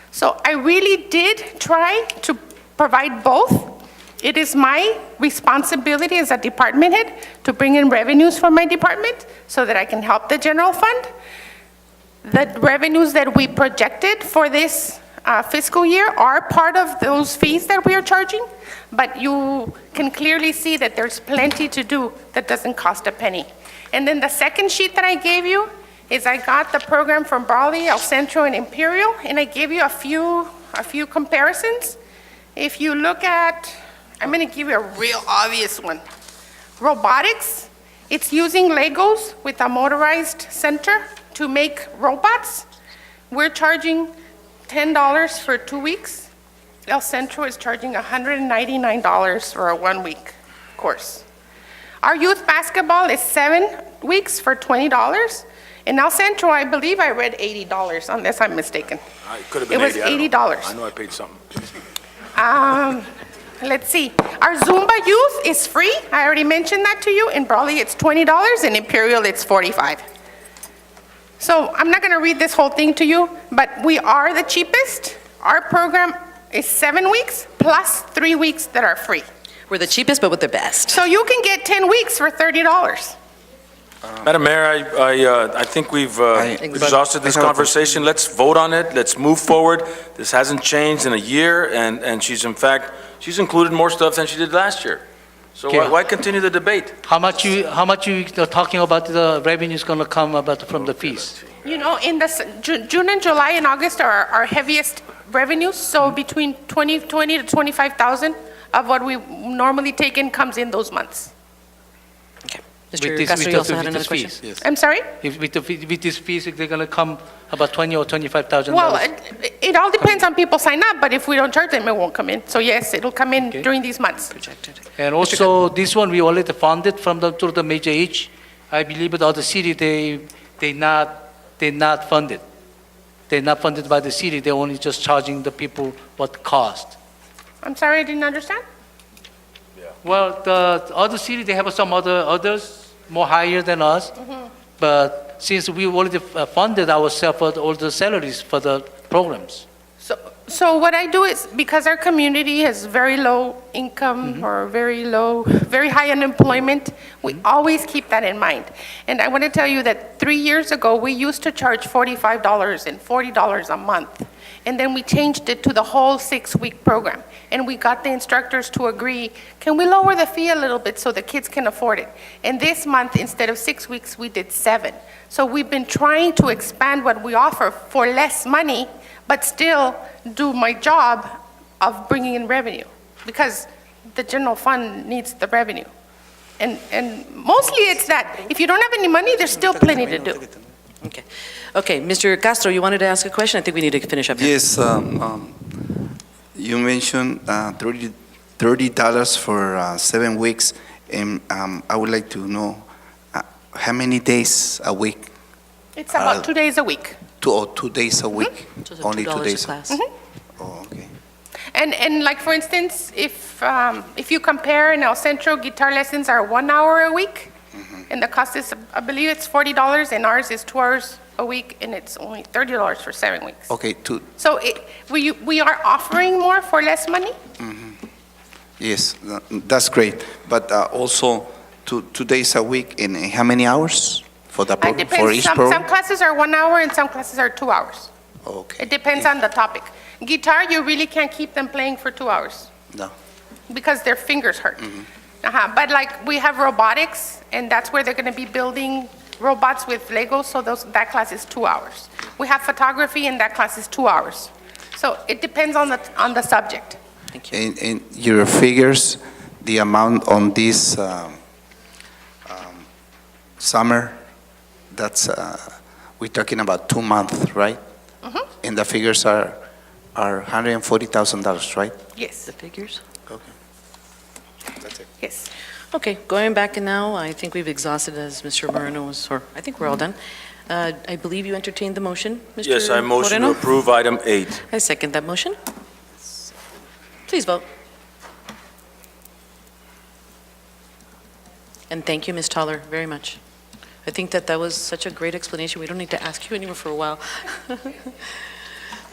So I really did try to provide both. It is my responsibility as a department head to bring in revenues for my department so that I can help the general fund. The revenues that we projected for this fiscal year are part of those fees that we are charging, but you can clearly see that there's plenty to do that doesn't cost a penny. And then the second sheet that I gave you is I got the program from Brawley, El Centro, and Imperial, and I gave you a few comparisons. If you look at, I'm going to give you a real obvious one. Robotics, it's using Legos with a motorized center to make robots. We're charging $10 for 2 weeks. El Centro is charging $199 for a 1 week course. Our youth basketball is 7 weeks for $20. In El Centro, I believe I read $80, unless I'm mistaken. It could have been It was $80. I know I paid something. Let's see. Our Zumba youth is free. I already mentioned that to you. In Brawley, it's $20. In Imperial, it's $45. So I'm not going to read this whole thing to you, but we are the cheapest. Our program is 7 weeks plus 3 weeks that are free. We're the cheapest, but with the best. So you can get 10 weeks for $30. Madam Mayor, I think we've exhausted this conversation. Let's vote on it. Let's move forward. This hasn't changed in a year, and she's included more stuff than she did last year. So Okay. why continue the debate? How much you talking about the revenue is going to come about from the fees? You know, in the June and July and August are our heaviest revenues, so between 20 to 25,000 of what we normally take in comes in those months. Mr. Castro, you also had another question? Yes. I'm sorry? With these fees, they're going to come about $20,000 or $25,000. Well, it all depends on people sign up, but if we don't charge them, it won't come in. So yes, it'll come in during these months. Projected. And also, this one, we already funded from through the major H. I believe the other city, they not funded. They're not funded by the city. They're only just charging the people what cost. I'm sorry, I didn't understand. Well, the other city, they have some others more higher than us, but since we already funded ourselves for all the salaries for the programs. So what I do is, because our community has very low income or very high unemployment, we always keep that in mind. And I want to tell you that 3 years ago, we used to charge $45 and $40 a month. And then we changed it to the whole 6-week program. And we got the instructors to agree, can we lower the fee a little bit so the kids can afford it? And this month, instead of 6 weeks, we did 7. So we've been trying to expand what we offer for less money, but still do my job of bringing in revenue, because the general fund needs the revenue. And mostly it's that, if you don't have any money, there's still plenty to do. Okay. Okay, Mr. Castro, you wanted to ask a question? I think we need to finish up here. Yes, you mentioned $30 for 7 weeks, and I would like to know how many days a week? It's about 2 days a week. 2 days a week? So it's Only 2 $2 days? a class. Oh, okay. And like, for instance, if you compare in El Centro, guitar lessons are 1 hour a week, and the cost is, I believe it's $40, and ours is 2 hours a week, and it's only $30 for 7 weeks. Okay, So we are offering more for less money? yes, that's great. But also, 2 days a week, and how many hours for the It for depends. each Some program? classes are 1 hour and some classes are 2 hours. Okay. It depends on the topic. Guitar, you really can't keep them playing for 2 hours No. because their fingers hurt. But like, we have robotics, and that's where they're going to be building robots with Legos, so that class is 2 hours. We have photography, and that class is 2 hours. So it depends on the subject. Thank you. And your figures, the amount on this summer, that's, we're talking about 2 months, right? And the figures are $140,000, right? Yes, The figures? Okay. That's it. yes. Okay, going back now, I think we've exhausted, as Mr. Moreno was, or I think we're all done. I believe you entertained the motion, Mr. Yes, I motion to Moreno? approve item 8. I second that motion. Please vote. And thank you, Ms. Toller, very much. I think that was such a great explanation. We don't need to ask you anymore for a while.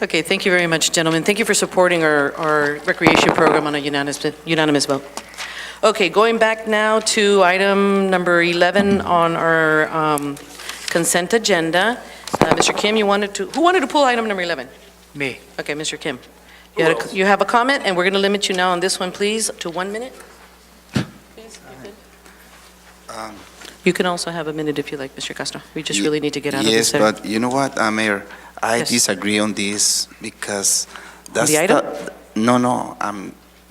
Okay, thank you very much, gentlemen. Thank you for supporting our recreation program on a unanimous vote. Okay, going back now to item number 11 on our consent agenda. Mr. Kim, who wanted to pull item number 11? Me. Okay, Mr. Kim. You have a comment, and we're going to limit you now on this one, please, to 1 minute. Please, you could. You can also have a minute if you like, Mr. Castro. We just really need to get out of this. Yes, but you know what, Mayor, I Yes. disagree on this because that's the item? No,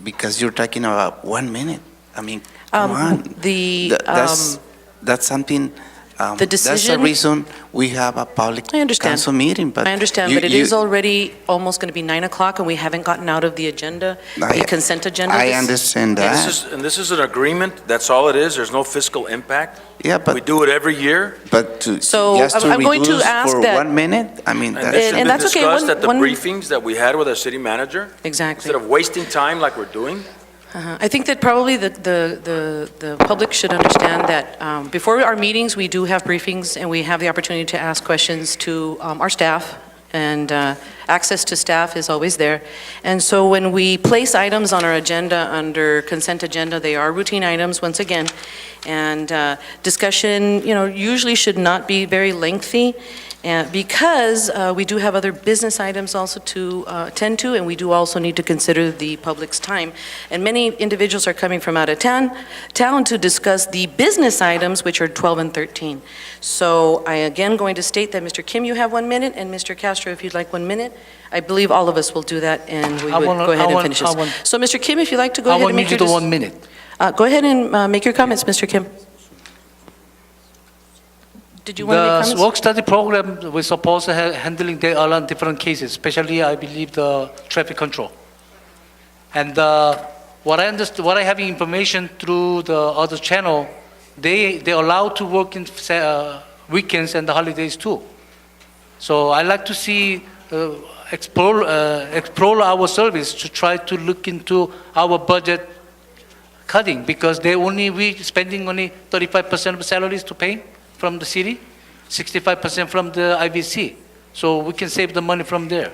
because you're talking about 1 minute. I mean, come on. That's something, The that's the decision- reason we have a public I understand. council meeting, but. I understand, but it is already almost going to be 9 o'clock, and we haven't gotten out of the agenda, the consent agenda. I understand that. This is an agreement, that's all it is, there's no fiscal impact. Yeah, We but, do it every year. but So, just to I'm going to reduce ask for that- 1 minute, I mean, And that's. this has been that's okay, discussed one- at the one- briefings that we had with our city manager, Exactly. instead of wasting time like we're doing. I think that probably the public should understand that before our meetings, we do have briefings, and we have the opportunity to ask questions to our staff, and access to staff is always there. And so when we place items on our agenda under consent agenda, they are routine items, once again, and discussion, usually should not be very lengthy, because we do have other business items also to attend to, and we do also need to consider the public's time. And many individuals are coming from out of town to discuss the business items, which are 12 and 13. So I again going to state that, Mr. Kim, you have 1 minute, and Mr. Castro, if you'd like 1 minute. I believe all of us will do that, and we would go ahead and finish this. So, Mr. Kim, if you'd like to go ahead and make your... I want you to 1 minute. Go ahead and make your comments, Mr. Kim. Did you want to make comments? The work-study program, we're supposed to have handling the around different cases, especially, I believe, the traffic control. And what I have information through the other channel, they're allowed to work in weekends and the holidays too. So I like to see, explore our service to try to look into our budget cutting, because we spending only 35% of salaries to pay from the city. 65% from the IVC. So we can save the money from there.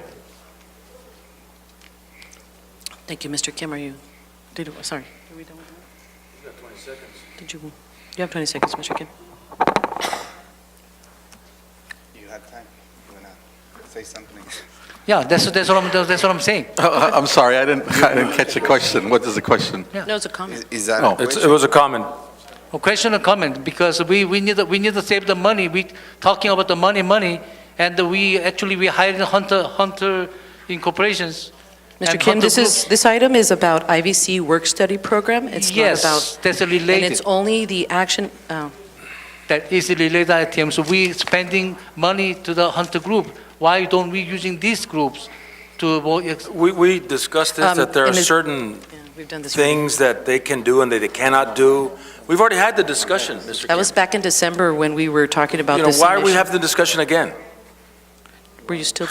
Thank you, Mr. Kim, sorry. Are we done with that? You got 20 seconds. You have 20 seconds, Mr. Kim. You had time. You want to say something? Yeah, that's what I'm saying. I'm sorry, I didn't catch the question. What is the question? No, it's a comment. Is that Oh. a It question? was a comment. A question or comment, because we need to save the money. We talking about the money, and we hired Hunter Incorporations. Mr. and Kim, Hunter this item is about IVC work-study program. It's not Yes, about, that's and related. it's only the action, That is a related item. So we spending money to the Hunter group. Why don't we using these groups to? We discussed this, that there are and it's- certain yeah, we've done this. things that they can do and that they cannot do. We've already had the discussion, Mr. That was Kim. back in December when we were talking about You know, this. why are we initiative. having the discussion again? Were you still?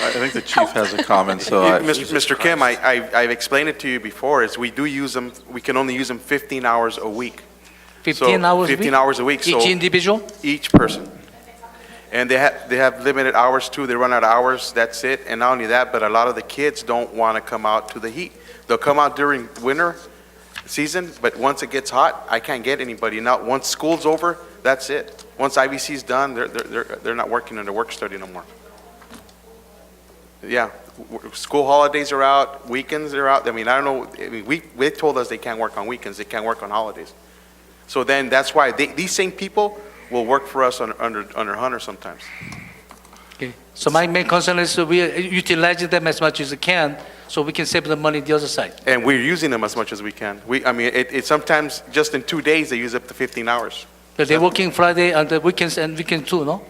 I think the chief has a comment, so I... Mr. Kim, I've explained it to you before, is we do use them, we can only use them 15 hours a week. 15 hours a week? 15 hours a week, so Each individual? each person. And they have limited hours too, they run out of hours, that's it. And not only that, but a lot of the kids don't want to come out to the heat. They'll come out during winter season, but once it gets hot, I can't get anybody. Now, once school's over, that's it. Once IVC's done, they're not working on their work study no more. Yeah, school holidays are out, weekends are out. I mean, I don't know, I mean, they told us they can't work on weekends, they can't work on holidays. So then that's why these same people will work for us under Hunter sometimes. Okay. So my main concern is we utilize them as much as we can, so we can save the money the other side. And we're using them as much as we can. I mean, it sometimes just in 2 days, they use up to 15 hours. But they're working Friday and the weekends and weekend too, no?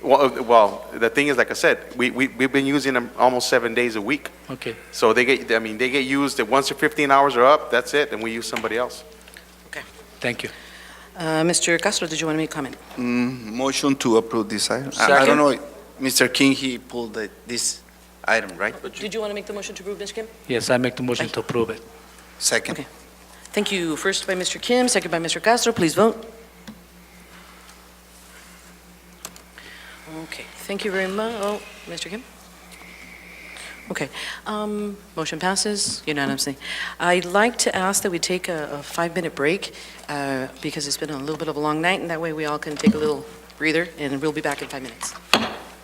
Well, the thing is, like I said, we've been using them almost 7 days a week. Okay. So they get used, once their 15 hours are up, that's it, and we use somebody else. Thank you. Mr. Castro, did you want to make a comment? Motion to approve this item. I Second. don't know, Mr. King, he pulled this item, right? Did you want to make the motion to approve, Mr. Kim? Yes, I make the motion to approve it. Second. Okay. Thank you. First by Mr. Kim, second by Mr. Castro. Please vote. Okay, thank you very much. Oh, Mr. Kim? Okay, motion passes unanimously. I'd like to ask that we take a 5-minute break because it's been a little bit of a long night, and that way we all can take a little breather, and we'll be back in 5 minutes.